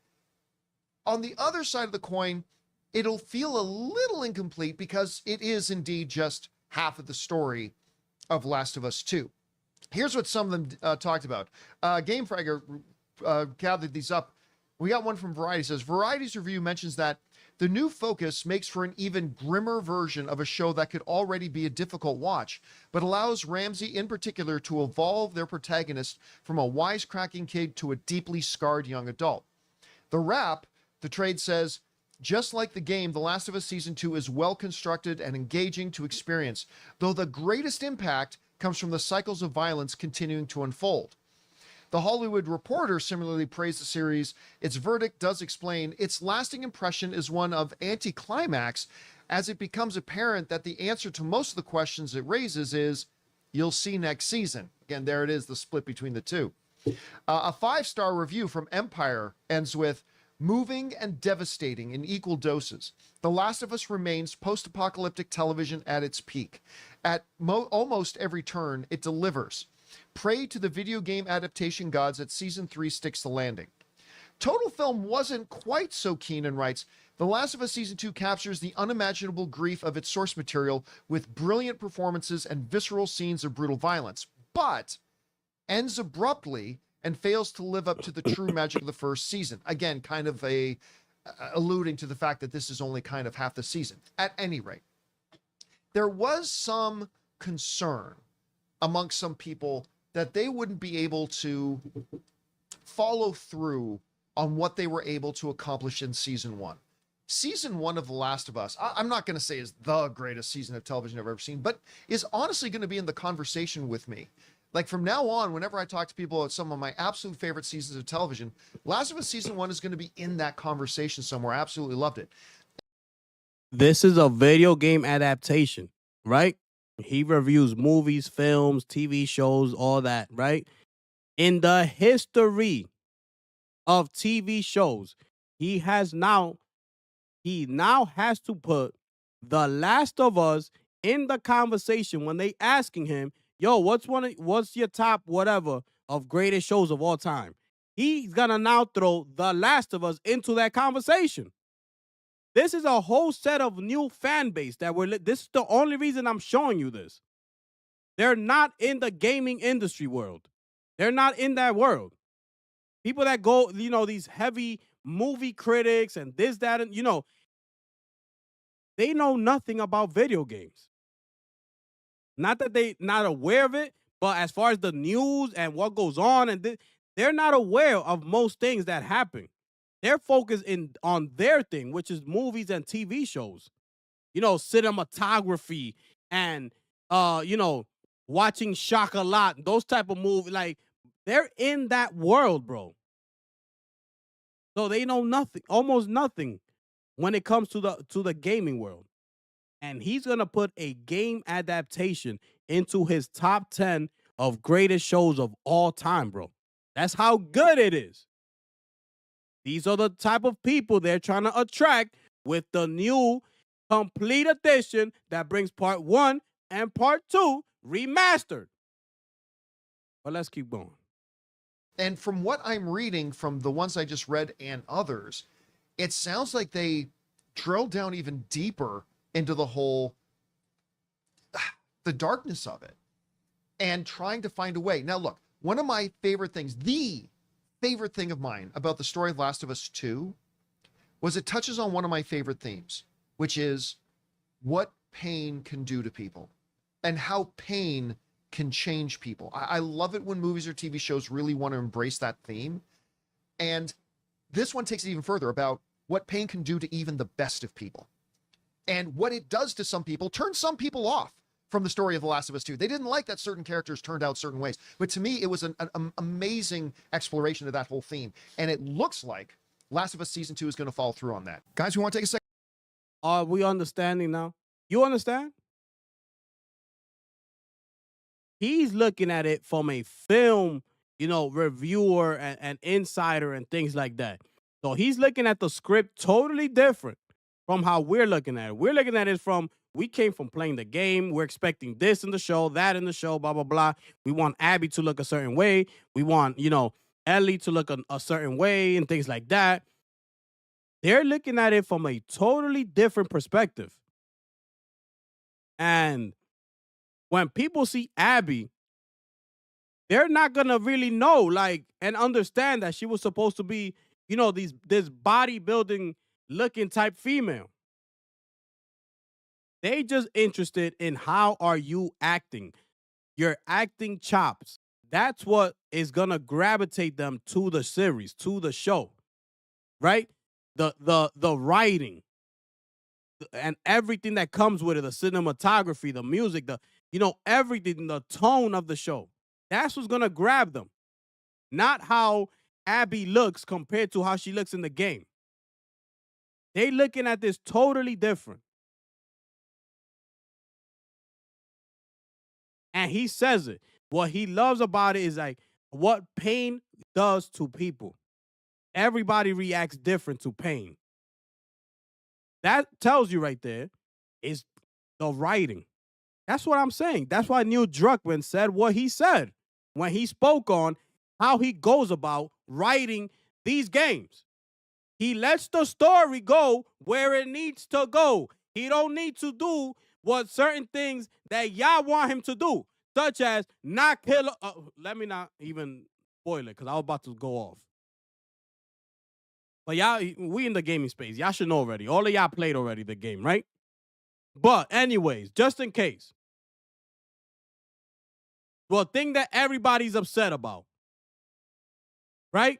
on the other side of the coin, it'll feel a little incomplete because it is indeed just half of the story of Last of Us 2. Here's what some of them talked about. GameFragger gathered these up. We got one from Variety. It says, Variety's review mentions that the new focus makes for an even grimmer version of a show that could already be a difficult watch, but allows Ramsey in particular to evolve their protagonist from a wisecracking kid to a deeply scarred young adult. The Wrap, the trade says, just like the game, The Last of Us Season 2 is well constructed and engaging to experience, though the greatest impact comes from the cycles of violence continuing to unfold. The Hollywood Reporter similarly praised the series. Its verdict does explain its lasting impression is one of anticlimax, as it becomes apparent that the answer to most of the questions it raises is, you'll see next season. Again, there it is, the split between the two. A 5-star review from Empire ends with, moving and devastating in equal doses. The Last of Us remains post-apocalyptic television at its peak. At almost every turn, it delivers. Pray to the video game adaptation gods that season 3 sticks the landing. Total Film wasn't quite so keen and writes, The Last of Us Season 2 captures the unimaginable grief of its source material with brilliant performances and visceral scenes of brutal violence, but ends abruptly and fails to live up to the true magic of the first season. Again, kind of alluding to the fact that this is only kind of half the season. At any rate, there was some concern amongst some people that they wouldn't be able to follow through on what they were able to accomplish in season 1. Season 1 of The Last of Us, I'm not going to say is the greatest season of television I've ever seen, but is honestly going to be in the conversation with me. Like from now on, whenever I talk to people about some of my absolute favorite seasons of television, Last of Us Season 1 is going to be in that conversation somewhere. I absolutely loved it. This is a video game adaptation, right? He reviews movies, films, TV shows, all that, right? In the history of TV shows, he now has to put The Last of Us in the conversation when they asking him, yo, what's your top whatever of greatest shows of all time? He's gonna now throw The Last of Us into that conversation. This is a whole set of new fan base that this is the only reason I'm showing you this. They're not in the gaming industry world. They're not in that world. People that go, these heavy movie critics and this, that, and, they know nothing about video games. Not that they not aware of it, but as far as the news and what goes on, they're not aware of most things that happen. They're focused on their thing, which is movies and TV shows. cinematography and watching Chocolat, those type of movies. Like, they're in that world, bro. So they know nothing, almost nothing, when it comes to the gaming world. And he's gonna put a game adaptation into his top 10 of greatest shows of all time, bro. That's how good it is. These are the type of people they're trying to attract with the new complete edition that brings part 1 and part 2 remastered. But let's keep going. And from what I'm reading from the ones I just read and others, it sounds like they drill down even deeper into the whole, the darkness of it, and trying to find a way. Now, look, one of my favorite things, the favorite thing of mine about the story of Last of Us 2 was it touches on one of my favorite themes, which is what pain can do to people and how pain can change people. I love it when movies or TV shows really want to embrace that theme. And this one takes it even further about what pain can do to even the best of people. And what it does to some people turns some people off from the story of The Last of Us 2. They didn't like that certain characters turned out certain ways. But to me, it was an amazing exploration of that whole theme. And it looks like Last of Us Season 2 is going to follow through on that. Guys, we want to take a second. Are we understanding now? You understand? He's looking at it from a film, reviewer and insider and things like that. So he's looking at the script totally different from how we're looking at it. We're looking at it from, we came from playing the game. We're expecting this in the show, that in the show, blah, blah, blah. We want Abby to look a certain way. We want, Ellie to look a certain way and things like that. They're looking at it from a totally different perspective. And when people see Abby, they're not going to really know, and understand that she was supposed to be, this bodybuilding looking type female. They just interested in how are you acting, your acting chops. That's what is going to gravitate them to the series, to the show, right? The writing and everything that comes with it, the cinematography, the music, everything, the tone of the show. That's what's going to grab them. Not how Abby looks compared to how she looks in the game. They looking at this totally different. And he says it. What he loves about it is like what pain does to people. Everybody reacts different to pain. That tells you right there is the writing. That's what I'm saying. That's why Neil Druckmann said what he said when he spoke on how he goes about writing these games. He lets the story go where it needs to go. He don't need to do what certain things that y'all want him to do, such as not kill. Let me not even spoil it because I was about to go off. But y'all, we in the gaming space. Y'all should know already. All of y'all played already the game, right? But anyways, just in case. Well, thing that everybody's upset about, right?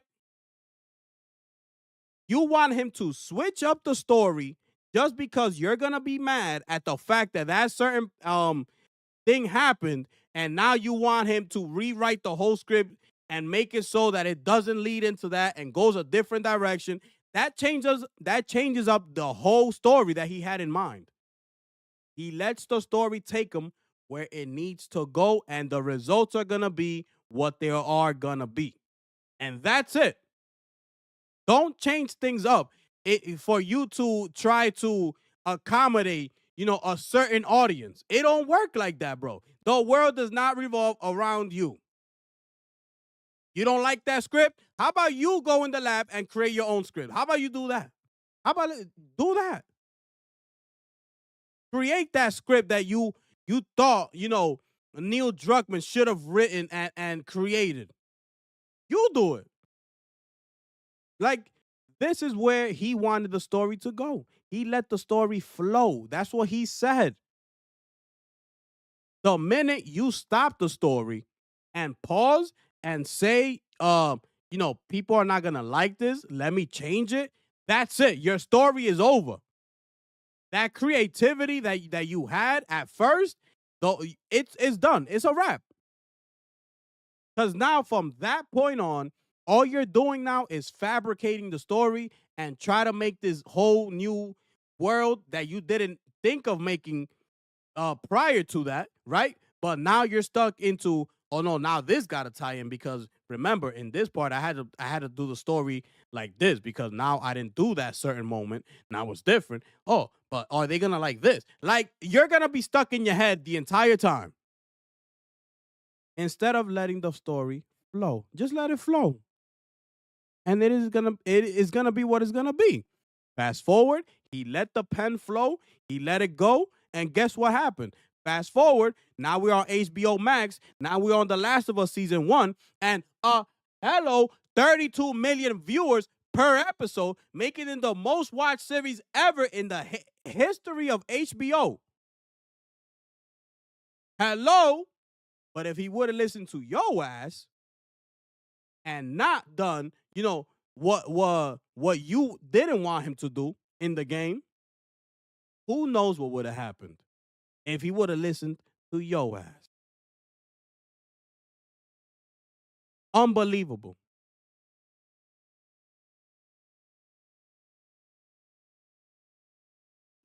You want him to switch up the story just because you're going to be mad at the fact that that certain thing happened, and now you want him to rewrite the whole script and make it so that it doesn't lead into that and goes a different direction. That changes up the whole story that he had in mind. He lets the story take him where it needs to go, and the results are going to be what they are going to be. And that's it. Don't change things up for you to try to accommodate, a certain audience. It don't work like that, bro. The world does not revolve around you. You don't like that script? How about you go in the lab and create your own script? How about you do that? How about do that? Create that script that you thought, Neil Druckmann should have written and created. You do it. Like, this is where he wanted the story to go. He let the story flow. That's what he said. The minute you stop the story and pause and say, people are not going to like this, let me change it, that's it. Your story is over. that creativity that you had at first, though, it's done. It's a wrap. Because now from that point on, all you're doing now is fabricating the story and try to make this whole new world that you didn't think of making prior to that, right? But now you're stuck into, oh no, now this got to tie in, because remember, in this part I had to do the story like this, because now I didn't do that certain moment. Now it's different. Oh, but are they gonna like this? Like, you're gonna be stuck in your head the entire time. Instead of letting the story flow, just let it flow. And it is gonna be what it's gonna be. Fast forward, he let the pen flow, he let it go, and guess what happened? Fast forward, now we're on HBO Max, now we're on The Last of Us season 1, and hello, 32 million viewers per episode, making it the most watched series ever in the history of HBO. Hello? But if he would have listened to your ass and not done, what you didn't want him to do in the game, who knows what would have happened if he would have listened to your ass. Unbelievable.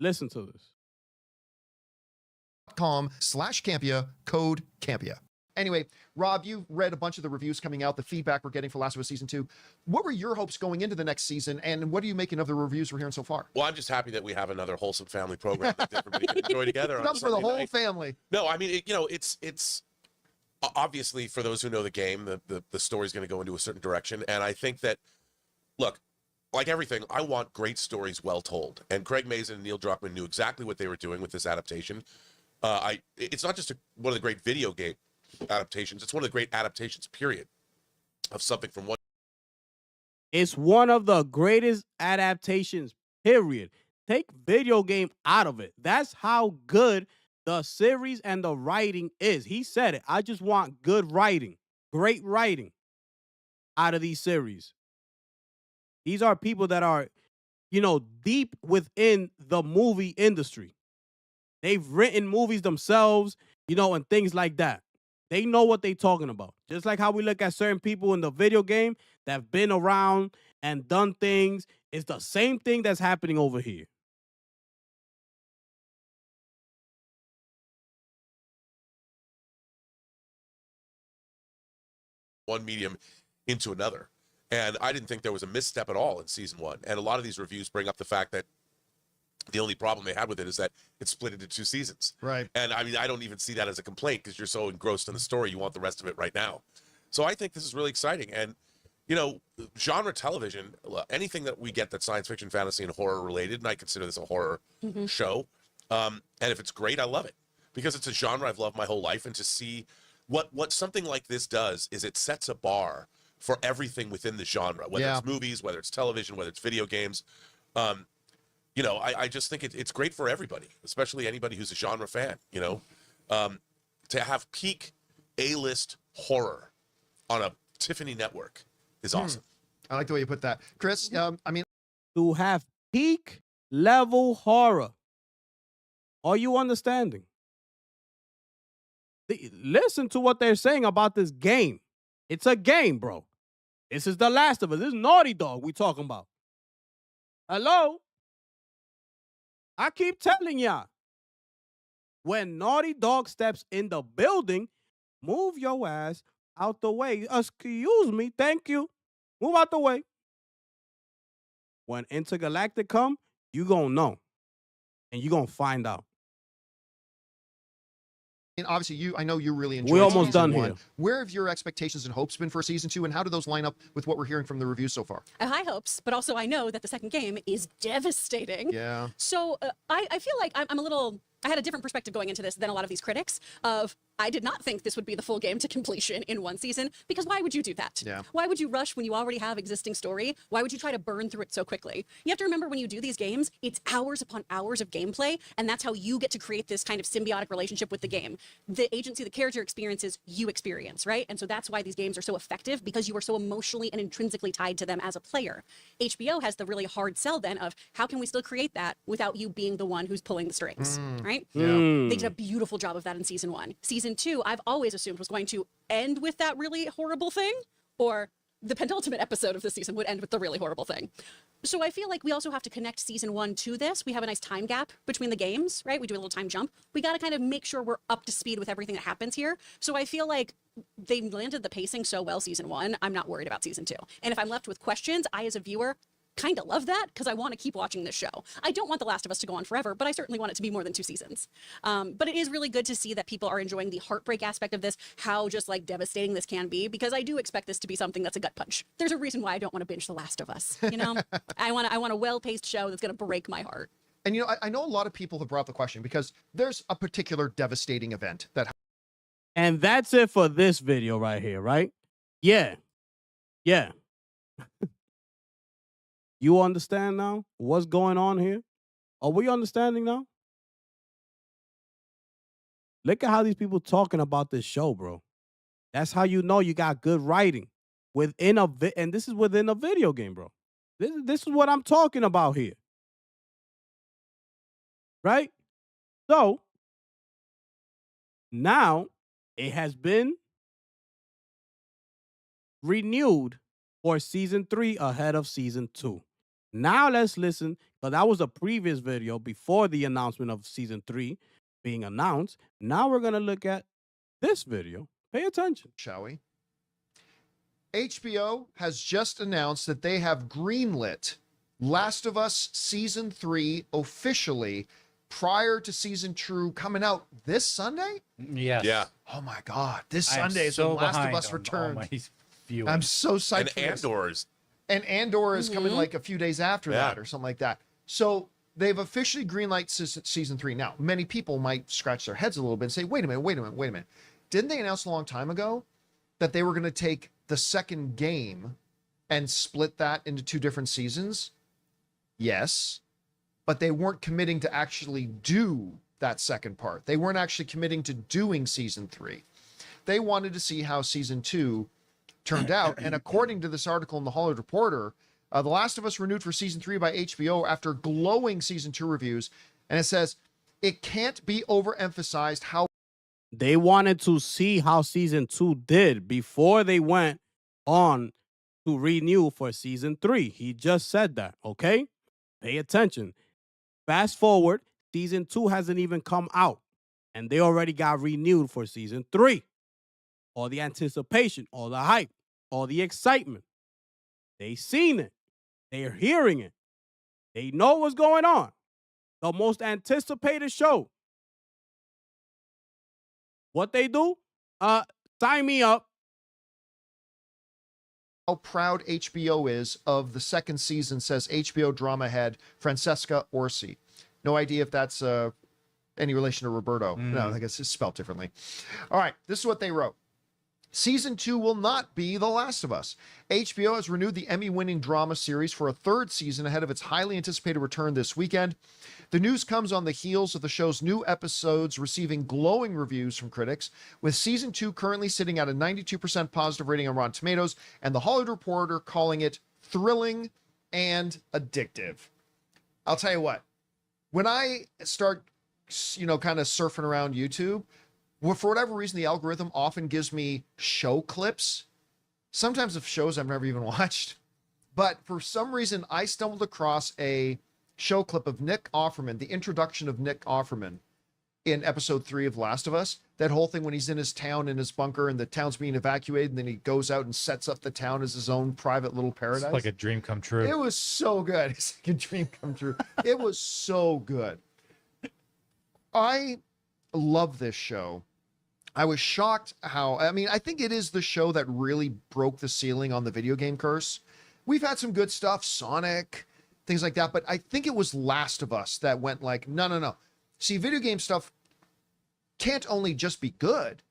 Listen to this. .com/Campea, code Campea. Anyway, Rob, you read a bunch of the reviews coming out, the feedback we're getting for Last of Us Season 2. What were your hopes going into the next season, and what are you making of the reviews we're hearing so far? Well, I'm just happy that we have another wholesome family program that everybody can enjoy together. Enough for the whole family. No, I mean, it's obviously, for those who know the game, the story's going to go into a certain direction, and I think that, look, like everything, I want great stories well told, and Craig Mazin and Neil Druckmann knew exactly what they were doing with this adaptation. It's not just one of the great video game adaptations, it's one of the great adaptations, period, of something from one. It's one of the greatest adaptations, period. Take video game out of it. That's how good the series and the writing is. He said it. I just want good writing, great writing out of these series. These are people that are, deep within the movie industry. They've written movies themselves, and things like that. They know what they're talking about. Just like how we look at certain people in the video game that have been around and done things. It's the same thing that's happening over here. One medium into another. And I didn't think there was a misstep at all in season 1. And a lot of these reviews bring up the fact that the only problem they had with it is that it's split into 2 seasons. Right. And I mean, I don't even see that as a complaint, because you're so engrossed in the story, you want the rest of it right now. So I think this is really exciting. And, genre television, anything that we get that's science fiction, fantasy, and horror related, and I consider this a horror show. And if it's great, I love it, because it's a genre I've loved my whole life. And to see what something like this does is it sets a bar for everything within the genre, whether it's movies, whether it's television, whether it's video games. I just think it's great for everybody, especially anybody who's a genre fan, to have peak A-list horror on a Tiffany network is awesome. I like the way you put that. Chris, To have peak level horror. Are you understanding? Listen to what they're saying about this game. It's a game, bro. This is The Last of Us. This is Naughty Dog we talking about. Hello? I keep telling y'all, when Naughty Dog steps in the building, move your ass out the way. Excuse me, thank you. Move out the way. When Intergalactic come, you gonna know. And you gonna find out. And obviously, I know you really enjoyed. We're almost season done 1. here. Where have your expectations and hopes been for season 2, and how do those line up with what we're hearing from the reviews so far? High hopes, but also I know that the second game is devastating. Yeah. So I feel like I'm a little. I had a different perspective going into this than a lot of these critics of I did not think this would be the full game to completion in one season, because why would you do that? Yeah. Why would you rush when you already have existing story? Why would you try to burn through it so quickly? You have to remember, when you do these games, it's hours upon hours of gameplay, and that's how you get to create this kind of symbiotic relationship with the game. The agency, the character experiences, you experience, right? And so that's why these games are so effective, because you are so emotionally and intrinsically tied to them as a player. HBO has the really hard sell then of, how can we still create that without you being the one who's pulling the strings, right? Mm. They did a beautiful job of that in season 1. Season 2, I've always assumed was going to end with that really horrible thing, or the penultimate episode of the season would end with the really horrible thing. So I feel like we also have to connect season 1 to this. We have a nice time gap between the games, right? We do a little time jump. We got to kind of make sure we're up to speed with everything that happens here. So I feel like they landed the pacing so well season 1. I'm not worried about season 2. And if I'm left with questions, I, as a viewer, kind of love that, because I want to keep watching this show. I don't want The Last of Us to go on forever, but I certainly want it to be more than 2 seasons. But it is really good to see that people are enjoying the heartbreak aspect of this, how just like devastating this can be, because I do expect this to be something that's a gut punch. There's a reason why I don't want to binge The Last of Us. You know, I want a well-paced show that's going to break my heart. And, you know, I know a lot of people have brought up the question because there's a particular devastating event that And that's it for this video right here, right? Yeah. Yeah. You understand now what's going on here? Are we understanding now? Look at how these people talking about this show, bro. That's how you know you got good writing within and this is within a video game, bro. This is what I'm talking about here. Right? So now it has been renewed for season 3 ahead of season 2. Now let's listen, because that was a previous video before the announcement of season 3 being announced. Now we're going to look at this video. Pay attention. shall we? HBO has just announced that they have greenlit Last of Us Season 3 officially prior to Season 2 coming out this Sunday? Yes. Yeah. Oh my God. This I am Sunday is so when Last of behind Us on all returns. my viewing. I'm so psyched And for this. Andor's. And Andor is coming Mhm. like a few days after Yeah. that or something like that. So they've officially greenlight season 3. Now, many people might scratch their heads a little bit and say, wait a minute. Didn't they announce a long time ago that they were going to take the second game and split that into 2 different seasons? Yes, but they weren't committing to actually do that second part. They weren't actually committing to doing season 3. They wanted to see how season 2 turned out. And according to this article in the Hollywood Reporter, The Last of Us renewed for season 3 by HBO after glowing season 2 reviews. And it says, it can't be overemphasized how They wanted to see how season 2 did before they went on to renew for season 3. He just said that, okay? Pay attention. Fast forward, season 2 hasn't even come out, and they already got renewed for season 3. All the anticipation, all the hype, all the excitement. They seen it. They're hearing it. They know what's going on. The most anticipated show. What they do? Sign me up. proud HBO is of the second season, says HBO drama head Francesca Orsi. No idea if that's any relation to Roberto. No, I guess it's spelled differently. All right, this is what they wrote. Season 2 will not be The Last of Us. HBO has renewed the Emmy-winning drama series for a 3rd season ahead of its highly anticipated return this weekend. The news comes on the heels of the show's new episodes receiving glowing reviews from critics, with season 2 currently sitting at a 92% positive rating on Rotten Tomatoes, and the Hollywood Reporter calling it thrilling and addictive. I'll tell you what, when I start, kind of surfing around YouTube, well, for whatever reason, the algorithm often gives me show clips, sometimes of shows I've never even watched. But for some reason, I stumbled across a show clip of Nick Offerman, the introduction of Nick Offerman in episode 3 of Last of Us. That whole thing when he's in his town, in his bunker, and the town's being evacuated, and then he goes out and sets up the town as his own private little paradise. It's like a dream come true. It was so good. It's like a dream come true. It was so good. I love this show. I was shocked I think it is the show that really broke the ceiling on the video game curse. We've had some good stuff, Sonic, things like that, but I think it was Last of Us that went like, no. See, video game stuff, can't only just be good,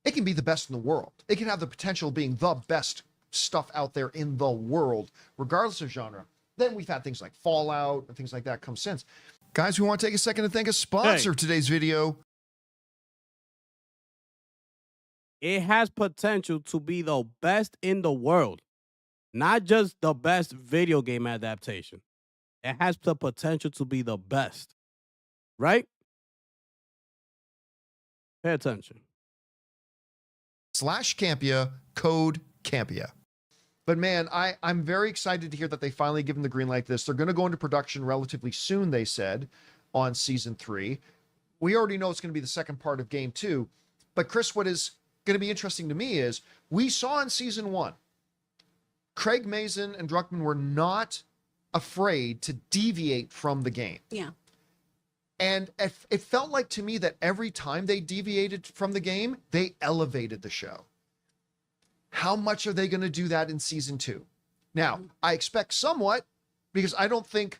it can be the best in the world. It can have the potential of being the best stuff out there in the world, regardless of genre. Then we've had things like Fallout and things like that come since. Guys, we want to take a second to thank a sponsor of today's video. It has potential to be the best in the world, not just the best video game adaptation. It has the potential to be the best, right? Pay attention. /Campia, code Campia. But man, I'm very excited to hear that they finally give them the green light this. They're going to go into production relatively soon, they said, on season 3. We already know it's going to be the second part of game 2. But Chris, what is going to be interesting to me is we saw in season 1, Craig Mazin and Druckmann were not afraid to deviate from the game. Yeah. And it felt like to me that every time they deviated from the game, they elevated the show. How much are they going to do that in season 2? Now, I expect somewhat, because I don't think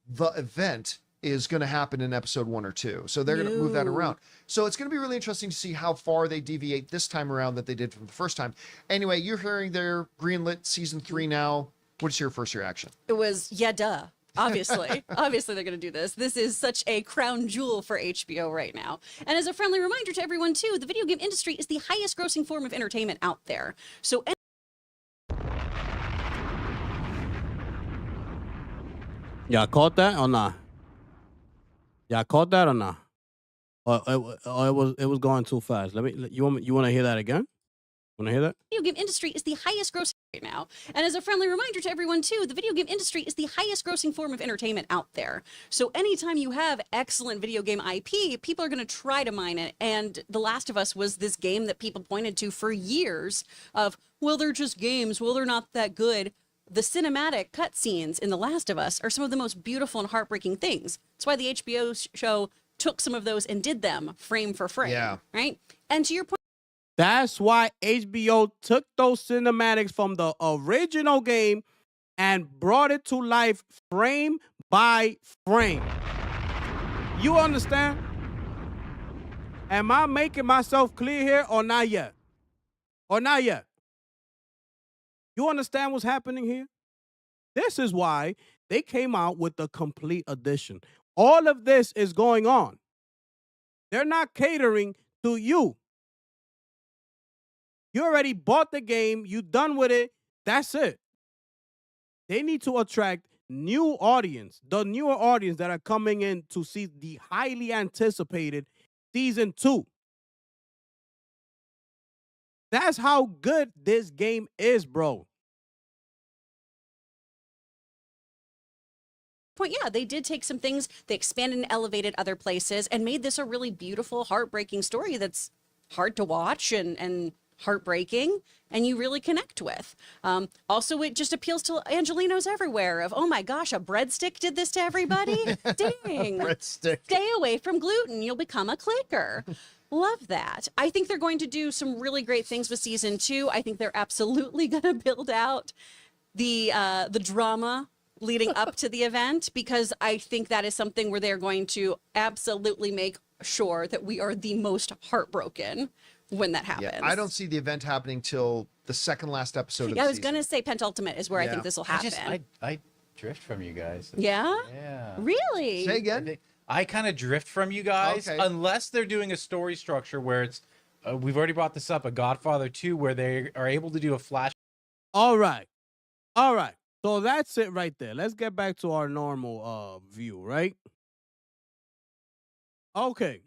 the event is going to happen in episode 1 or 2. So they're going to move that around. So it's going to be really interesting to see how far they deviate this time around that they did from the first time. Anyway, you're hearing their greenlit season 3 now. What's your first reaction? It was, yeah, duh. Obviously. Obviously they're going to do this. This is such a crown jewel for HBO right now. And as a friendly reminder to everyone too, the video game industry is the highest grossing form of entertainment out there. So Y'all caught that or not? Y'all caught that or not? Or it was going too fast. You want to hear that again? Want to hear that? The video game industry is the highest grossing right now. And as a friendly reminder to everyone too, the video game industry is the highest grossing form of entertainment out there. So anytime you have excellent video game IP, people are going to try to mine it. And The Last of Us was this game that people pointed to for years of, well, they're just games. Well, they're not that good. The cinematic cutscenes in The Last of Us are some of the most beautiful and heartbreaking things. That's why the HBO show took some of those and did them frame for frame. Yeah. Right? And to your point, That's why HBO took those cinematics from the original game and brought it to life frame by frame. You understand? Am I making myself clear here or not yet? Or not yet? You understand what's happening here? This is why they came out with the complete edition. All of this is going on. They're not catering to you. You already bought the game. You done with it. That's it. They need to attract new audience, the newer audience that are coming in to see the highly anticipated season 2. That's how good this game is, bro. Yeah, they did take some things, they expanded and elevated other places and made this a really beautiful, heartbreaking story that's hard to watch and heartbreaking and you really connect with. Also, it just appeals to Angelinos everywhere of, oh my gosh, a breadstick did this to everybody? Dang. Breadstick. Stay away from gluten. You'll become a clicker. Love that. I think they're going to do some really great things with season 2. I think they're absolutely going to build out the drama leading up to the event, because I think that is something where they're going to absolutely make sure that we are the most heartbroken when that happens. Yeah, I don't see the event happening till the second last episode of the I was season. going to say Pentultimate is where I think this will happen. I drift from you guys. Yeah? Yeah. Really? Say again? I kind of drift from you guys Okay. unless they're doing a story structure where it's, we've already brought this up, a Godfather 2, where they are able to do a flash. All right. All right. So that's it right there. Let's get back to our normal view, right? Okay.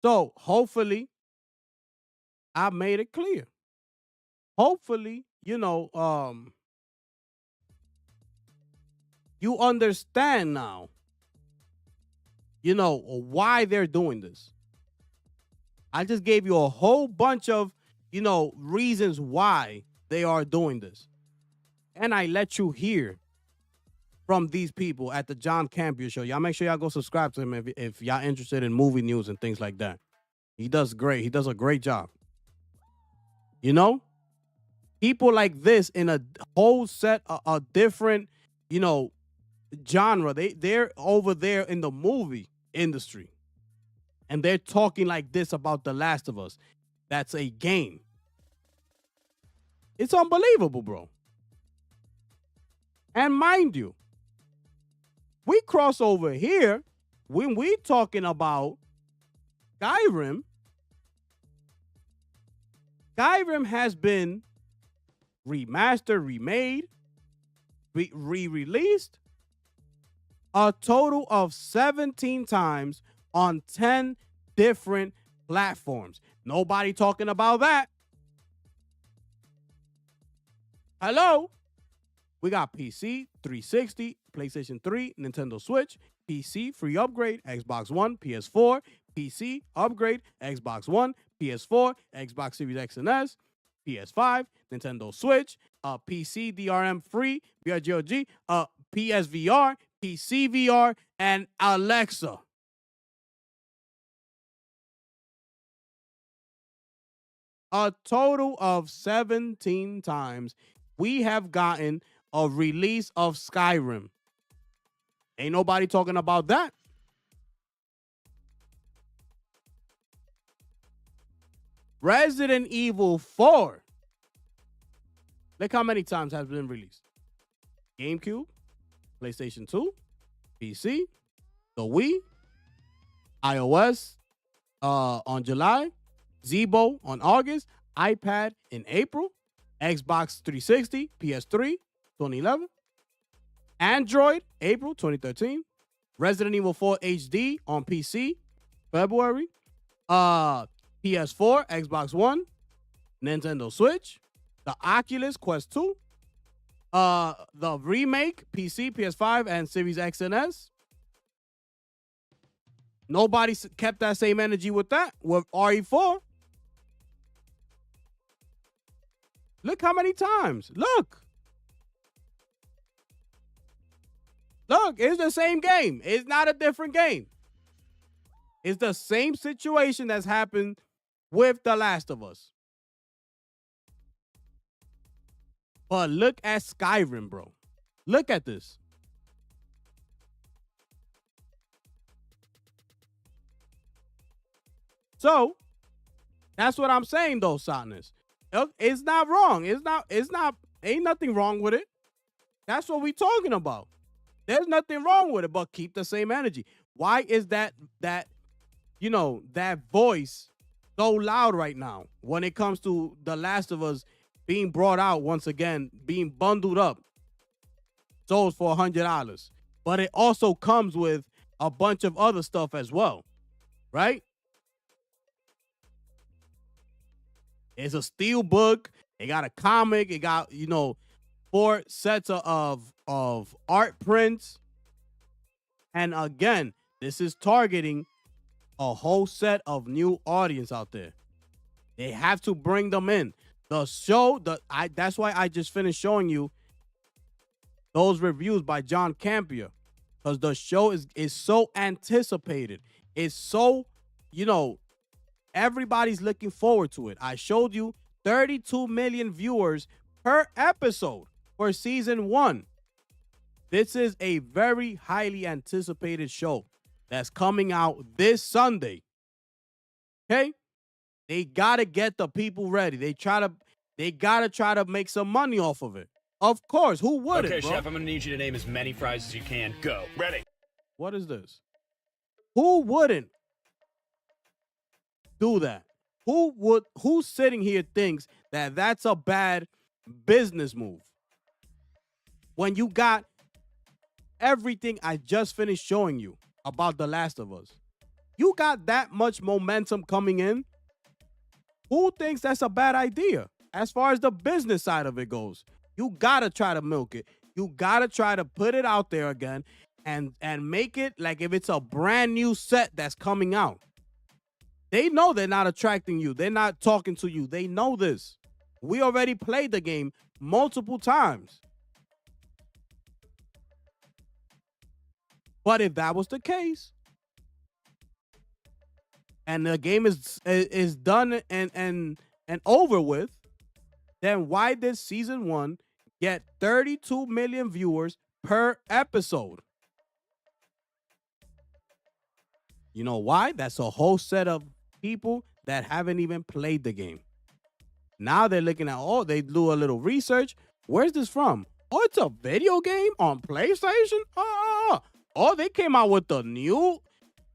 So hopefully I made it clear. Hopefully, you understand now, why they're doing this. I just gave you a whole bunch of, reasons why they are doing this. And I let you hear from these people at the John Campia Show. Y'all make sure y'all go subscribe to him if y'all interested in movie news and things like that. He does great. He does a great job. People like this in a whole set a different, genre. They're over there in the movie industry. And they're talking like this about The Last of Us. That's a game. It's unbelievable, bro. And mind you, we cross over here when we talking about Skyrim. Skyrim has been remastered, remade, re-released a total of 17 times on 10 different platforms. Nobody talking about that. Hello? We got PC, 360, PlayStation 3, Nintendo Switch, PC, free upgrade, Xbox One, PS4, PC, upgrade, Xbox One, PS4, Xbox Series X and S, PS5, Nintendo Switch, PC DRM free, VRGOG, PSVR, PC VR, and Alexa. A total of 17 times we have gotten a release of Skyrim. Ain't nobody talking about that. Resident Evil 4. Look how many times has been released. GameCube, PlayStation 2, PC, the Wii, iOS on July, Zebo on August, iPad in April, Xbox 360, PS3, 2011, Android, April 2013, Resident Evil 4 HD on PC, February, PS4, Xbox One, Nintendo Switch, the Oculus Quest 2, the remake, PC, PS5, and Series X and S. Nobody kept that same energy with that, with RE4. Look how many times. Look, it's the same game. It's not a different game. It's the same situation that's happened with The Last of Us. But look at Skyrim, bro. Look at this. So, that's what I'm saying, though, Sadness. It's not wrong. Ain't nothing wrong with it. That's what we talking about. There's nothing wrong with it, but keep the same energy. Why is that voice so loud right now when it comes to The Last of Us being brought out once again, being bundled up, sold for $100? But it also comes with a bunch of other stuff as well, right? It's a steel book. It got a comic. It got, 4 sets of art prints. And again, this is targeting a whole set of new audience out there. They have to bring them in. The show, that's why I just finished showing you those reviews by John Campea. Because the show is so anticipated. It's so, everybody's looking forward to it. I showed you 32 million viewers per episode for season 1. This is a very highly anticipated show that's coming out this Sunday. Okay? They gotta get the people ready. They gotta try to make some money off of it. Of course, who wouldn't? Okay, bro? chef, I'm gonna need you to name as many fries as you can. Go. Ready. What is this? Who wouldn't do that? Who's sitting here thinks that that's a bad business move? When you got everything I just finished showing you about The Last of Us. You got that much momentum coming in. Who thinks that's a bad idea? As far as the business side of it goes, you gotta try to milk it. You gotta try to put it out there again and make it like if it's a brand new set that's coming out. They know they're not attracting you. They're not talking to you. They know this. We already played the game multiple times. But if that was the case, and the game is done and over with, then why did season 1 get 32 million viewers per episode? You know why? That's a whole set of people that haven't even played the game. Now they're looking at, oh, they do a little research. Where's this from? Oh, it's a video game on PlayStation? Oh, they came out with the new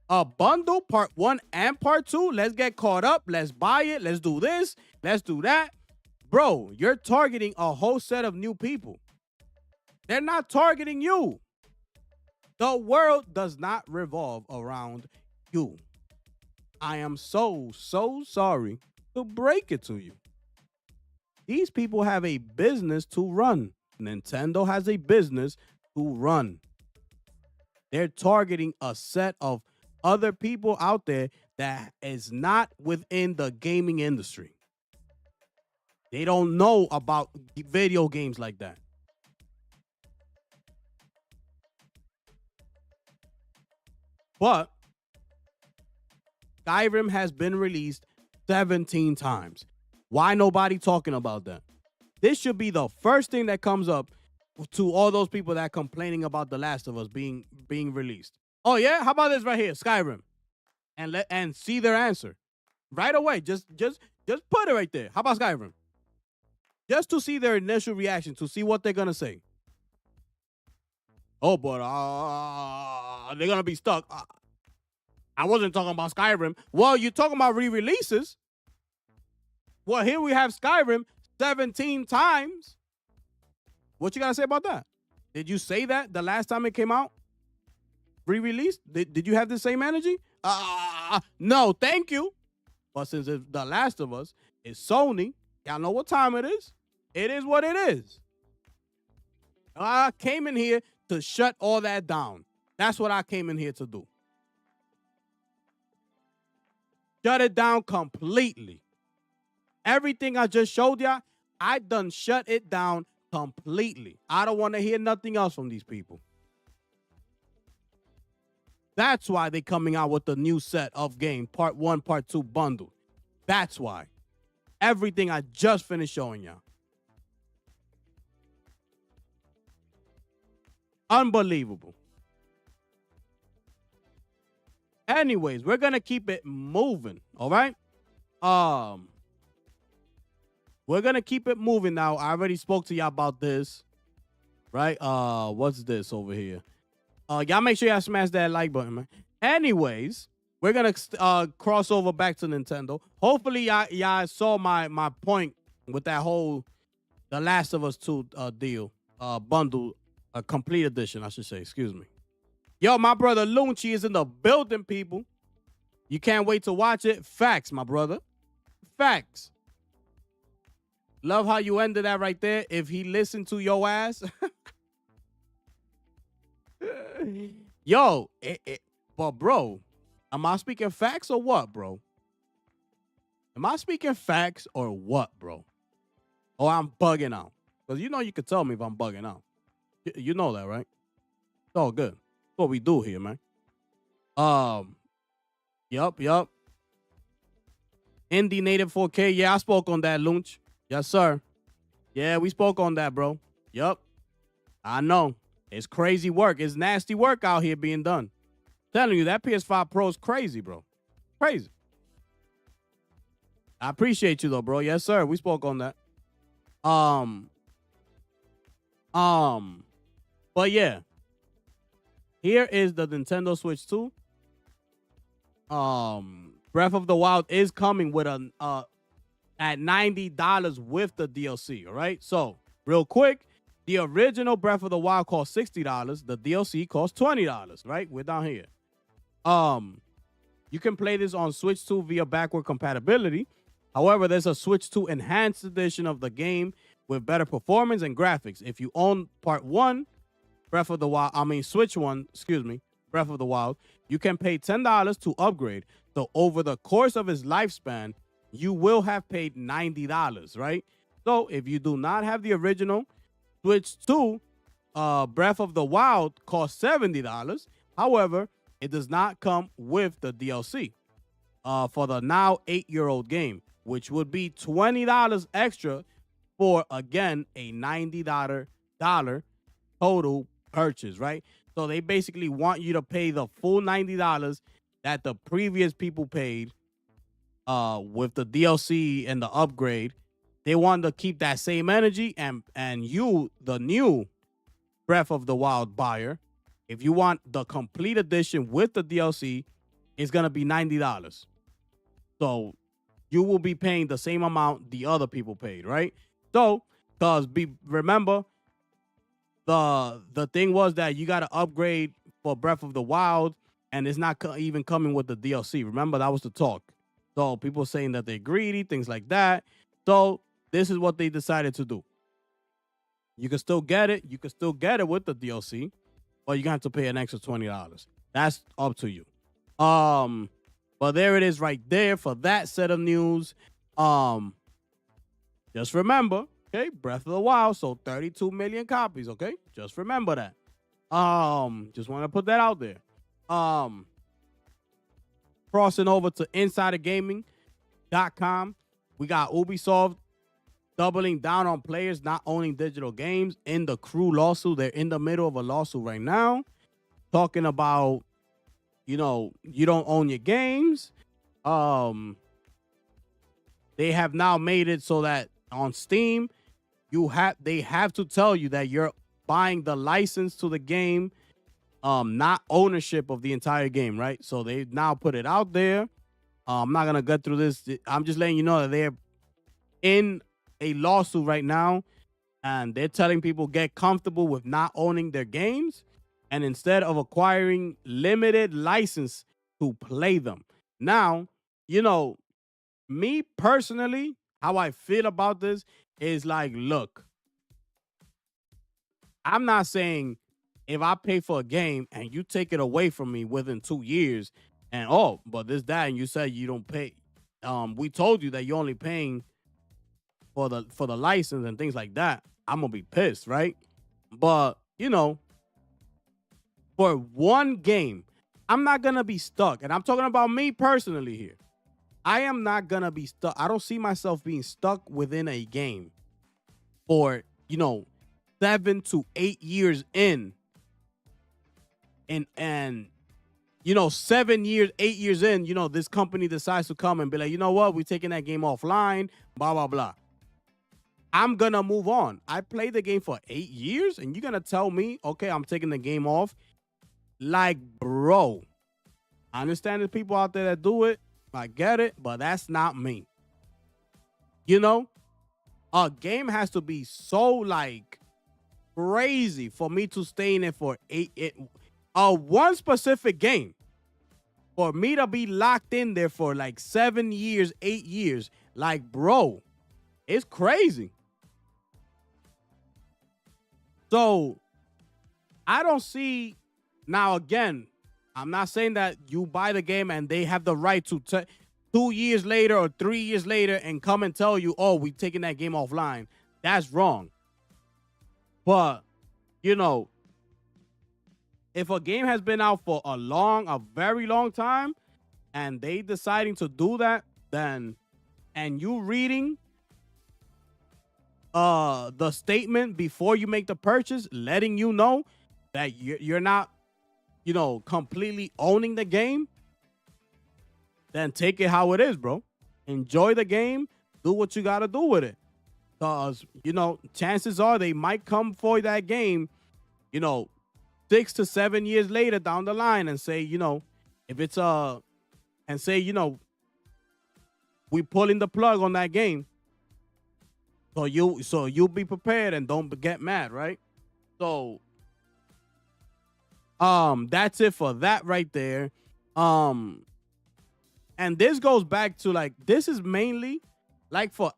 bundle, part 1 and part 2. Let's get caught up. Let's buy it. Let's do this. Let's do that. Bro, you're targeting a whole set of new people. They're not targeting you. The world does not revolve around you. I am so sorry to break it to you. These people have a business to run. Nintendo has a business to run. They're targeting a set of other people out there that is not within the gaming industry. They don't know about video games like that. But Skyrim has been released 17 times. Why nobody talking about that? This should be the first thing that comes up to all those people that are complaining about The Last of Us being released. Oh yeah, how about this right here, Skyrim, and see their answer right away. Just put it right there. How about Skyrim? Just to see their initial reaction, to see what they're gonna say. Oh, but they're gonna be stuck. I wasn't talking about Skyrim. Well, you're talking about re-releases. Well, here we have Skyrim 17 times. What you gotta say about that? Did you say that the last time it came out? Re-released? Did you have the same energy? No, thank you. But since it's The Last of Us, it's Sony. Y'all know what time it is. It is what it is. I came in here to shut all that down. That's what I came in here to do. Shut it down completely. Everything I just showed y'all, I done shut it down completely. I don't want to hear nothing else from these people. That's why they're coming out with the new set of game, part 1, part 2 bundle. That's why. Everything I just finished showing y'all. Unbelievable. Anyways, we're going to keep it moving, all right? We're going to keep it moving now. I already spoke to y'all about this, right? What's this over here? Y'all make sure y'all smash that like button, man. Anyways, we're going to cross over back to Nintendo. Hopefully, y'all saw my point with that whole The Last of Us 2 deal, bundle, a complete edition, I should say. Excuse me. Yo, my brother Lunchi is in the building, people. You can't wait to watch it. Facts, my brother. Facts. Love how you ended that right there. If he listened to your ass. Yo, but bro, am I speaking facts or what, bro? Am I speaking facts or what, bro? Or I'm bugging out? Because you know you could tell me if I'm bugging out. You know that, right? It's all good. That's what we do here, man. Yup. Indie Native 4K. Yeah, I spoke on that, Lunch. Yes, sir. Yeah, we spoke on that, bro. Yup. I know. It's crazy work. It's nasty work out here being done. Telling you, that PS5 Pro is crazy, bro. Crazy. I appreciate you, though, bro. Yes, sir. We spoke on that. But yeah. Here is the Nintendo Switch 2. Breath of the Wild is coming with at $90 with the DLC, all right? So, real quick, the original Breath of the Wild cost $60. The DLC costs $20, right? We're down here. You can play this on Switch 2 via backward compatibility. However, there's a Switch 2 enhanced edition of the game with better performance and graphics. If you own part 1, Breath of the Wild, Switch 1, Breath of the Wild, you can pay $10 to upgrade. So over the course of its lifespan, you will have paid $90, right? So if you do not have the original Switch 2, Breath of the Wild costs $70. However, it does not come with the DLC for the now 8-year-old game, which would be $20 extra for, again, a $90 total purchase, right? So they basically want you to pay the full $90 that the previous people paid with the DLC and the upgrade. They want to keep that same energy, and you, the new Breath of the Wild buyer, if you want the complete edition with the DLC, it's gonna be $90. So you will be paying the same amount the other people paid, right? So, remember, the thing was that you got to upgrade for Breath of the Wild, and it's not even coming with the DLC. Remember, that was the talk. So people saying that they're greedy, things like that. So this is what they decided to do. You can still get it. You can still get it with the DLC, but you're gonna have to pay an extra $20. That's up to you. But there it is right there for that set of news. Just remember, okay, Breath of the Wild sold 32 million copies, okay? Just remember that. Just want to put that out there. Crossing over to InsiderGaming.com, we got Ubisoft doubling down on players not owning digital games in the Crew lawsuit. They're in the middle of a lawsuit right now, talking about, you don't own your games. They have now made it so that on Steam, they have to tell you that you're buying the license to the game, not ownership of the entire game, right? So they now put it out there. I'm not gonna get through this. I'm just letting you know that they're in a lawsuit right now, and they're telling people get comfortable with not owning their games, and instead of acquiring limited license to play them. Now, me personally, how I feel about this is like, look, I'm not saying if I pay for a game and you take it away from me within 2 years and, but this, that, and you say you don't pay. We told you that you're only paying for the license and things like that. I'm going to be pissed, right? But, for one game, I'm not going to be stuck. And I'm talking about me personally here. I am not going to be stuck. I don't see myself being stuck within a game for, 7 to 8 years in. And 7 years, 8 years in, this company decides to come and be like, you know what? We're taking that game offline, blah, blah, blah. I'm going to move on. I played the game for 8 years, and you're going to tell me, okay, I'm taking the game off. Like, bro, I understand there's people out there that do it. I get it, but that's not me. A game has to be so, crazy for me to stay in it for one specific game. For me to be locked in there for 7 years, 8 years, bro, it's crazy. So, I don't see, now again, I'm not saying that you buy the game and they have the right to 2 years later or 3 years later and come and tell you, oh, we're taking that game offline. That's wrong. But, if a game has been out for a very long time, and they deciding to do that, then, and you reading the statement before you make the purchase, letting you know that you're not, completely owning the game, then take it how it is, bro. Enjoy the game. Do what you got to do with it. Because, chances are they might come for that game, 6 to 7 years later down the line and say, if it's and say, we pulling the plug on that game. So you'll be prepared and don't get mad, right? So that's it for that right there. And this goes back to this is mainly for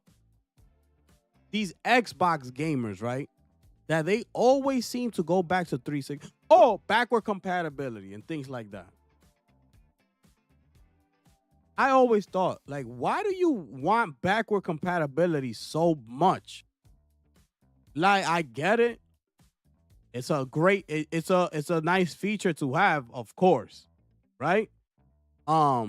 these Xbox gamers, right? That they always seem to go back to 360. Oh, backward compatibility and things like that. I always thought, why do you want backward compatibility so much? I get it. It's a great, it's a nice feature to have, of course, right? But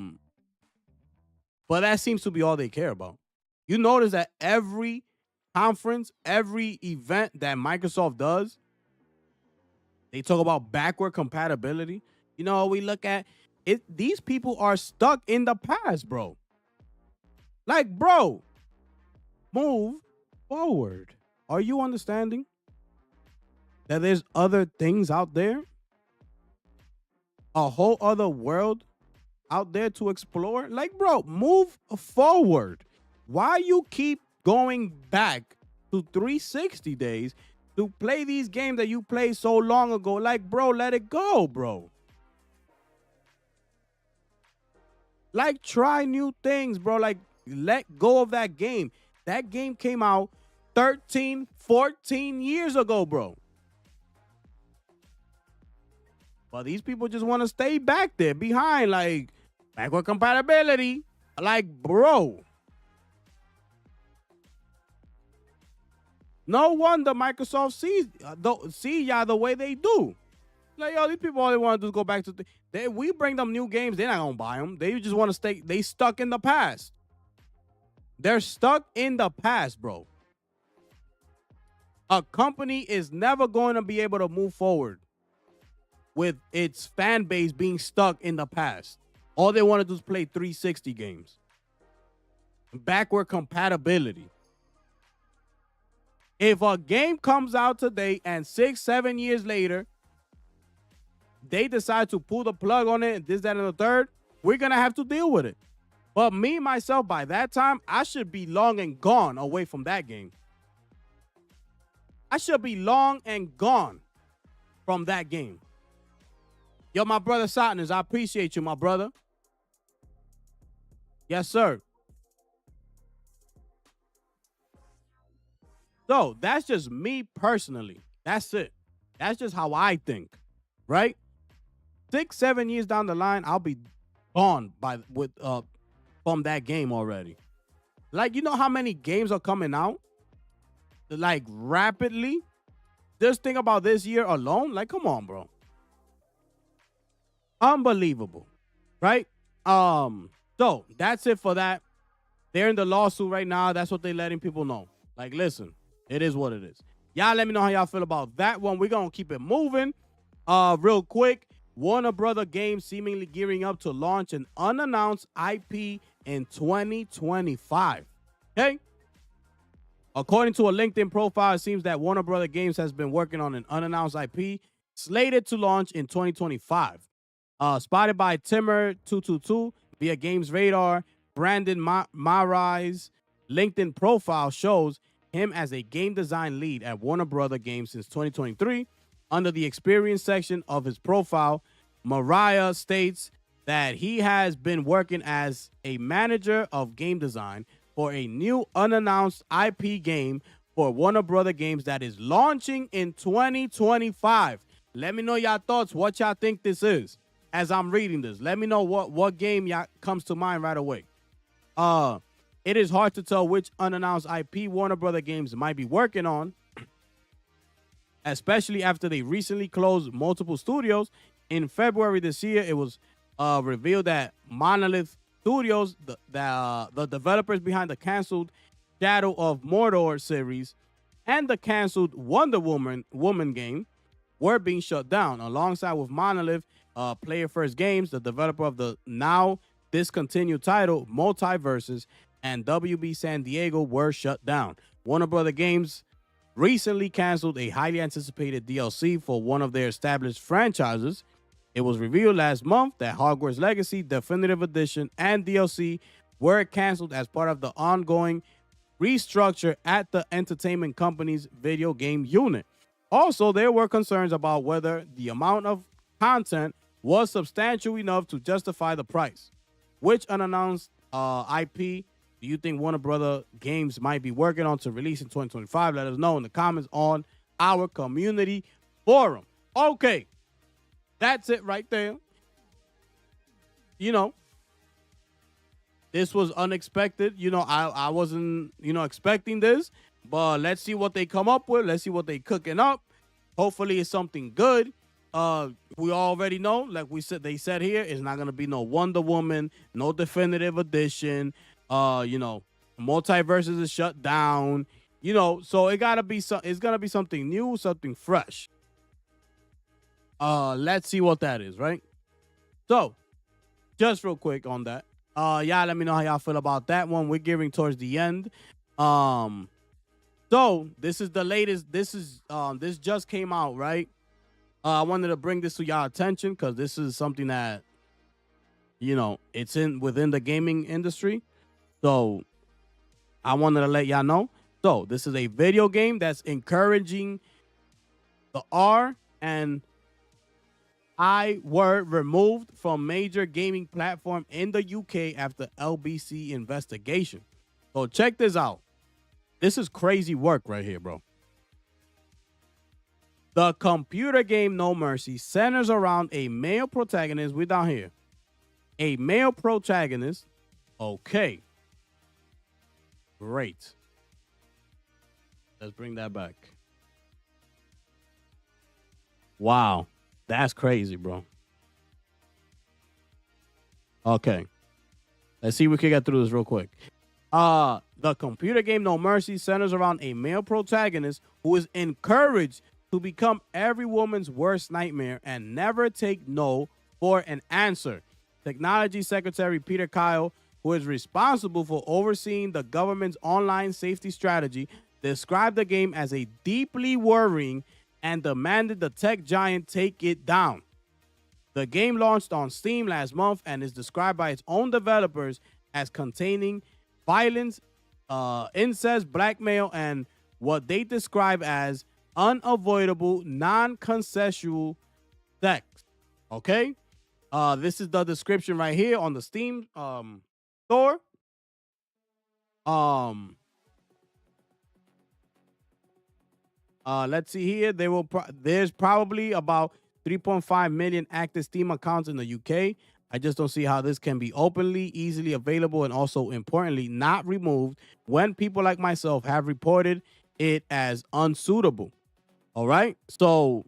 that seems to be all they care about. You notice that every conference, every event that Microsoft does, they talk about backward compatibility. We look at these people are stuck in the past, bro. Like, bro, move forward. Are you understanding that there's other things out there? A whole other world out there to explore? Like, bro, move forward. Why you keep going back to 360 days to play these games that you played so long ago? Like, bro, let it go, bro. Like, try new things, bro. Like, let go of that game. That game came out 13, 14 years ago, bro. But these people just want to stay back there behind, like, backward compatibility. Like, bro. No wonder Microsoft see y'all the way they do. Like, yo, these people all they want to do is go back to we bring them new games, they're not gonna buy them. They just want to stay. They stuck in the past. They're stuck in the past, bro. A company is never going to be able to move forward with its fan base being stuck in the past. All they want to do is play 360 games. Backward compatibility. If a game comes out today and 6-7 years later, they decide to pull the plug on it, this, that, and the third, we're going to have to deal with it. But me, myself, by that time, I should be long and gone away from that game. I should be long and gone from that game. Yo, my brother Sotners, I appreciate you, my brother. Yes, sir. So that's just me personally. That's it. That's just how I think, right? 6-7 years down the line, I'll be gone from that game already. Like, you know how many games are coming out? Like, rapidly? Just think about this year alone. Like, come on, bro. Unbelievable, right? So that's it for that. They're in the lawsuit right now. That's what they're letting people know. Like, listen, it is what it is. Y'all let me know how y'all feel about that one. We're going to keep it moving. Real quick, Warner Brother Games seemingly gearing up to launch an unannounced IP in 2025. Okay? According to a LinkedIn profile, it seems that Warner Brother Games has been working on an unannounced IP slated to launch in 2025. Spotted by Timmer222 via Games Radar, Brandon Marai's LinkedIn profile shows him as a game design lead at Warner Brother Games since 2023. Under the experience section of his profile, Mariah states that he has been working as a manager of game design for a new unannounced IP game for Warner Brother Games that is launching in 2025. Let me know y'all thoughts, what y'all think this is as I'm reading this. Let me know what game y'all comes to mind right away. It is hard to tell which unannounced IP Warner Brother Games might be working on, especially after they recently closed multiple studios. In February this year, it was revealed that Monolith Studios, the developers behind the canceled Shadow of Mordor series and the canceled Wonder Woman game, were being shut down. Alongside with Monolith, Player First Games, the developer of the now discontinued title Multiverses, and WB San Diego were shut down. Warner Brother Games recently canceled a highly anticipated DLC for one of their established franchises. It was revealed last month that Hogwarts Legacy Definitive Edition and DLC were canceled as part of the ongoing restructure at the entertainment company's video game unit. Also, there were concerns about whether the amount of content was substantial enough to justify the price. Which unannounced IP do you think Warner Brother Games might be working on to release in 2025? Let us know in the comments on our community forum. Okay, that's it right there. You know, this was unexpected. You know, I wasn't, expecting this. But let's see what they come up with. Let's see what they cooking up. Hopefully it's something good. We already know, like they said here, it's not gonna be no Wonder Woman, no Definitive Edition. Multiverses is shut down. So it's gonna be something new, something fresh. Let's see what that is, right? So just real quick on that. Yeah, let me know how y'all feel about that one. We're gearing towards the end. So this is the latest. This just came out, right? I wanted to bring this to y'all attention because this is something that, you know, it's within the gaming industry. So I wanted to let y'all know. So this is a video game that's encouraging the R and I were removed from major gaming platform in the UK after LBC investigation. So check this out. This is crazy work right here, bro. The computer game No Mercy centers around a male protagonist. We're down here. A male protagonist. Okay. Great. Let's bring that back. Wow. That's crazy, bro. Okay. Let's see if we can get through this real quick. The computer game No Mercy centers around a male protagonist who is encouraged to become every woman's worst nightmare and never take no for an answer. Technology Secretary Peter Kyle, who is responsible for overseeing the government's online safety strategy, described the game as a deeply worrying and demanded the tech giant take it down. The game launched on Steam last month and is described by its own developers as containing violence, incest, blackmail, and what they describe as unavoidable, non-consensual sex. Okay? This is the description right here on the Steam store. Let's see here. There's probably about 3.5 million active Steam accounts in the UK. I just don't see how this can be openly, easily available, and also importantly, not removed when people like myself have reported it as unsuitable. All right. So,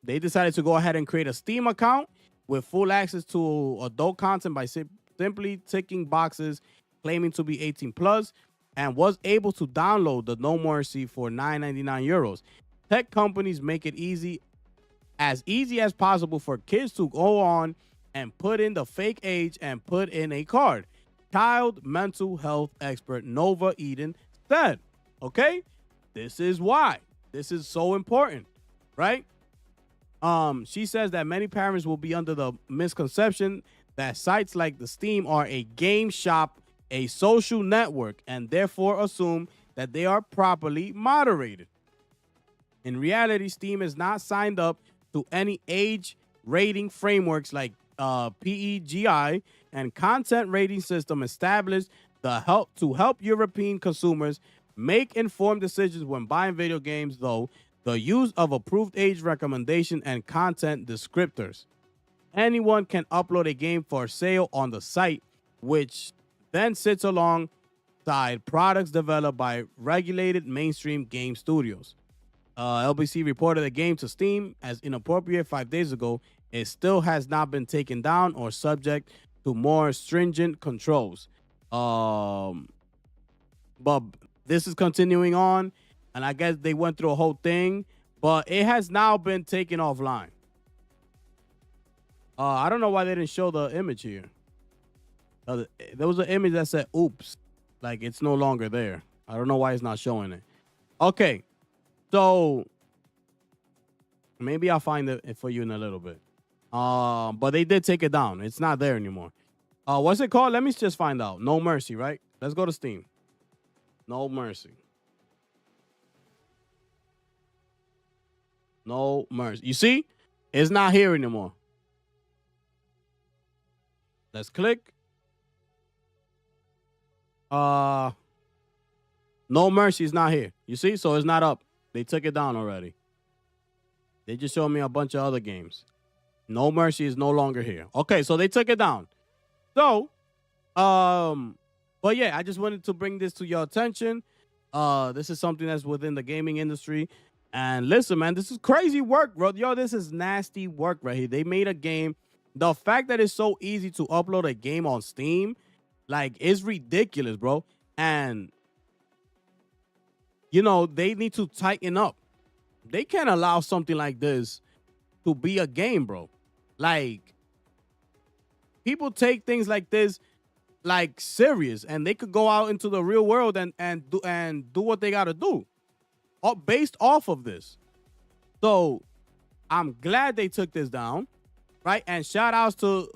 they decided to go ahead and create a Steam account with full access to adult content by simply ticking boxes claiming to be 18 plus, and was able to download the No Mercy for €9.99. Tech companies make it easy as possible for kids to go on and put in the fake age and put in a card. Child mental health expert Nova Eden said, okay, this is why this is so important, right? She says that many parents will be under the misconception that sites like the Steam are a game shop, a social network, and therefore assume that they are properly moderated. In reality, Steam is not signed up to any age rating frameworks like PEGI and content rating system established to help European consumers make informed decisions when buying video games, though the use of approved age recommendation and content descriptors. Anyone can upload a game for sale on the site, which then sits alongside products developed by regulated mainstream game studios. LBC reported the game to Steam as inappropriate 5 days ago. It still has not been taken down or subject to more stringent controls. But this is continuing on, and I guess they went through a whole thing, but it has now been taken offline. I don't know why they didn't show the image here. There was an image that said, oops, like it's no longer there. I don't know why it's not showing it. Okay, so maybe I'll find it for you in a little bit. But they did take it down. It's not there anymore. What's it called? Let me just find out. No Mercy, right? Let's go to Steam. No Mercy. No Mercy. You see? It's not here anymore. Let's click. No Mercy is not here. You see? So it's not up. They took it down already. They just showed me a bunch of other games. No Mercy is no longer here. Okay, so they took it down. So, but yeah, I just wanted to bring this to your attention. This is something that's within the gaming industry. And listen, man, this is crazy work, bro. Yo, this is nasty work right here. They made a game. The fact that it's so easy to upload a game on Steam, like, it's ridiculous, bro. And, you know, they need to tighten up. They can't allow something like this to be a game, bro. Like, people take things like this like serious, and they could go out into the real world and do what they got to do, based off of this. So I'm glad they took this down, right? And shout outs to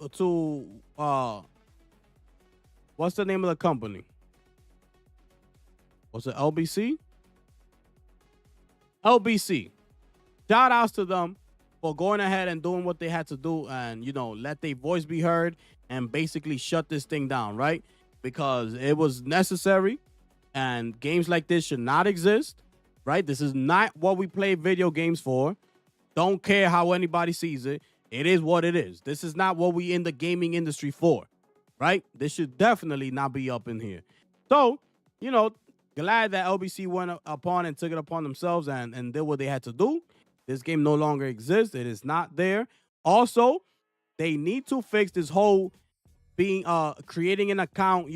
what's the name of the company? What's it, LBC? LBC. Shout outs to them for going ahead and doing what they had to do, and let their voice be heard and basically shut this thing down, right? Because it was necessary, and games like this should not exist, right? This is not what we play video games for. Don't care how anybody sees it. It is what it is. This is not what we in the gaming industry for, right? This should definitely not be up in here. So, glad that LBC went upon and took it upon themselves and did what they had to do. This game no longer exists. It is not there. Also, they need to fix this whole being creating an account,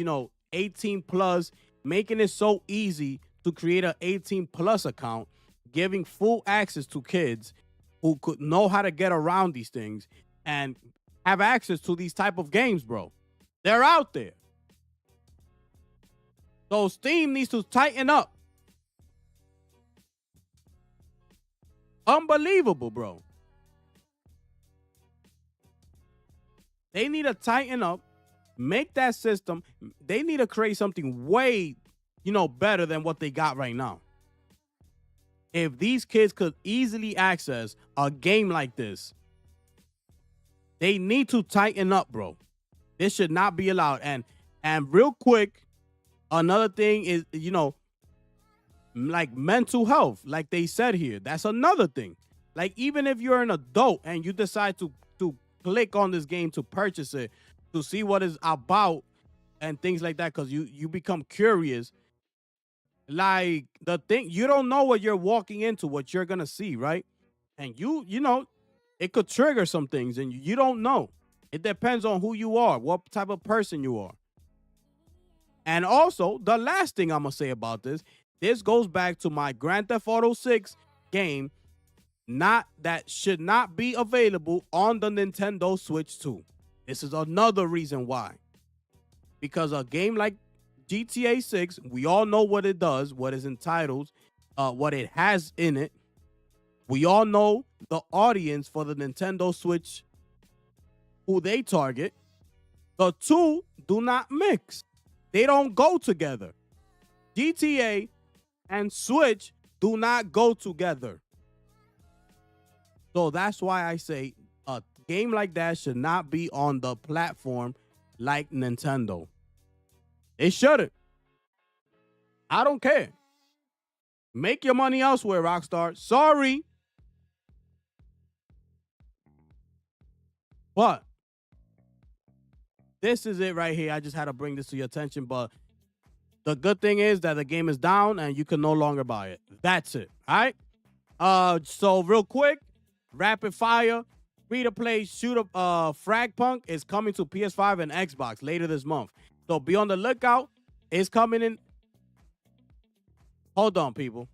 18 plus, making it so easy to create an 18 plus account, giving full access to kids who could know how to get around these things and have access to these type of games, bro. They're out there. So Steam needs to tighten up. Unbelievable, bro. They need to tighten up, make that system. They need to create something way, better than what they got right now. If these kids could easily access a game like this, they need to tighten up, bro. This should not be allowed. And real quick, another thing is, like mental health, like they said here. That's another thing. Like, even if you're an adult and you decide to click on this game to purchase it, to see what it's about and things like that, because you become curious. Like, the thing, you don't know what you're walking into, what you're gonna see, right? And it could trigger some things, and you don't know. It depends on who you are, what type of person you are. And also, the last thing I'm gonna say about this goes back to my Grand Theft Auto 6 game, that should not be available on the Nintendo Switch 2. This is another reason why. Because a game like GTA 6, we all know what it does, what is entitled, what it has in it. We all know the audience for the Nintendo Switch, who they target. The two do not mix. They don't go together. GTA and Switch do not go together. So that's why I say a game like that should not be on the platform like Nintendo. It shouldn't. I don't care. Make your money elsewhere, Rockstar. Sorry. But this is it right here. I just had to bring this to your attention. But the good thing is that the game is down and you can no longer buy it. That's it. All right. So real quick, rapid fire, free-to-play shooter Fragpunk is coming to PS5 and Xbox later this month. So be on the lookout. It's coming in. Hold on, people.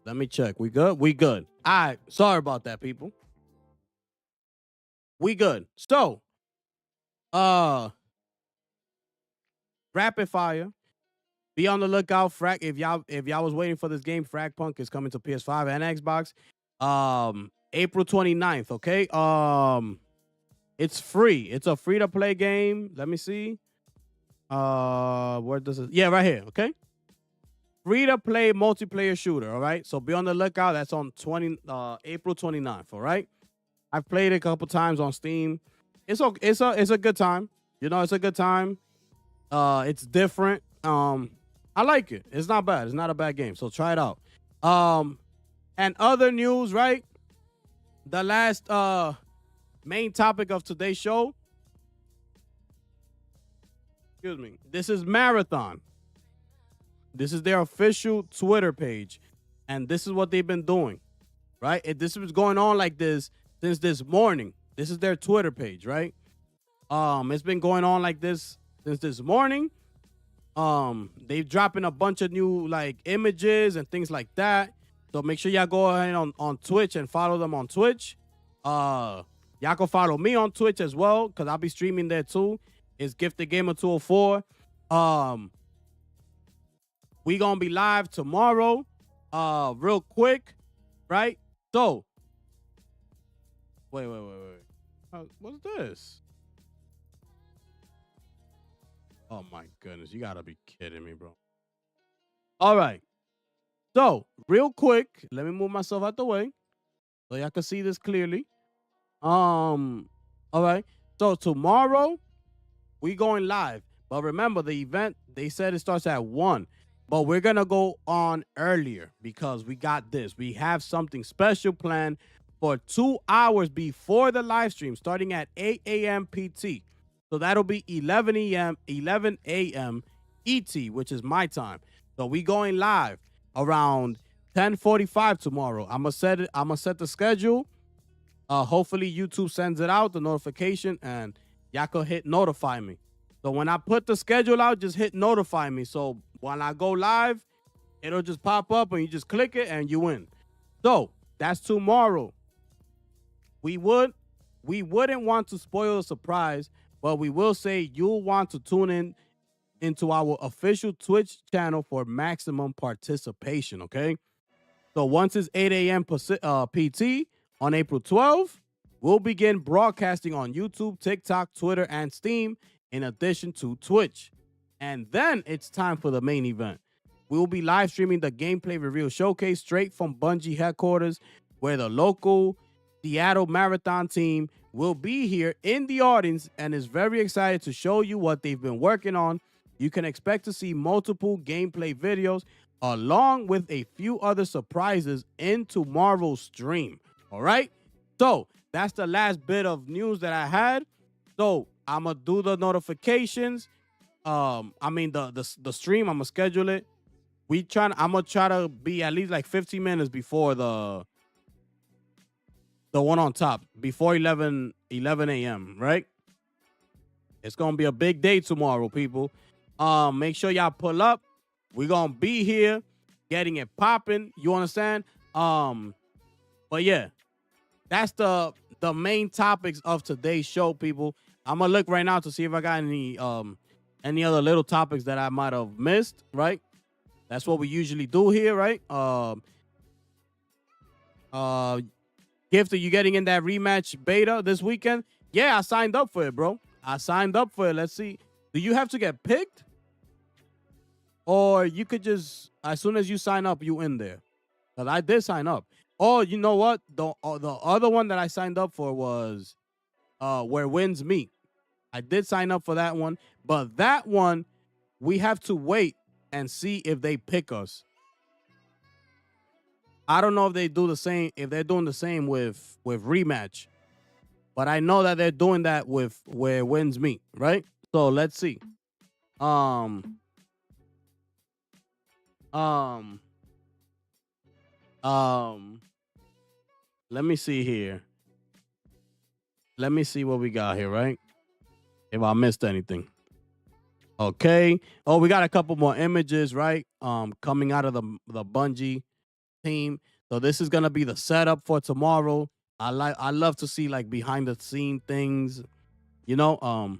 Let me check. We good? We good. All right. Sorry about that, people. We good. So, rapid fire. Be on the lookout. Frag, if y'all was waiting for this game, Frag Punk is coming to PS5 and Xbox. April 29th, okay? It's free. It's a free to play game. Let me see. Where does it? Yeah, right here, okay? Free to play multiplayer shooter, all right? So be on the lookout. That's on April 29th, all right? I've played it a couple times on Steam. It's a good time. You know, it's a good time. It's different. I like it. It's not bad. It's not a bad game. So try it out. And other news, right? The last main topic of today's show. Excuse me. This is Marathon. This is their official Twitter page. And this is what they've been doing. Right? This was going on like this since this morning. This is their Twitter page, right? It's been going on like this since this morning. They've dropping a bunch of new like images and things like that. So make sure y'all go ahead on Twitch and follow them on Twitch. Y'all can follow me on Twitch as well, because I'll be streaming there too. It's Gifted Gamer 204. We gonna be live tomorrow. Real quick, right? So wait. What's this? Oh my goodness, you gotta be kidding me, bro. All right. So, real quick, let me move myself out the way so y'all can see this clearly. All right. So tomorrow we going live. But remember, the event, they said it starts at 1. But we're gonna go on earlier because we got this. We have something special planned for 2 hours before the live stream, starting at 8 a.m. PT. So that'll be 11 a.m. ET, which is my time. So we going live around 10:45 tomorrow. I'm gonna set the schedule. Hopefully YouTube sends it out, the notification, and y'all can hit notify me. So when I put the schedule out, just hit notify me. So when I go live, it'll just pop up and you just click it and you win. So that's tomorrow. We wouldn't want to spoil the surprise, but we will say you'll want to tune in into our official Twitch channel for maximum participation, okay? So once it's 8 a.m. PT on April 12th, we'll begin broadcasting on YouTube, TikTok, Twitter, and Steam, in addition to Twitch. And then it's time for the main event. We will be live streaming the Gameplay Reveal Showcase straight from Bungie headquarters, where the local Seattle Marathon team will be here in the audience and is very excited to show you what they've been working on. You can expect to see multiple gameplay videos along with a few other surprises in tomorrow's stream. All right? So that's the last bit of news that I had. So I'm going to do the notifications. The stream, I'm going to schedule it. I'm going to try to be at least like 15 minutes before the one on top, before 11 a.m., right? It's going to be a big day tomorrow, people. Make sure y'all pull up. We're going to be here getting it popping. You understand? But yeah, that's the main topics of today's show, people. I'm going to look right now to see if I got any other little topics that I might have missed, right? That's what we usually do here, right? Gift, are you getting in that rematch beta this weekend? Yeah, I signed up for it, bro. I signed up for it. Let's see. Do you have to get picked? Or you could just, as soon as you sign up, you in there. Because I did sign up. Oh, you know what? The other one that I signed up for was Where Wins Meet. I did sign up for that one. But that one, we have to wait and see if they pick us. I don't know if they do the same, if they're doing the same with rematch. But I know that they're doing that with Where Wins Meet, right? So let's see. Let me see here. Let me see what we got here, right? If I missed anything. Okay. Oh, we got a couple more images, right? Coming out of the Bungie team. So this is gonna be the setup for tomorrow. I love to see like behind the scene things, you know.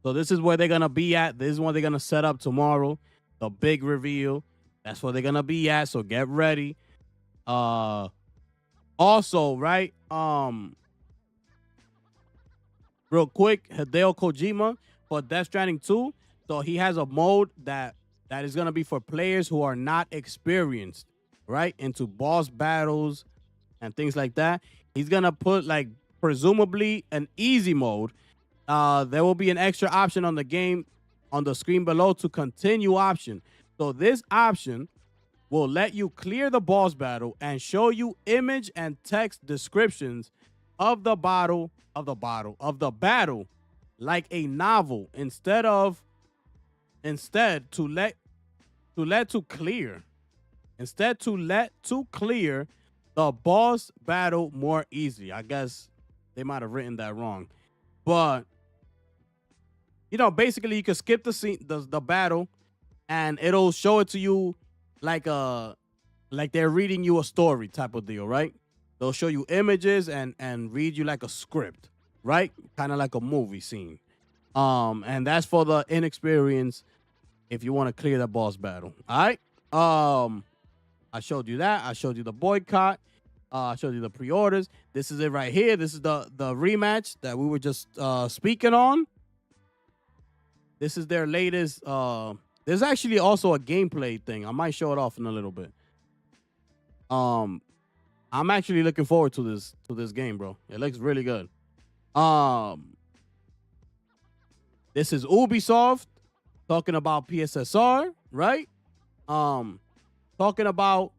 So this is where they're gonna be at. This is what they're gonna set up tomorrow. The big reveal. That's where they're gonna be at. So get ready. Also, right? Real quick, Hideo Kojima for Death Stranding 2. So he has a mode that is gonna be for players who are not experienced, right? Into boss battles and things like that. He's gonna put like presumably an easy mode. There will be an extra option on the game on the screen below to continue option. So this option will let you clear the boss battle and show you image and text descriptions of the battle like a novel instead to let clear the boss battle more easily. I guess they might have written that wrong. But you know, basically you can skip the scene, the battle, and it'll show it to you like they're reading you a story type of deal, right? They'll show you images and read you like a script, right? Kind of like a movie scene. And that's for the inexperienced if you want to clear the boss battle. All right. I showed you that. I showed you the boycott. I showed you the pre-orders. This is it right here. This is the rematch that we were just speaking on. This is their latest. There's actually also a gameplay thing. I might show it off in a little bit. I'm actually looking forward to this game, bro. It looks really good. This is Ubisoft talking about PSSR, right? Talking about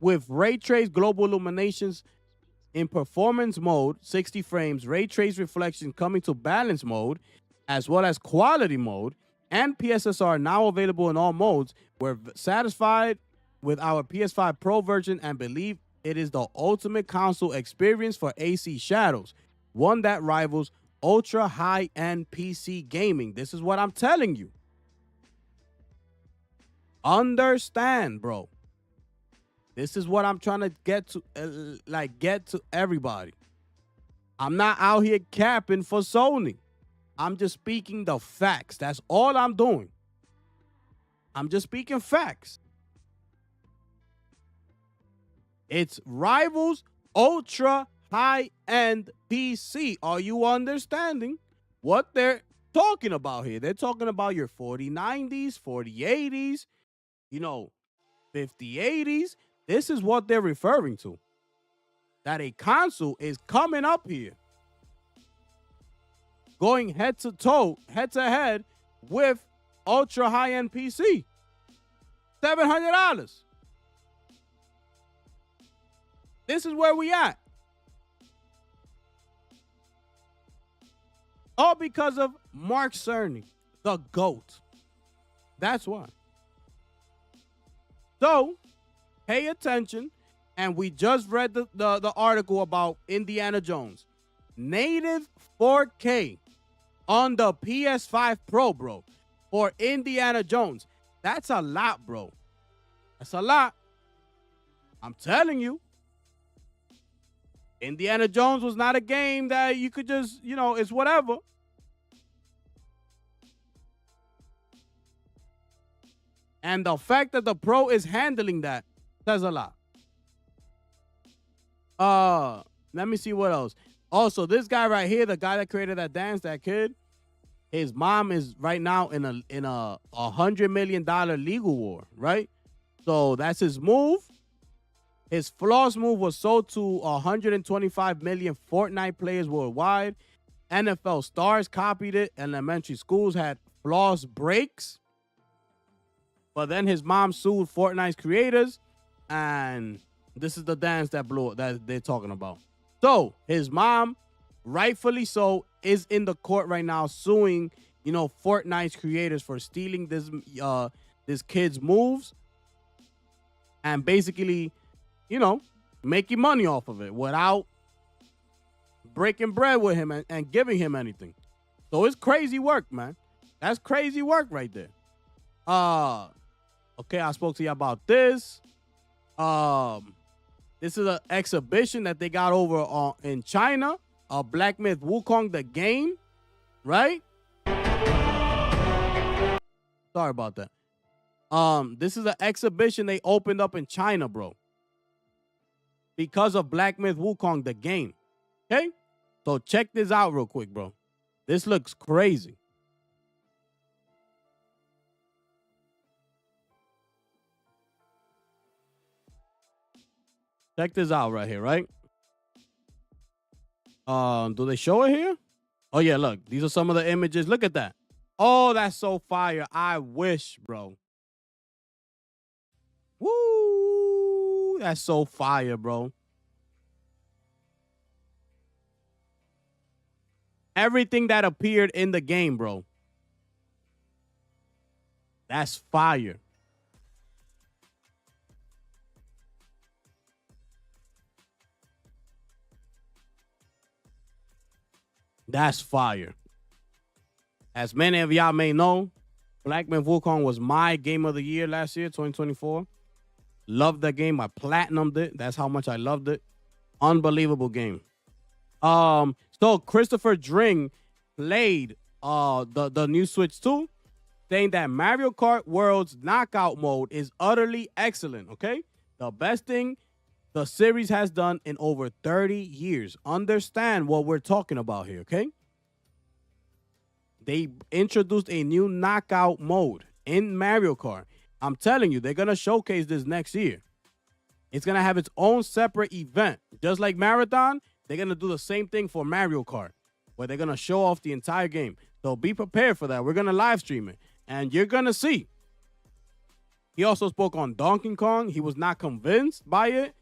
with ray trace global illuminations in performance mode, 60 frames, ray trace reflection coming to balance mode, as well as quality mode, and PSSR now available in all modes. We're satisfied with our PS5 Pro version and believe it is the ultimate console experience for AC Shadows, one that rivals ultra high-end PC gaming. This is what I'm telling you. Understand, bro. This is what I'm trying to get to everybody. I'm not out here capping for Sony. I'm just speaking the facts. That's all I'm doing. I'm just speaking facts. It's rivals ultra high-end PC. Are you understanding what they're talking about here? They're talking about your 4090s, 4080s, 5080s. This is what they're referring to. That a console is coming up here, going head to head with ultra high-end PC. $700. This is where we at. All because of Mark Cerny, the GOAT. That's why. So, pay attention. And we just read the article about Indiana Jones. Native 4K on the PS5 Pro, bro, for Indiana Jones. That's a lot, bro. That's a lot. I'm telling you. Indiana Jones was not a game that you could just, it's whatever. And the fact that the Pro is handling that says a lot. Let me see what else. Also, this guy right here, the guy that created that dance, that kid, his mom is right now in a $100 million legal war, right? So that's his move. His Floss move was sold to 125 million Fortnite players worldwide. NFL stars copied it. Elementary schools had Floss breaks. But then his mom sued Fortnite's creators, and this is the dance that they're talking about. So his mom, rightfully so, is in the court right now suing, Fortnite's creators for stealing this kid's moves and basically, making money off of it without breaking bread with him and giving him anything. So it's crazy work, man. That's crazy work right there. Okay, I spoke to you about this. This is an exhibition that they got over in China. Black Myth Wukong the game, right? Sorry about that. This is an exhibition they opened up in China, bro. Because of Black Myth Wukong the game. Okay? So check this out real quick, bro. This looks crazy. Check this out right here, right? Do they show it here? Oh, yeah, look. These are some of the images. Look at that. Oh, that's so fire. I wish, bro. Woo! That's so fire, bro. Everything that appeared in the game, bro. That's fire. That's fire. As many of y'all may know, Black Myth Wukong was my game of the year last year, 2024. Loved that game. I platinumed it. That's how much I loved it. Unbelievable game. So Christopher Dring played the new Switch 2, saying that Mario Kart World's knockout mode is utterly excellent, okay? The best thing the series has done in over 30 years. Understand what we're talking about here, okay? They introduced a new knockout mode in Mario Kart. I'm telling you, they're going to showcase this next year. It's going to have its own separate event. Just like Marathon, they're going to do the same thing for Mario Kart, where they're going to show off the entire game. So be prepared for that. We're going to live stream it, and you're going to see. He also spoke on Donkey Kong. He was not convinced by it.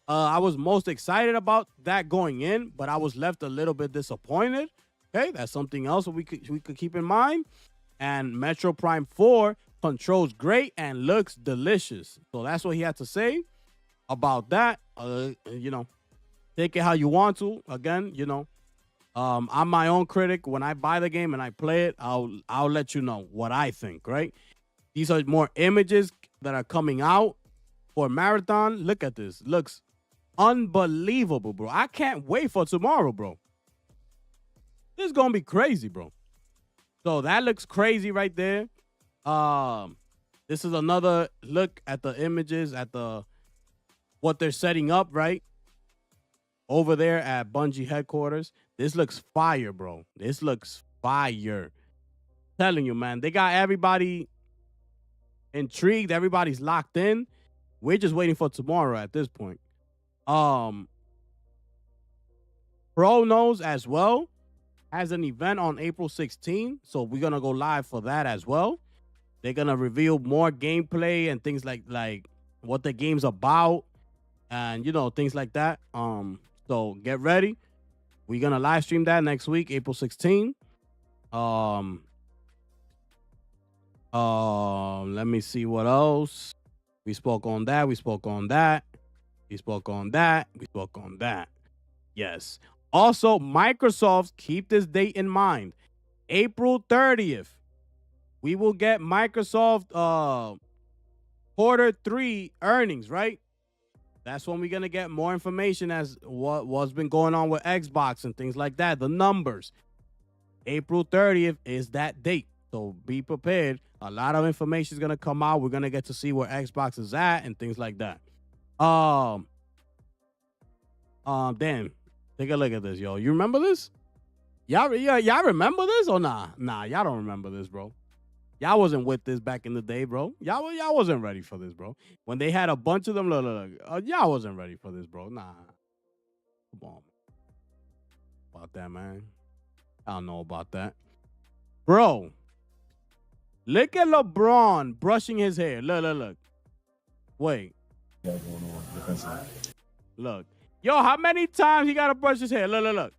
I was most excited about that going in, but I was left a little bit disappointed. Okay, that's something else we could keep in mind. And Metro Prime 4 controls great and looks delicious. So that's what he had to say about that. You know, take it how you want to. Again, you know, I'm my own critic. When I buy the game and I play it, I'll let you know what I think, right? These are more images that are coming out for Marathon. Look at this. Looks unbelievable, bro. I can't wait for tomorrow, bro. This is going to be crazy, bro. So that looks crazy right there. This is another look at the images, at what they're setting up, right? Over there at Bungie headquarters. This looks fire, bro. This looks fire. Telling you, man. They got everybody intrigued. Everybody's locked in. We're just waiting for tomorrow at this point. Pro Knows as well has an event on April 16th. So we're going to go live for that as well. They're going to reveal more gameplay and things like what the game's about and, you know, things like that. So get ready. We're going to live stream that next week, April 16th. Let me see what else. We spoke on that. We spoke on that. We spoke on that. We spoke on that. Yes. Also, Microsoft, keep this date in mind. April 30th. We will get Microsoft quarter 3 earnings, right? That's when we're going to get more information as what's been going on with Xbox and things like that. The numbers. April 30th is that date. So be prepared. A lot of information is going to come out. We're going to get to see where Xbox is at and things like that. Damn. Take a look at this, yo. You remember this? Y'all remember this or nah? Nah, y'all don't remember this, bro. Y'all wasn't with this back in the day, bro. Y'all wasn't ready for this, bro. When they had a bunch of them, look. Y'all wasn't ready for this, bro. Nah. Come on. About that, man. I don't know about that. Bro. Look at LeBron brushing his hair. Look. Wait. Look. Yo, how many times he got to brush his hair? Look.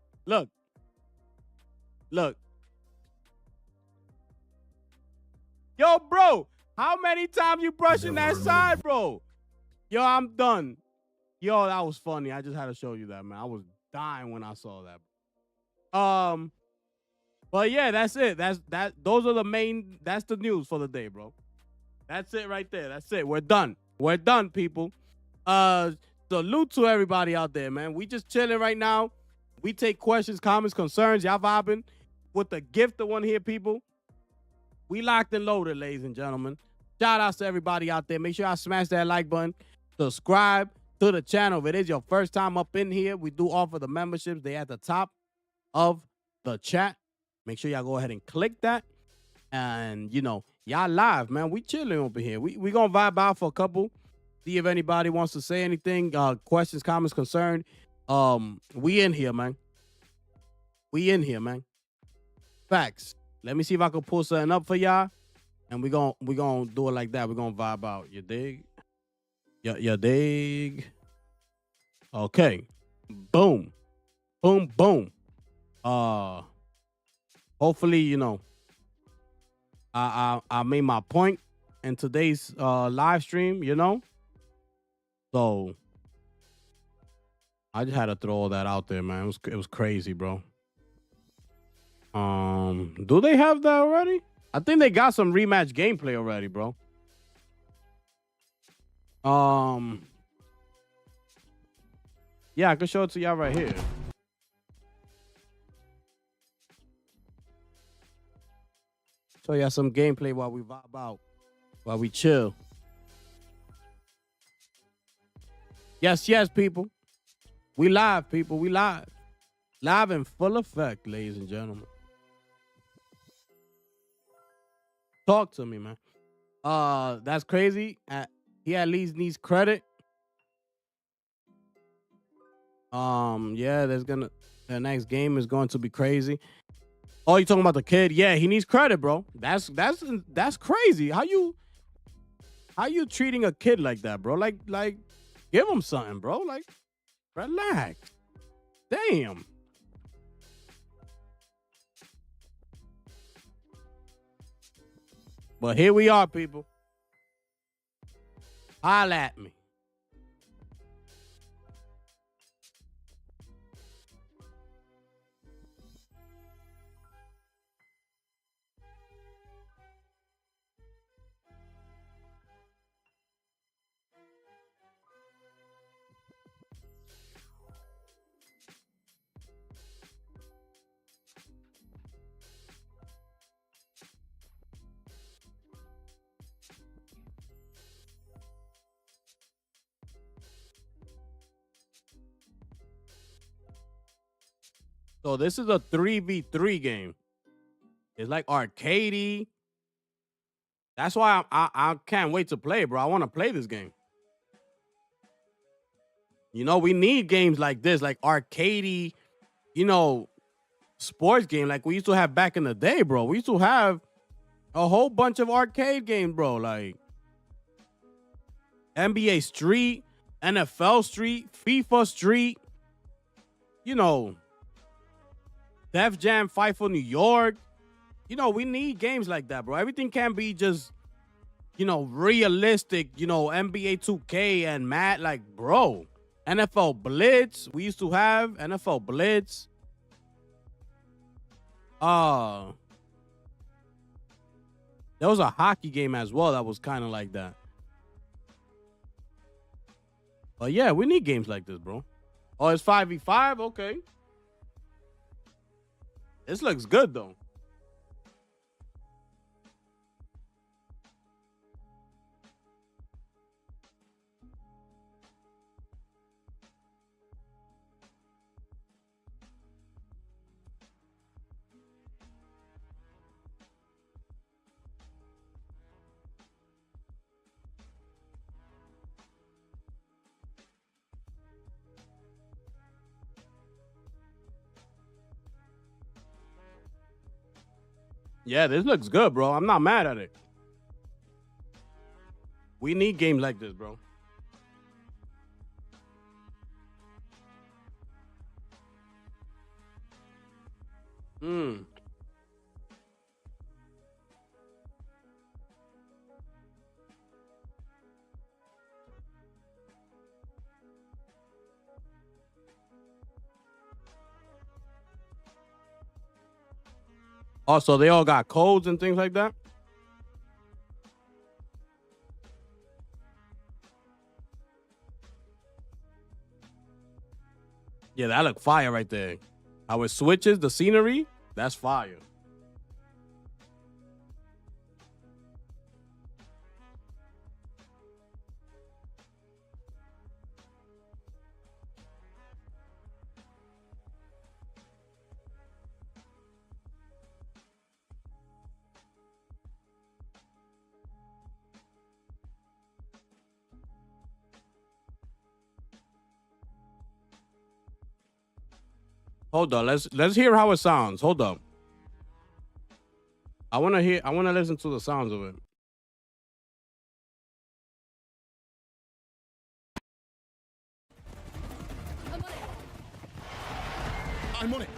Yo, bro, how many times you brushing that side, bro? Yo, I'm done. Yo, that was funny. I just had to show you that, man. I was dying when I saw that. But yeah, that's it. Those are the main. That's the news for the day, bro. That's it right there. That's it. We're done. We're done, people. Salute to everybody out there, man. We just chilling right now. We take questions, comments, concerns. Y'all vibing with the gift of one here, people. We locked and loaded, ladies and gentlemen. Shout outs to everybody out there. Make sure y'all smash that like button. Subscribe to the channel. If it is your first time up in here, we do offer the memberships. They at the top of the chat. Make sure y'all go ahead and click that. And, you know, y'all live, man. We chilling over here. We going to vibe out for a couple. See if anybody wants to say anything. Questions, comments, concerned. We in here, man. We in here, man. Facts. Let me see if I can pull something up for y'all. And we gonna do it like that. We're gonna vibe out. You dig? You dig? Okay. Boom. Boom, boom. Hopefully, you know, I made my point in today's live stream, you know? So I just had to throw all that out there, man. It was crazy, bro. Do they have that already? I think they got some rematch gameplay already, bro. Yeah, I can show it to y'all right here. Show y'all some gameplay while we vibe out, while we chill. Yes, yes, people. We live, people. We live. Live in full effect, ladies and gentlemen. Talk to me, man. That's crazy. He at least needs credit. Yeah, the next game is going to be crazy. Oh, you talking about the kid? Yeah, he needs credit, bro. That's crazy. How you treating a kid like that, bro? Like give him something, bro. Like, relax. Damn. But here we are, people. Holla at me. So this is a 3v3 game. It's like arcadey. That's why I can't wait to play, bro. I want to play this game. You know, we need games like this, like arcadey, you know, sports game like we used to have back in the day, bro. We used to have a whole bunch of arcade games, bro. Like NBA Street, NFL Street, FIFA Street, you know, Def Jam Fight for New York. You know, we need games like that, bro. Everything can't be just, you know, realistic, you know, NBA 2K and Matt. Like, bro, NFL Blitz. We used to have NFL Blitz. There was a hockey game as well that was kind of like that. But yeah, we need games like this, bro. Oh, it's 5v5? Okay. This looks good, though. Yeah, this looks good, bro. I'm not mad at it. We need games like this, bro. Also, they all got codes and things like that. Yeah, that look fire right there. How it switches, the scenery, that's fire. Hold on, let's hear how it sounds. Hold up. I wanna listen to the sounds of it. I'm on it.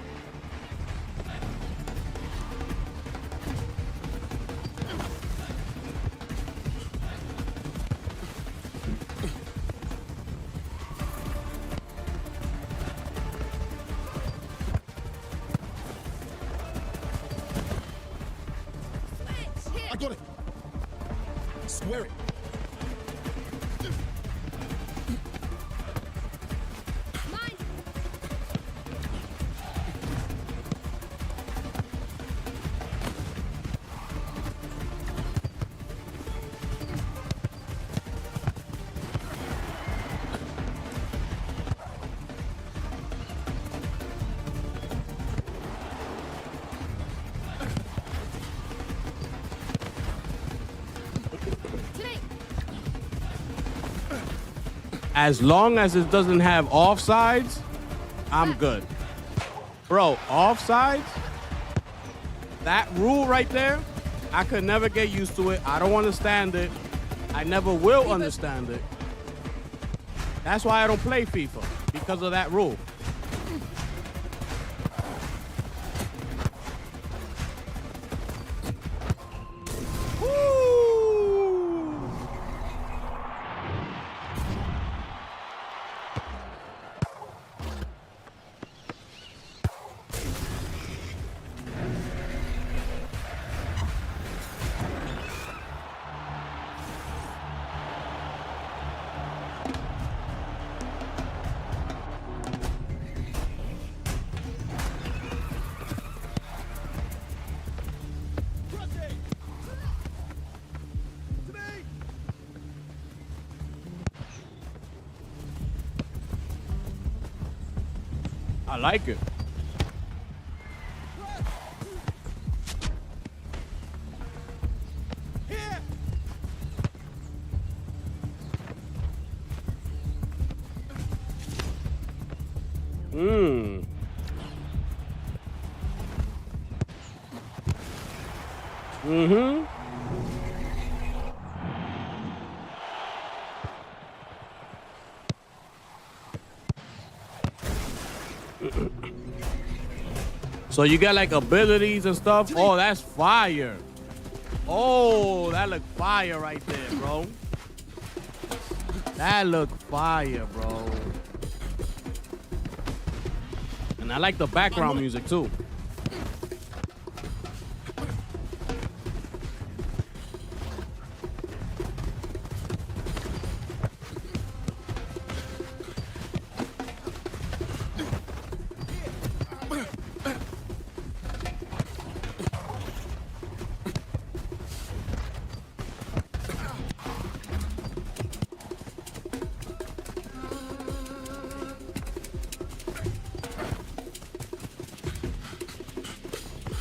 I got it. Swear it. As long as it doesn't have offsides, I'm good. Bro, offsides? That rule right there, I could never get used to it. I don't understand it. I never will understand it. That's why I don't play FIFA, because of that rule. I like it. So you got like abilities and stuff. Oh, that's fire. Oh, that look fire right there, bro. That look fire, bro. And I like the background music too.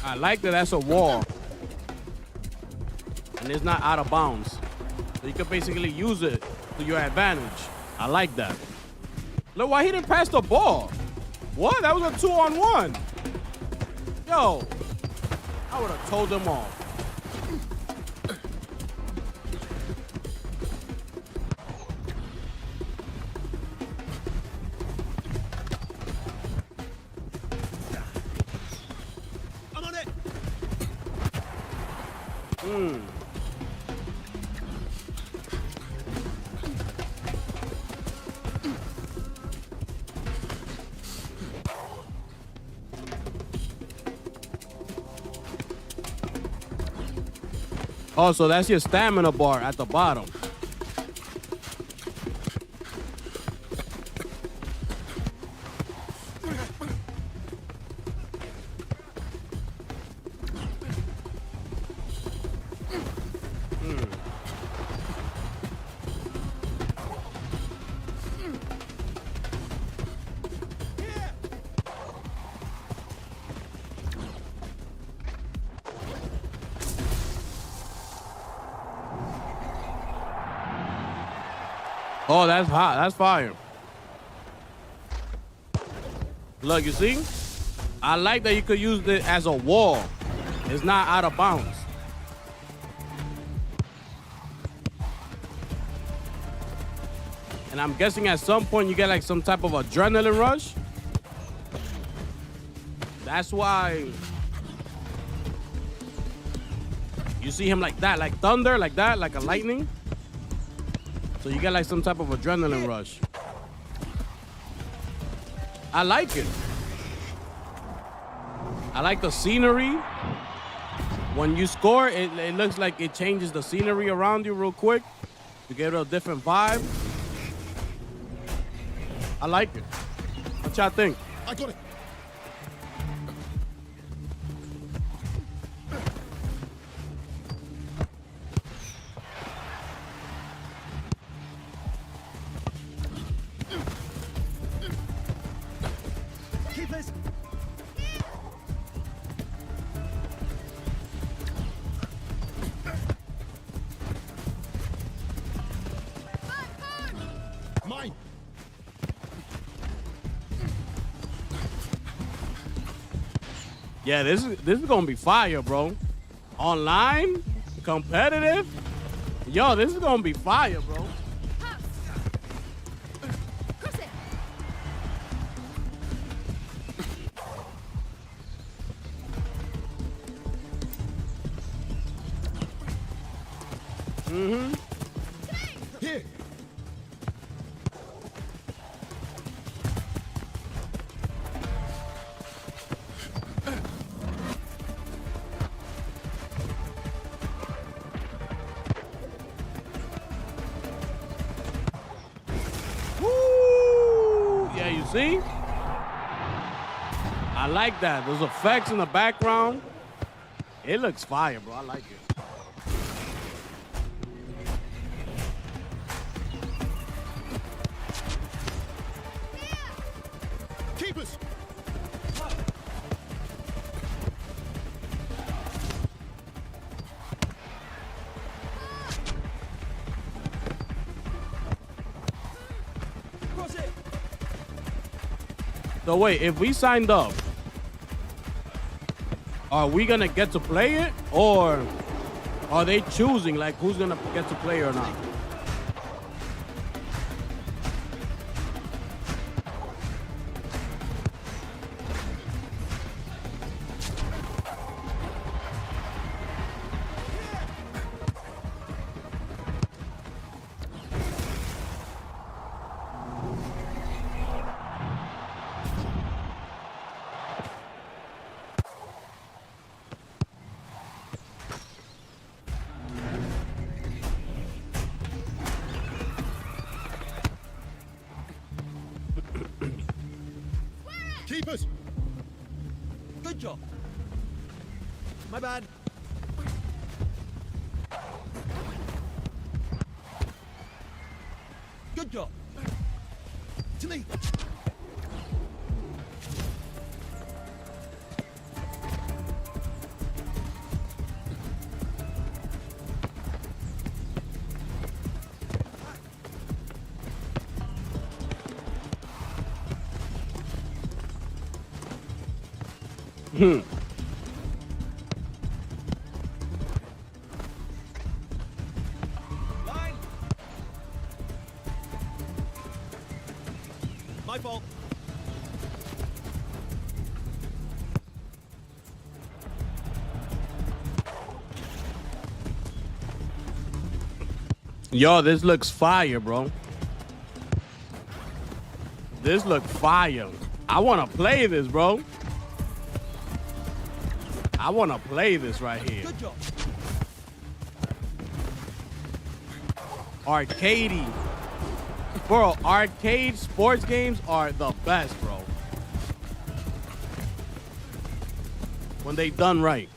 I like that that's a wall. And it's not out of bounds. So you can basically use it to your advantage. I like that. Look, why he didn't pass the ball? What? That was a 2-on-1. Yo, I would have told them off. Oh, so that's your stamina bar at the bottom. Oh, that's hot. That's fire. Look, you see? I like that you could use it as a wall. It's not out of bounds. And I'm guessing at some point you get like some type of adrenaline rush. That's why you see him like that, like thunder, like that, like a lightning. So you get like some type of adrenaline rush. I like it. I like the scenery. When you score, it looks like it changes the scenery around you real quick. You get a different vibe. I like it. What y'all think? I got it. Keepers. Mine. Yeah, this is gonna be fire, bro. Online, competitive. Yo, this is gonna be fire, bro. Here. Woo! Yeah, you see? I like that. Those effects in the background. It looks fire, bro. I like it. Keepers. Cross it. So wait, if we signed up, are we gonna get to play it, or are they choosing like who's gonna get to play or not? Keepers. Good job. My bad. Good job. To me. Line. My fault. Yo, this looks fire, bro. This looks fire. I want to play this, bro. I want to play this right here. Good job. Arcadey. Bro, arcade sports games are the best, bro. When they done right.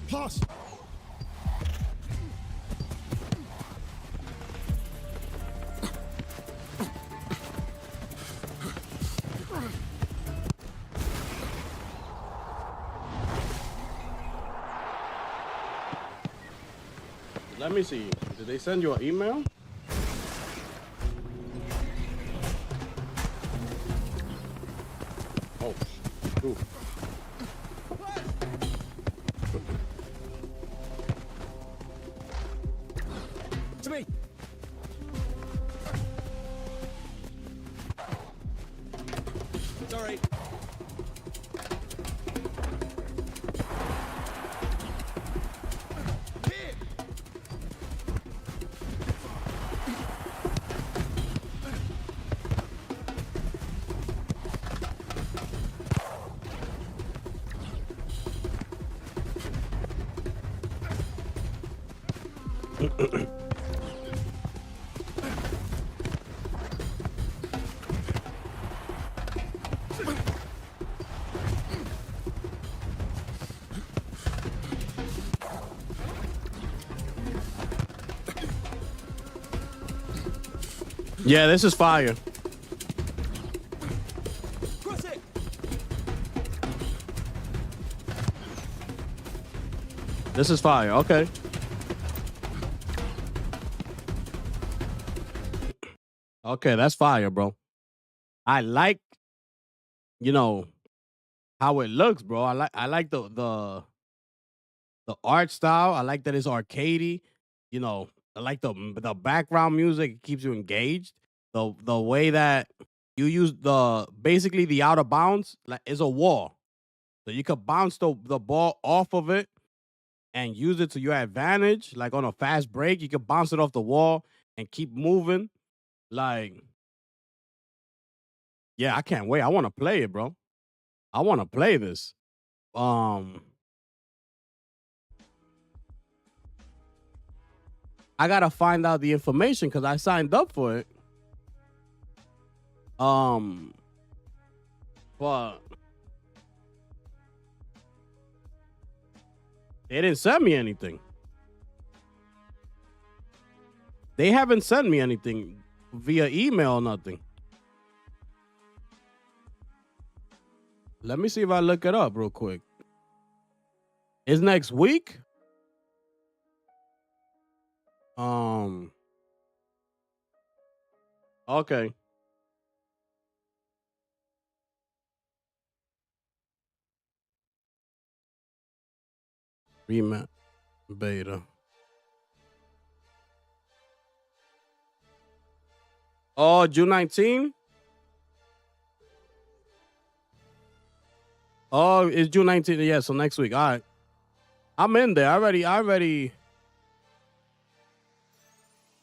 Pass. Let me see. Did they send you an email? Oh, ooh. To me. Sorry. Here. Yeah, this is fire. Cross it. This is fire. Okay. Okay, that's fire, bro. I like, how it looks, bro. I like the art style. I like that it's arcadey. I like the background music. It keeps you engaged. The way that you use basically the out of bounds is a wall, so you could bounce the ball off of it and use it to your advantage. Like on a fast break, you could bounce it off the wall and keep moving. Like, yeah, I can't wait. I want to play it, bro. I want to play this. I gotta find out the information because I signed up for it. But they didn't send me anything. They haven't sent me anything via email or nothing. Let me see if I look it up real quick. Is next week? Okay. Rematch beta. Oh, June 19? Oh, it's June 19th. Yeah, so next week. All right. I'm in there. I already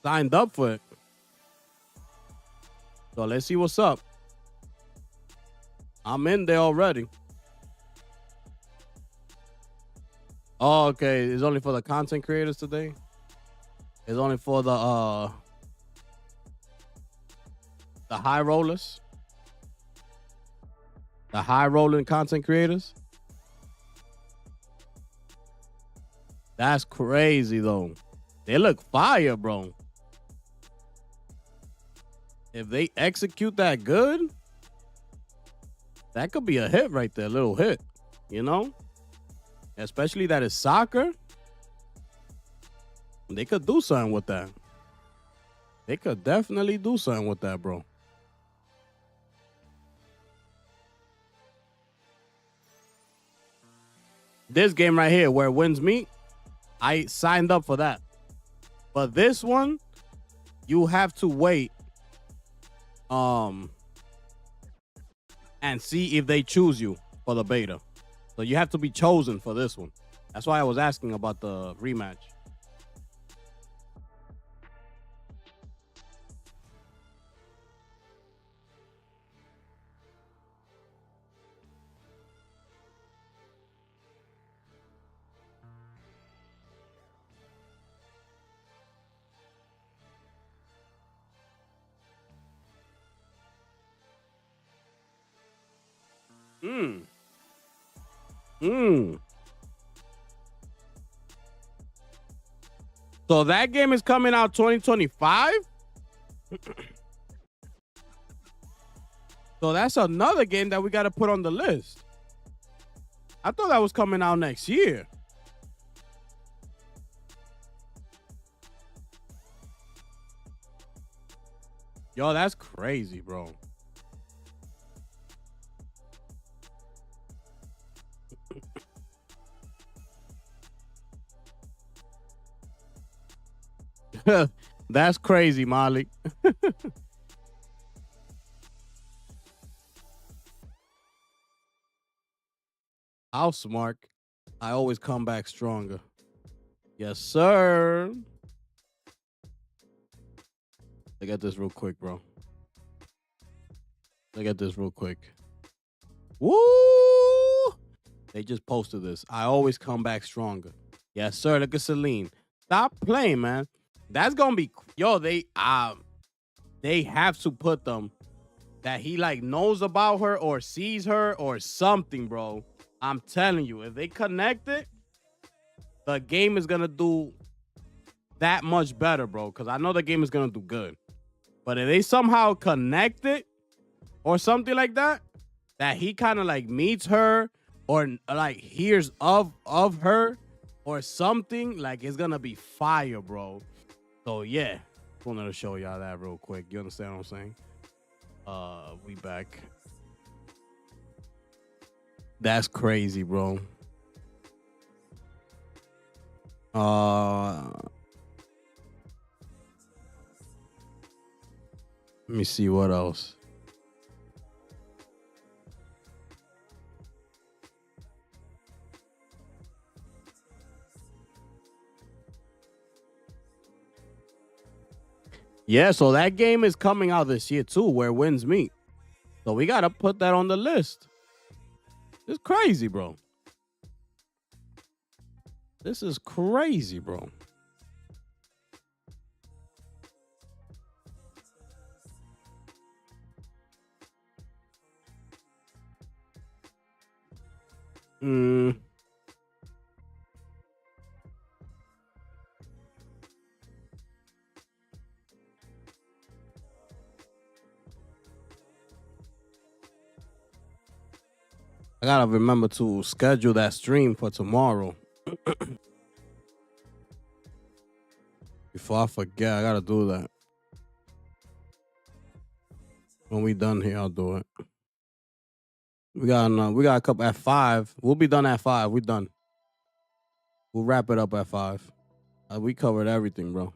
signed up for it. So let's see what's up. I'm in there already. Oh, okay. It's only for the content creators today. It's only for the high rollers. The high rolling content creators. That's crazy though. They look fire, bro. If they execute that good, that could be a hit right there, a little hit, Especially that it's soccer. They could do something with that. They could definitely do something with that, bro. This game right here, where wins meet, I signed up for that. But this one, you have to wait and see if they choose you for the beta. So you have to be chosen for this one. That's why I was asking about the rematch. So that game is coming out 2025? So that's another game that we got to put on the list. I thought that was coming out next year. Yo, that's crazy, bro. That's crazy, Molly. Housemark. I always come back stronger. Yes, sir. Look at this real quick, bro. Look at this real quick. Woo! They just posted this. I always come back stronger. Yes, sir. Look at Celine. Stop playing, man. That's gonna be they have to put them that he like knows about her or sees her or something, bro. I'm telling you, if they connect it, the game is gonna do that much better, bro. Because I know the game is gonna do good. But if they somehow connect it or something like that, that he kind of like meets her or like hears of her or something, like it's gonna be fire, bro. So yeah, just wanted to show y'all that real quick. You understand what I'm saying? We back. That's crazy, bro. Let me see what else. Yeah, so that game is coming out this year too, where wins meet. So we gotta put that on the list. It's crazy, bro. This is crazy, bro. I gotta remember to schedule that stream for tomorrow. Before I forget, I gotta do that. When we done here, I'll do it. We got a couple at 5. We'll be done at 5. We done. We'll wrap it up at 5. We covered everything, bro.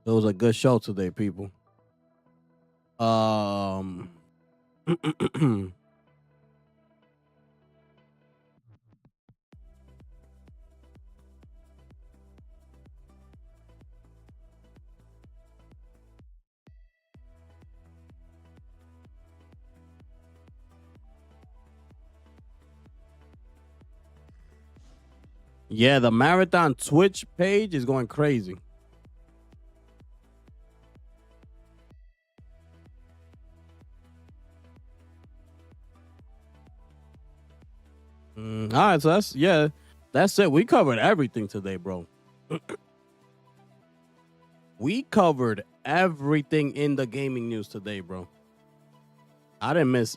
It was a good show today, people. Yeah, the Marathon Twitch page is going crazy. All right, so that's it. We covered everything today, bro. We covered everything in the gaming news today, bro. I didn't miss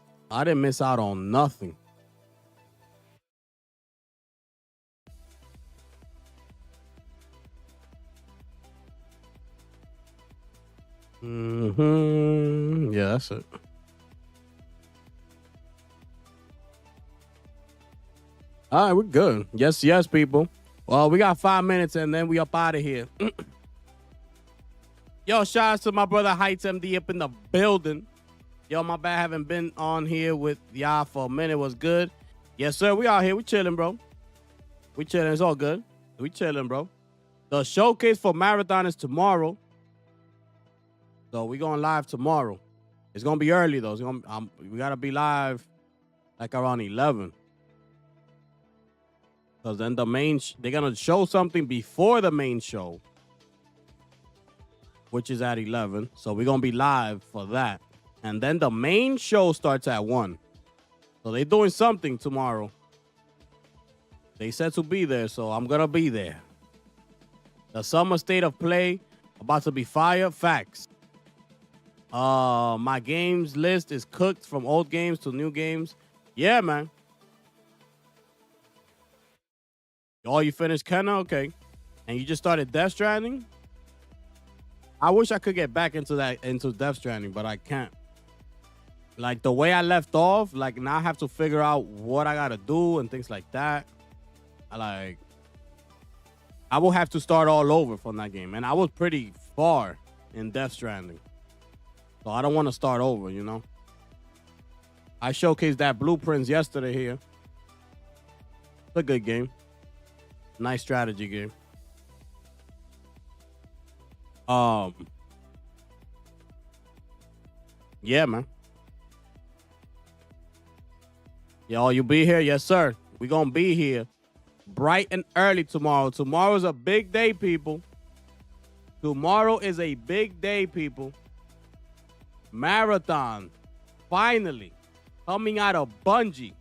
out on nothing. Yeah, that's it. All right, we're good. Yes, people. Well, we got 5 minutes and then we up out of here. Yo, shout out to my brother Heights MD up in the building. Yo, my bad, haven't been on here with y'all for a minute. Was good. Yes, sir. We out here. We chilling, bro. We chilling. It's all good. We chilling, bro. The showcase for Marathon is tomorrow. So we going live tomorrow. It's gonna be early though. We gotta be live like around 11. Cause then the main they're gonna show something before the main show, which is at 11. So we're gonna be live for that, and then the main show starts at 1. So they're doing something tomorrow. They said to be there, so I'm gonna be there. The summer state of play about to be fire. Facts. My games list is cooked from old games to new games. Yeah, man. Oh, you finished Kenna? Okay. And you just started Death Stranding? I wish I could get back into Death Stranding, but I can't. Like the way I left off, like now I have to figure out what I gotta do and things like that. I will have to start all over from that game. And I was pretty far in Death Stranding. So I don't want to start over, you know? I showcased that Blueprints yesterday here. It's a good game. Nice strategy game. Yeah, man. Yo, you be here? Yes, sir. We gonna be here bright and early tomorrow. Tomorrow's a big day, people. Tomorrow is a big day, people. Marathon, finally, coming out of Bungie,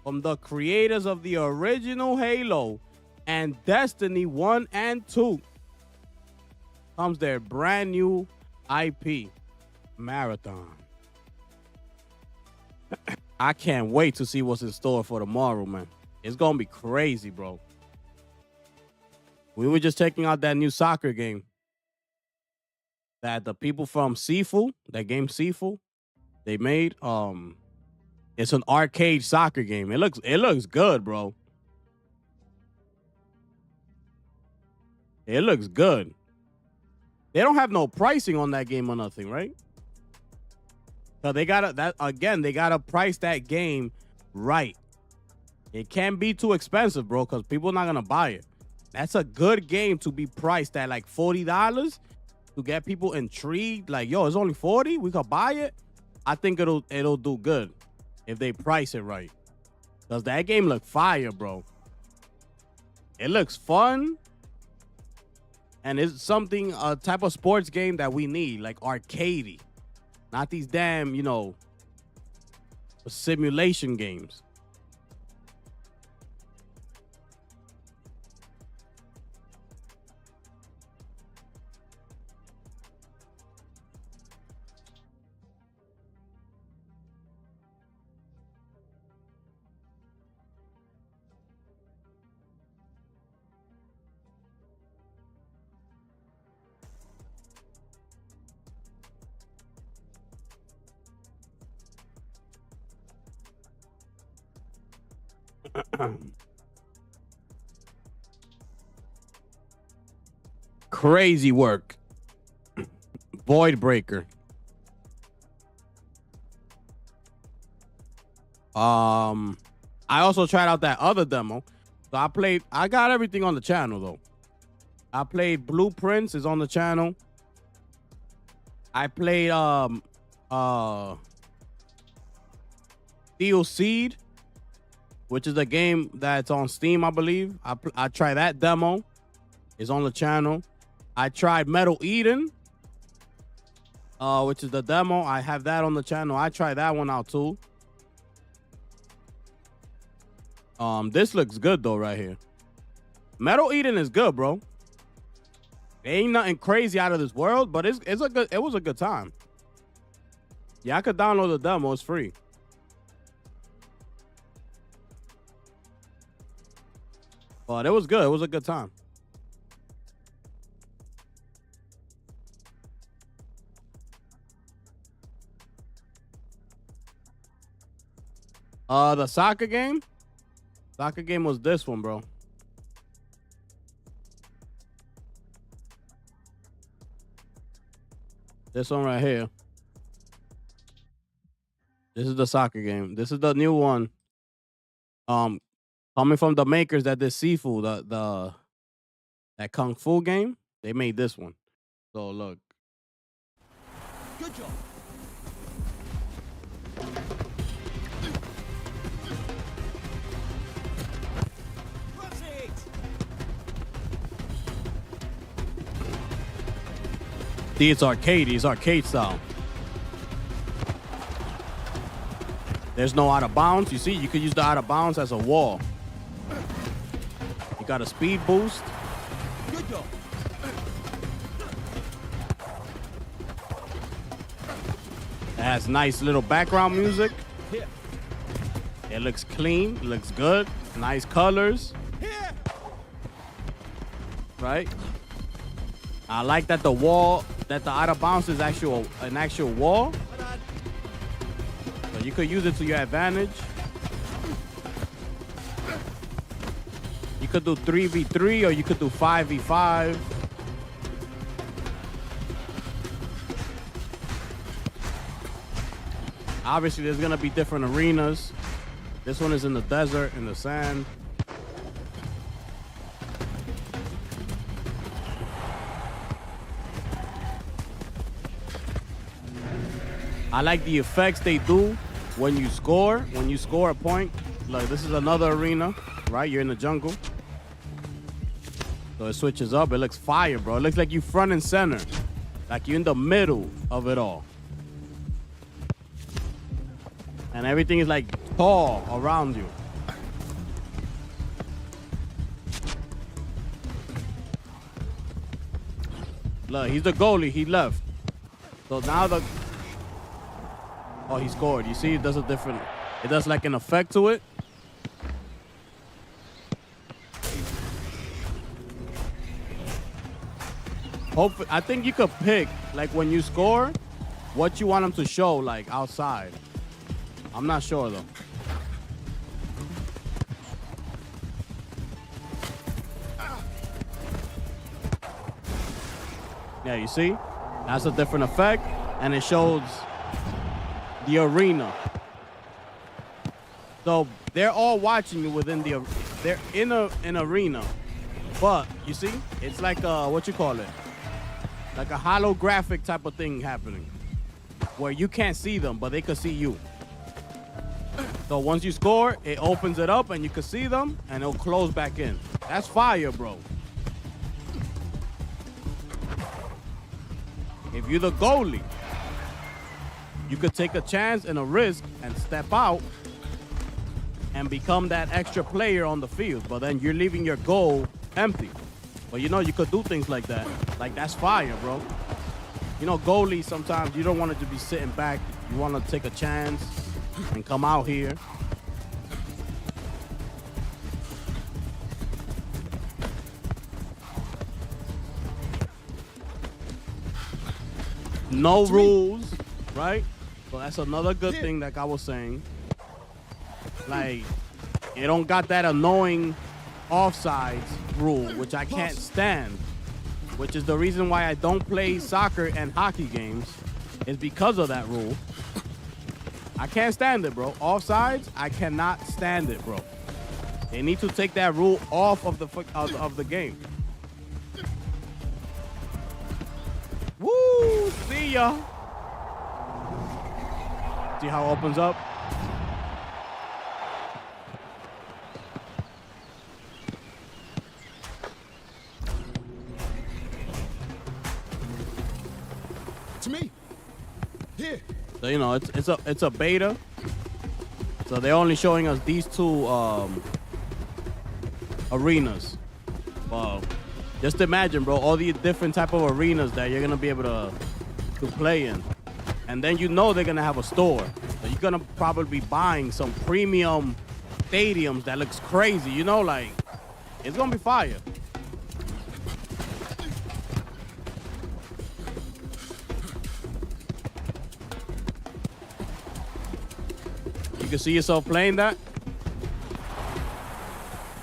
from the creators of the original Halo and Destiny 1 and 2, comes their brand new IP, Marathon. I can't wait to see what's in store for tomorrow, man. It's going to be crazy, bro. We were just checking out that new soccer game that the people from Sifu, that game Sifu, they made. It's an arcade soccer game. It looks good, bro. It looks good. They don't have no pricing on that game or nothing, right? So they gotta price that game right. It can't be too expensive, bro, because people are not gonna buy it. That's a good game to be priced at like $40 to get people intrigued. Like, yo, it's only 40. We could buy it. I think it'll do good if they price it right. Because that game look fire, bro. It looks fun. And it's something, a type of sports game that we need, like arcadey. Not these damn, you know, simulation games. Crazy work. Void Breaker. I also tried out that other demo. So I got everything on the channel though. I played Blueprints is on the channel. I played Steel Seed, which is a game that's on Steam, I believe. I tried that demo. It's on the channel. I tried Metal Eden, which is the demo. I have that on the channel. I tried that one out too. This looks good though right here. Metal Eden is good, bro. Ain't nothing crazy out of this world, but it was a good time. Yeah, I could download the demo. It's free. But it was good. It was a good time. The soccer game? Soccer game was this one, bro. This one right here. This is the soccer game. This is the new one. Coming from the makers that did Sifu, that Kung Fu game, they made this one. So look. Good job. Cross it. See, it's arcade. It's arcade style. There's no out of bounds. You see, you could use the out of bounds as a wall. You got a speed boost. Good job. It has nice little background music. Here. It looks clean. It looks good. Nice colors. Here. Right? I like that the wall that the out of bounds is an actual wall. So you could use it to your advantage. You could do 3v3 or you could do 5v5. Obviously, there's gonna be different arenas. This one is in the desert, in the sand. I like the effects they do when you score a point. Look, this is another arena, right? You're in the jungle. So it switches up. It looks fire, bro. It looks like you front and center. Like you're in the middle of it all. And everything is like tall around you. Look, he's the goalie. He left. So now oh, he scored. You see, it does it does like an effect to it. Hopefully, I think you could pick, like when you score, what you want them to show, like outside. I'm not sure though. Yeah, you see? That's a different effect, and it shows the arena. So they're all watching you within they're in an arena, but you see, it's like what you call it? Like a holographic type of thing happening, where you can't see them, but they can see you. So once you score, it opens it up and you can see them, and it'll close back in. That's fire, bro. If you're the goalie, you could take a chance and a risk and step out and become that extra player on the field, but then you're leaving your goal empty. But you know, you could do things like that. Like, that's fire, bro. You know, goalies, sometimes you don't want it to be sitting back. You want to take a chance and come out here. No rules, right? So that's another good thing, like I was saying. Like, it don't got that annoying offsides rule, which I can't stand, which is the reason why I don't play soccer and hockey games, is because of that rule. I can't stand it, bro. Offsides, I cannot stand it, bro. They need to take that rule off of the game. Woo! See ya. See how it opens up? To me. Here. So, you know, it's a beta. So they're only showing us these two arenas. Wow. Just imagine, bro, all the different type of arenas that you're gonna be able to play in. And then you know they're gonna have a store. So you're gonna probably be buying some premium stadiums that looks crazy, you know, like, it's gonna be fire. You can see yourself playing that?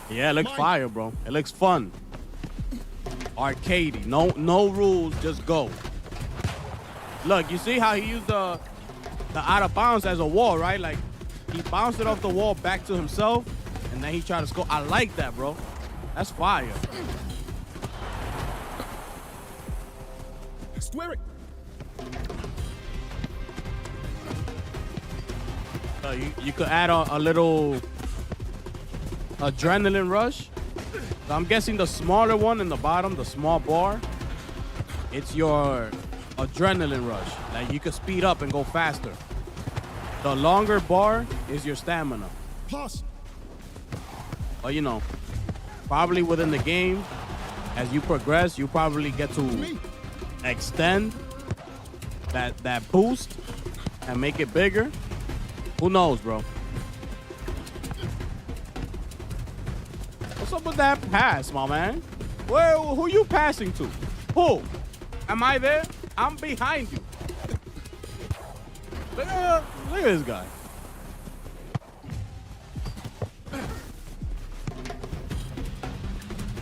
Yeah, it looks fire, bro. It looks fun. Arcadey. No rules, just go. Look, you see how he used the out of bounds as a wall, right? Like, he bounced it off the wall back to himself, and then he tried to score. I like that, bro. That's fire. Square it. You could add a little adrenaline rush. So I'm guessing the smaller one in the bottom, the small bar, it's your adrenaline rush. Like, you could speed up and go faster. The longer bar is your stamina. Pass. But you know, probably within the game, as you progress, you probably get to extend that boost and make it bigger. Who knows, bro? What's up with that pass, my man? Who you passing to? Who? Am I there? I'm behind you. Look at this guy.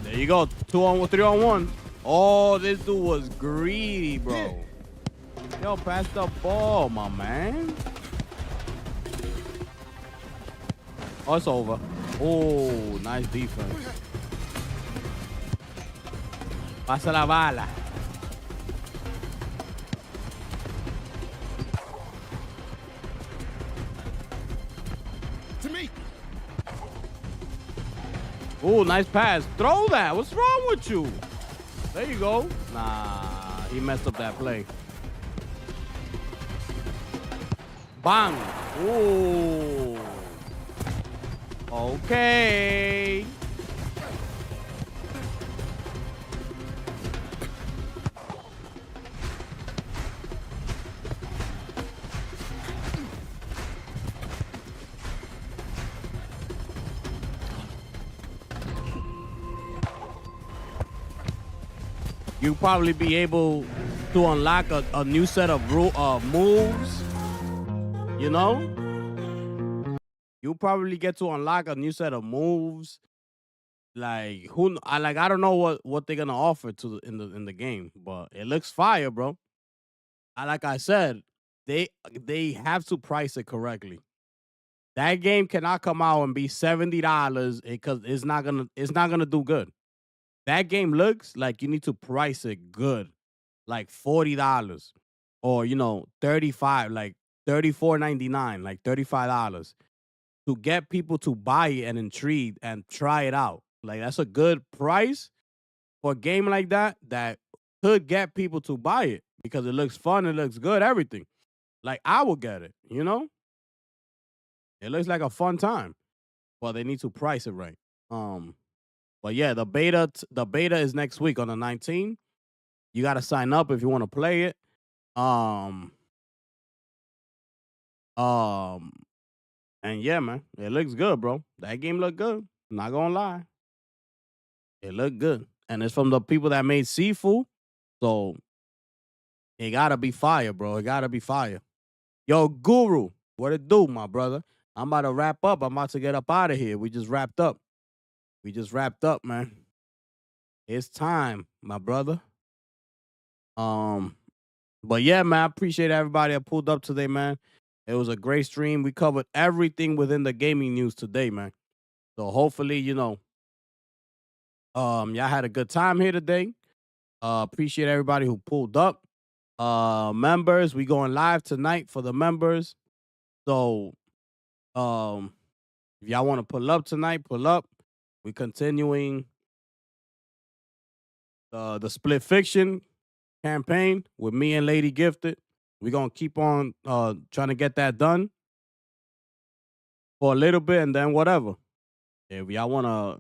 There you go. 3-on-1. Oh, this dude was greedy, bro. Yo, pass the ball, my man. Oh, it's over. Oh, nice defense. Pasa la bala. To me. Oh, nice pass. Throw that. What's wrong with you? There you go. Nah, he messed up that play. Bang. Ooh. Okay. You probably be able to unlock a new set of moves. You know, you probably get to unlock a new set of moves. Like I don't know what they're gonna offer in the game, but it looks fire, bro. Like I said, they have to price it correctly. That game cannot come out and be $70 because it's not gonna do good. That game looks like you need to price it good, like $40 or 35, like $34.99, like $35 to get people to buy it and intrigued and try it out. Like that's a good price for a game like that could get people to buy it because it looks fun, it looks good, everything. Like I will get it, It looks like a fun time, but they need to price it right. But yeah, the beta is next week on the 19th. You got to sign up if you want to play it. And yeah, man, it looks good, bro. That game looked good. I'm not gonna lie, it looked good, and it's from the people that made Sifu, so it gotta be fire, bro. It gotta be fire. Yo, Guru, what it do, my brother? I'm about to wrap up. I'm about to get up out of here. We just wrapped up. Man. It's time, my brother. But yeah, man, I appreciate everybody that pulled up today, man. It was a great stream. We covered everything within the gaming news today, man. So hopefully, y'all had a good time here today. Appreciate everybody who pulled up. Members, we going live tonight for the members. So, if y'all want to pull up tonight, pull up. We continuing the Split Fiction campaign with me and Lady Gifted. We're gonna keep on trying to get that done for a little bit, and then whatever. If y'all wanna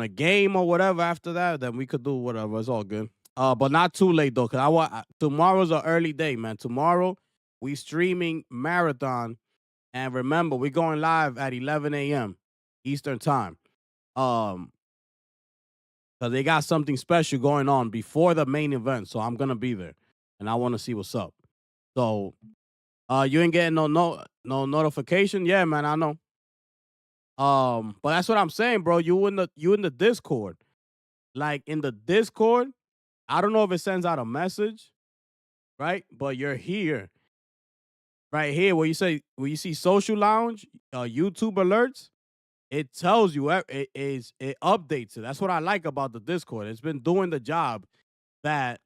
game or whatever after that, then we could do whatever. It's all good. But not too late though, cause tomorrow's an early day, man. Tomorrow we streaming Marathon, and remember we're going live at 11 a.m. Eastern time. Cause they got something special going on before the main event, so I'm gonna be there, and I want to see what's up. So, you ain't getting no notification, yeah, man. I know. But that's what I'm saying, bro. You in the Discord, like in the Discord. I don't know if it sends out a message, right? But you're here, right here, where you see Social Lounge, YouTube alerts. It tells you it updates it. That's what I like about the Discord. It's been doing the job that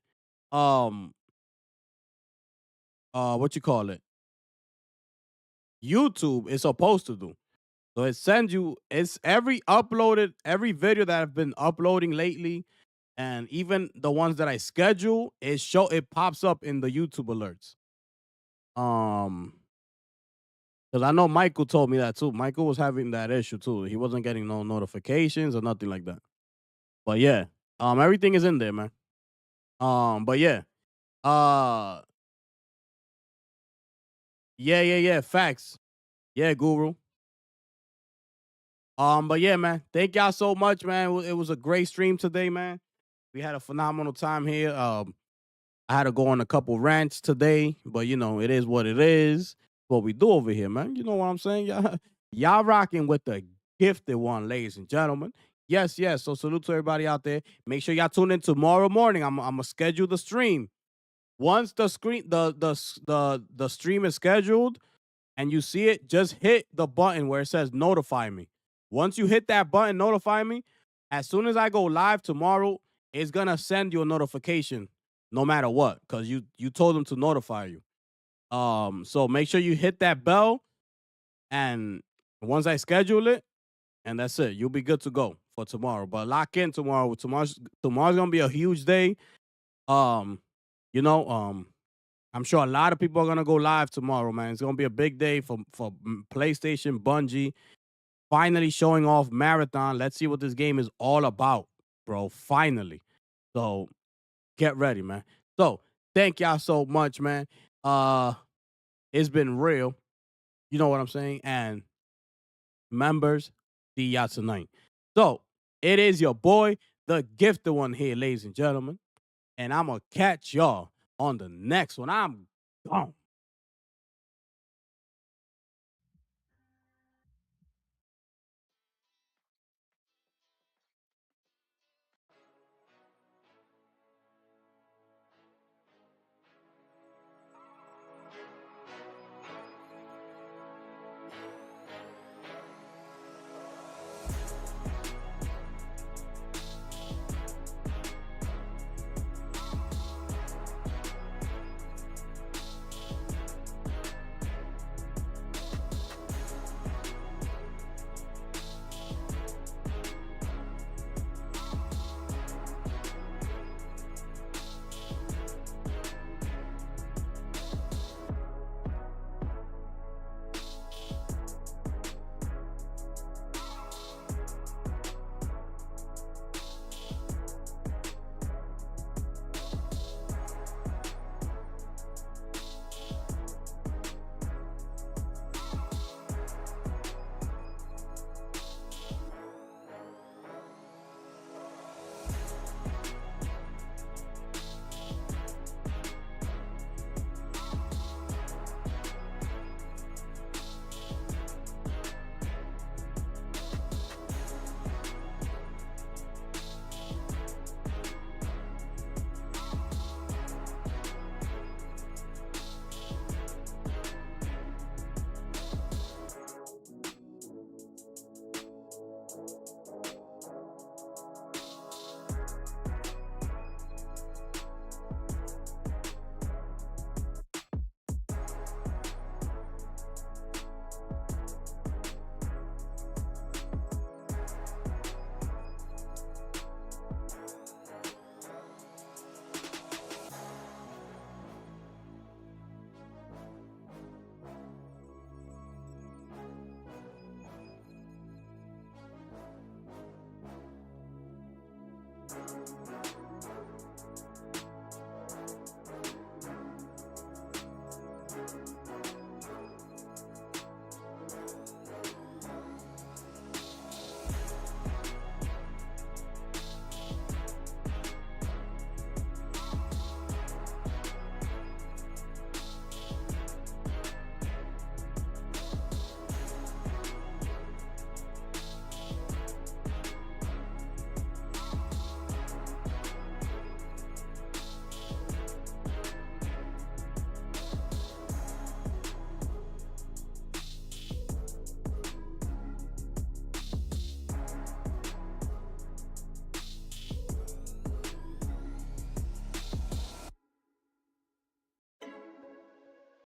what you call it, YouTube is supposed to do. So it sends you, it's every video that I've been uploading lately, and even the ones that I schedule, it pops up in the YouTube alerts. Because I know Michael told me that too. Michael was having that issue too. He wasn't getting no notifications or nothing like that. But yeah, everything is in there, man. But yeah. Yeah, facts. Yeah, Guru. But yeah, man. Thank y'all so much, man. It was a great stream today, man. We had a phenomenal time here. I had to go on a couple rants today, but you know, it is what it is. What we do over here, man. You know what I'm saying? Y'all rocking with the gifted one, ladies and gentlemen. Yes, yes. So salute to everybody out there. Make sure y'all tune in tomorrow morning. I'm gonna schedule the stream. Once the stream is scheduled and you see it, just hit the button where it says notify me. Once you hit that button, notify me. As soon as I go live tomorrow, it's gonna send you a notification, no matter what, because you told them to notify you. So make sure you hit that bell, and once I schedule it, and that's it, you'll be good to go for tomorrow. But lock in tomorrow. Tomorrow's gonna be a huge day. You know, I'm sure a lot of people are gonna go live tomorrow, man. It's gonna be a big day for PlayStation, Bungie, finally showing off Marathon. Let's see what this game is all about, bro. Finally. So get ready, man. So thank y'all so much, man. It's been real. You know what I'm saying? And members, see y'all tonight. So it is your boy, the gifted one here, ladies and gentlemen. And I'm gonna catch y'all on the next one. I'm gone.